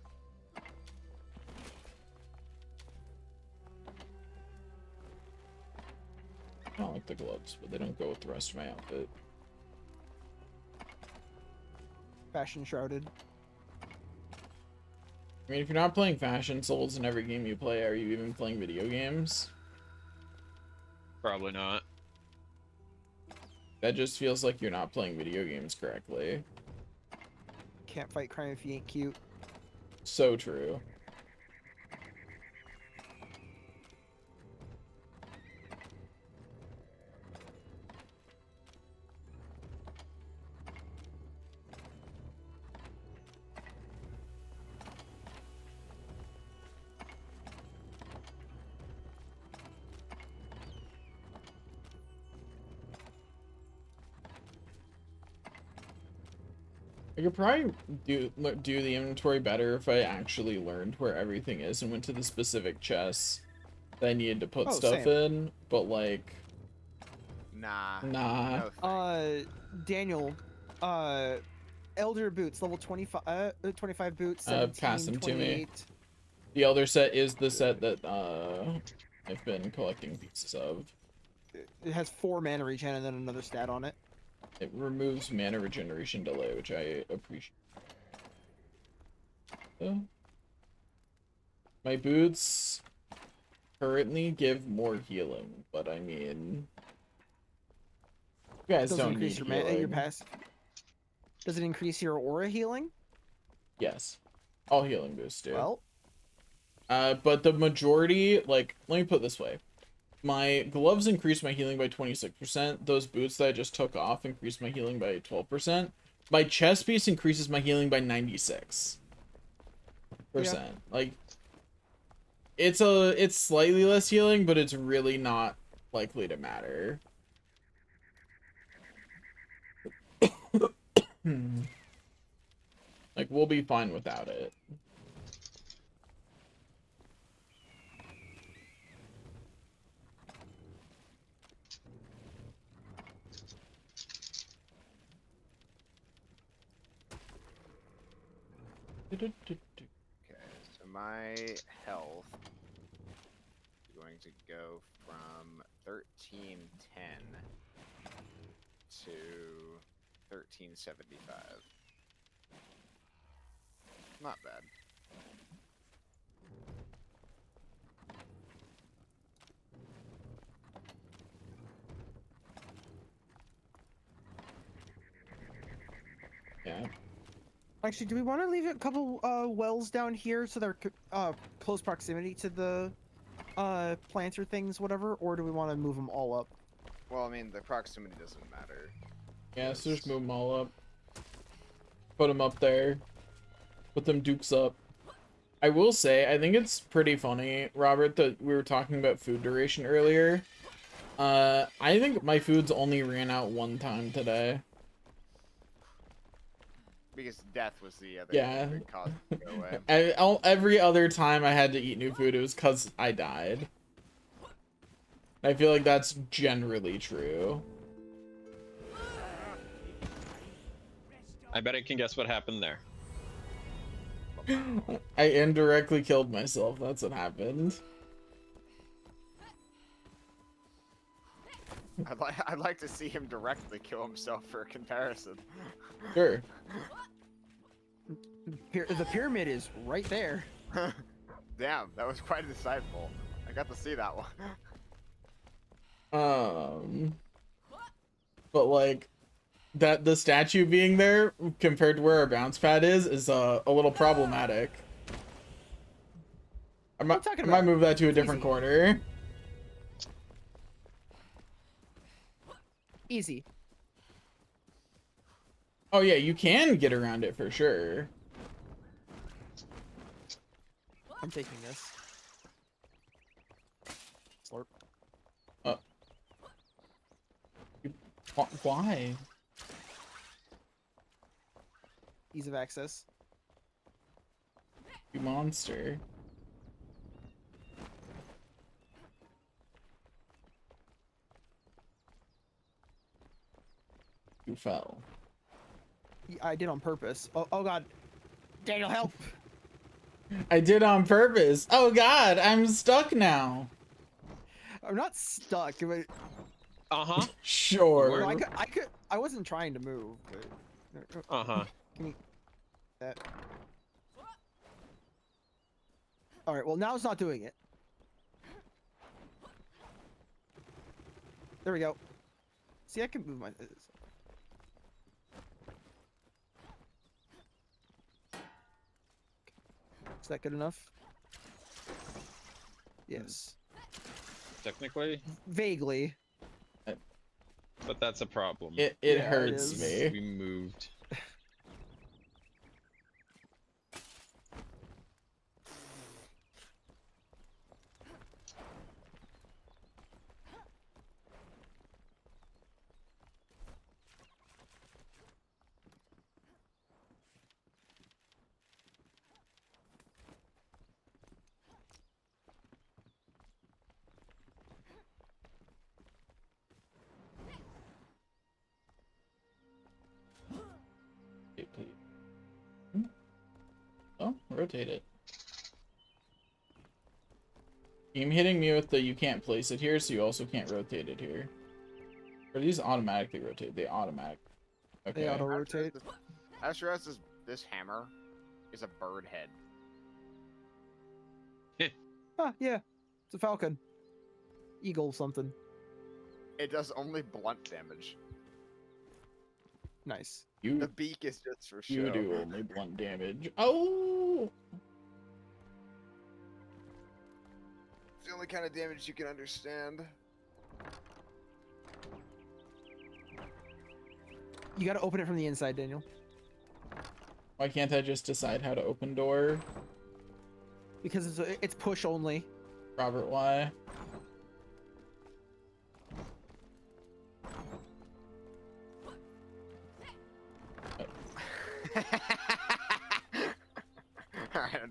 Speaker 1: I don't like the gloves, but they don't go with the rest of my outfit.
Speaker 2: Fashion shrouded.
Speaker 1: I mean, if you're not playing fashion souls in every game you play, are you even playing video games?
Speaker 3: Probably not.
Speaker 1: That just feels like you're not playing video games correctly.
Speaker 2: Can't fight crime if you ain't cute.
Speaker 1: So true. I could probably do the inventory better if I actually learned where everything is and went to the specific chests that I needed to put
Speaker 2: Oh,
Speaker 1: stuff
Speaker 2: same.
Speaker 1: in, but like,
Speaker 5: Nah.
Speaker 1: nah.
Speaker 5: No thanks.
Speaker 2: Daniel, Elder Boots, level 25, 25 boots,
Speaker 1: Pass
Speaker 2: 17,
Speaker 1: them to me.
Speaker 2: 28.
Speaker 1: The Elder set is the set that I've been collecting pieces of.
Speaker 2: It has 4 mana regen and then another stat on it.
Speaker 1: It removes mana regeneration delay, which I appreciate. My boots currently give more healing, but I mean, you guys
Speaker 2: Does it
Speaker 1: don't
Speaker 2: increase
Speaker 1: need
Speaker 2: your
Speaker 1: healing.
Speaker 2: your pass? Does it increase your aura healing?
Speaker 1: Yes, all healing boosts do.
Speaker 2: Well,
Speaker 1: But the majority, like, let me put it this way. My gloves increased my healing by 26%. Those boots that I just took off increased my healing by 12%. My chest piece increases my healing by 96%. Like, it's slightly less healing, but it's really not likely to matter. Like, we'll be fine without it.
Speaker 4: Okay, so my health is going to go from 1310 to 1375. Not bad.
Speaker 1: Yeah.
Speaker 2: Actually, do we want to leave a couple wells down here so they're close proximity to the planter things, whatever, or do we want to move them all up?
Speaker 4: Well, I mean, the proximity doesn't matter.
Speaker 1: Yeah, so just move them all up. Put them up there. Put them dukes up. I will say, I think it's pretty funny, Robert, that we were talking about food duration earlier. I think my foods only ran out one time today.
Speaker 4: Because death was the other
Speaker 1: Yeah.
Speaker 4: big cause to go away.
Speaker 1: Every other time I had to eat new food, it was because I died. I feel like that's generally true.
Speaker 3: I bet I can guess what happened there.
Speaker 1: I indirectly killed myself. That's what happened.
Speaker 4: I'd like to see him directly kill himself for a comparison.
Speaker 1: Sure.
Speaker 2: The pyramid is right there.
Speaker 4: Damn, that was quite insightful. I got to see that one.
Speaker 1: But like the statue being there compared to where our bounce pad is a little problematic. I might,
Speaker 2: talking
Speaker 1: I might
Speaker 2: about?
Speaker 1: move that to a different
Speaker 2: Easy.
Speaker 1: corner.
Speaker 2: Easy.
Speaker 1: Oh yeah, you can get around it for sure.
Speaker 2: I'm taking this. Slurp.
Speaker 1: Why?
Speaker 2: Ease of access.
Speaker 1: You monster. You fell.
Speaker 2: I did on purpose. Oh god. Daniel, help!
Speaker 1: I did on purpose. Oh god, I'm stuck now.
Speaker 2: I'm not stuck, but
Speaker 3: Uh-huh.
Speaker 1: Sure.
Speaker 2: no, I wasn't trying to move, but
Speaker 3: Uh-huh.
Speaker 2: give me that. Alright, well now it's not doing it. There we go. See, I can move my... Is that good enough? Yes.
Speaker 3: Technically,
Speaker 2: Vaguely.
Speaker 3: but that's a problem.
Speaker 1: It
Speaker 2: Yeah, it
Speaker 1: hurts
Speaker 2: is.
Speaker 1: me.
Speaker 3: We moved.
Speaker 1: Oh, rotate it. Game hitting me with the you can't place it here, so you also can't rotate it here. Or these automatically rotate? They automatic. Okay.
Speaker 2: They auto rotate.
Speaker 4: I just realized this hammer is a bird head.
Speaker 2: Ah, yeah. It's a falcon. Eagle something.
Speaker 4: It does only blunt damage.
Speaker 2: Nice.
Speaker 4: The
Speaker 1: You
Speaker 4: beak is just for show.
Speaker 1: you do only blunt damage. Oh.
Speaker 5: It's the only kind of damage you can understand.
Speaker 2: You gotta open it from the inside, Daniel.
Speaker 1: Why can't I just decide how to open door?
Speaker 2: Because it's push only.
Speaker 1: Robert, why?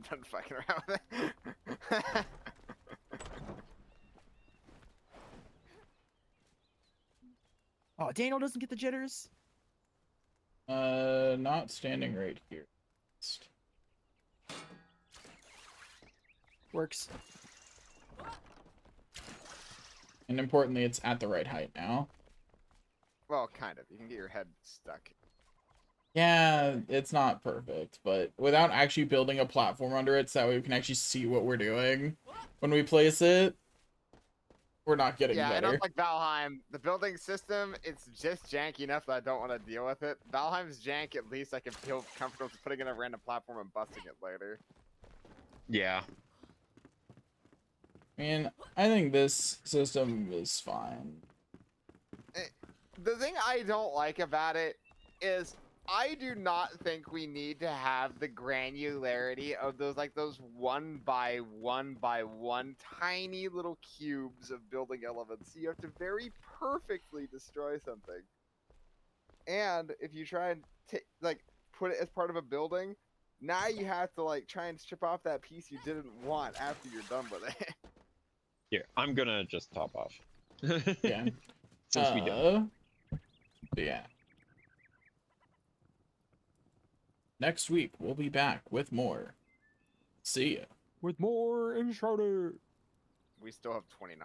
Speaker 4: done fucking around with it.
Speaker 2: Oh, Daniel doesn't get the jitters.
Speaker 1: Not standing right here.
Speaker 2: Works.
Speaker 1: And importantly, it's at the right height now.
Speaker 4: Well, kind of. You can get your head stuck.
Speaker 1: Yeah, it's not perfect, but without actually building a platform under it so that way we can actually see what we're doing when we place it, we're not getting
Speaker 4: Yeah, I
Speaker 1: better.
Speaker 4: don't like Valheim. The building system, it's just janky enough that I don't want to deal with it. Valheim's jank, at least I can feel comfortable just putting in a random platform and busting it later.
Speaker 3: Yeah.
Speaker 1: I mean, I think this system is fine.
Speaker 4: The thing I don't like about it is I do not think we need to have the granularity of those 1 by 1 tiny little cubes of building elements. You have to very perfectly destroy something. And if you try and put it as part of a building, now you have to try and strip off that piece you didn't want after you're done with it.
Speaker 3: Here, I'm gonna just top off.
Speaker 1: Yeah.
Speaker 3: Since we don't.
Speaker 1: Yeah. Next week, we'll be back with more. See ya.
Speaker 2: With more Uncharted.
Speaker 4: We still have 29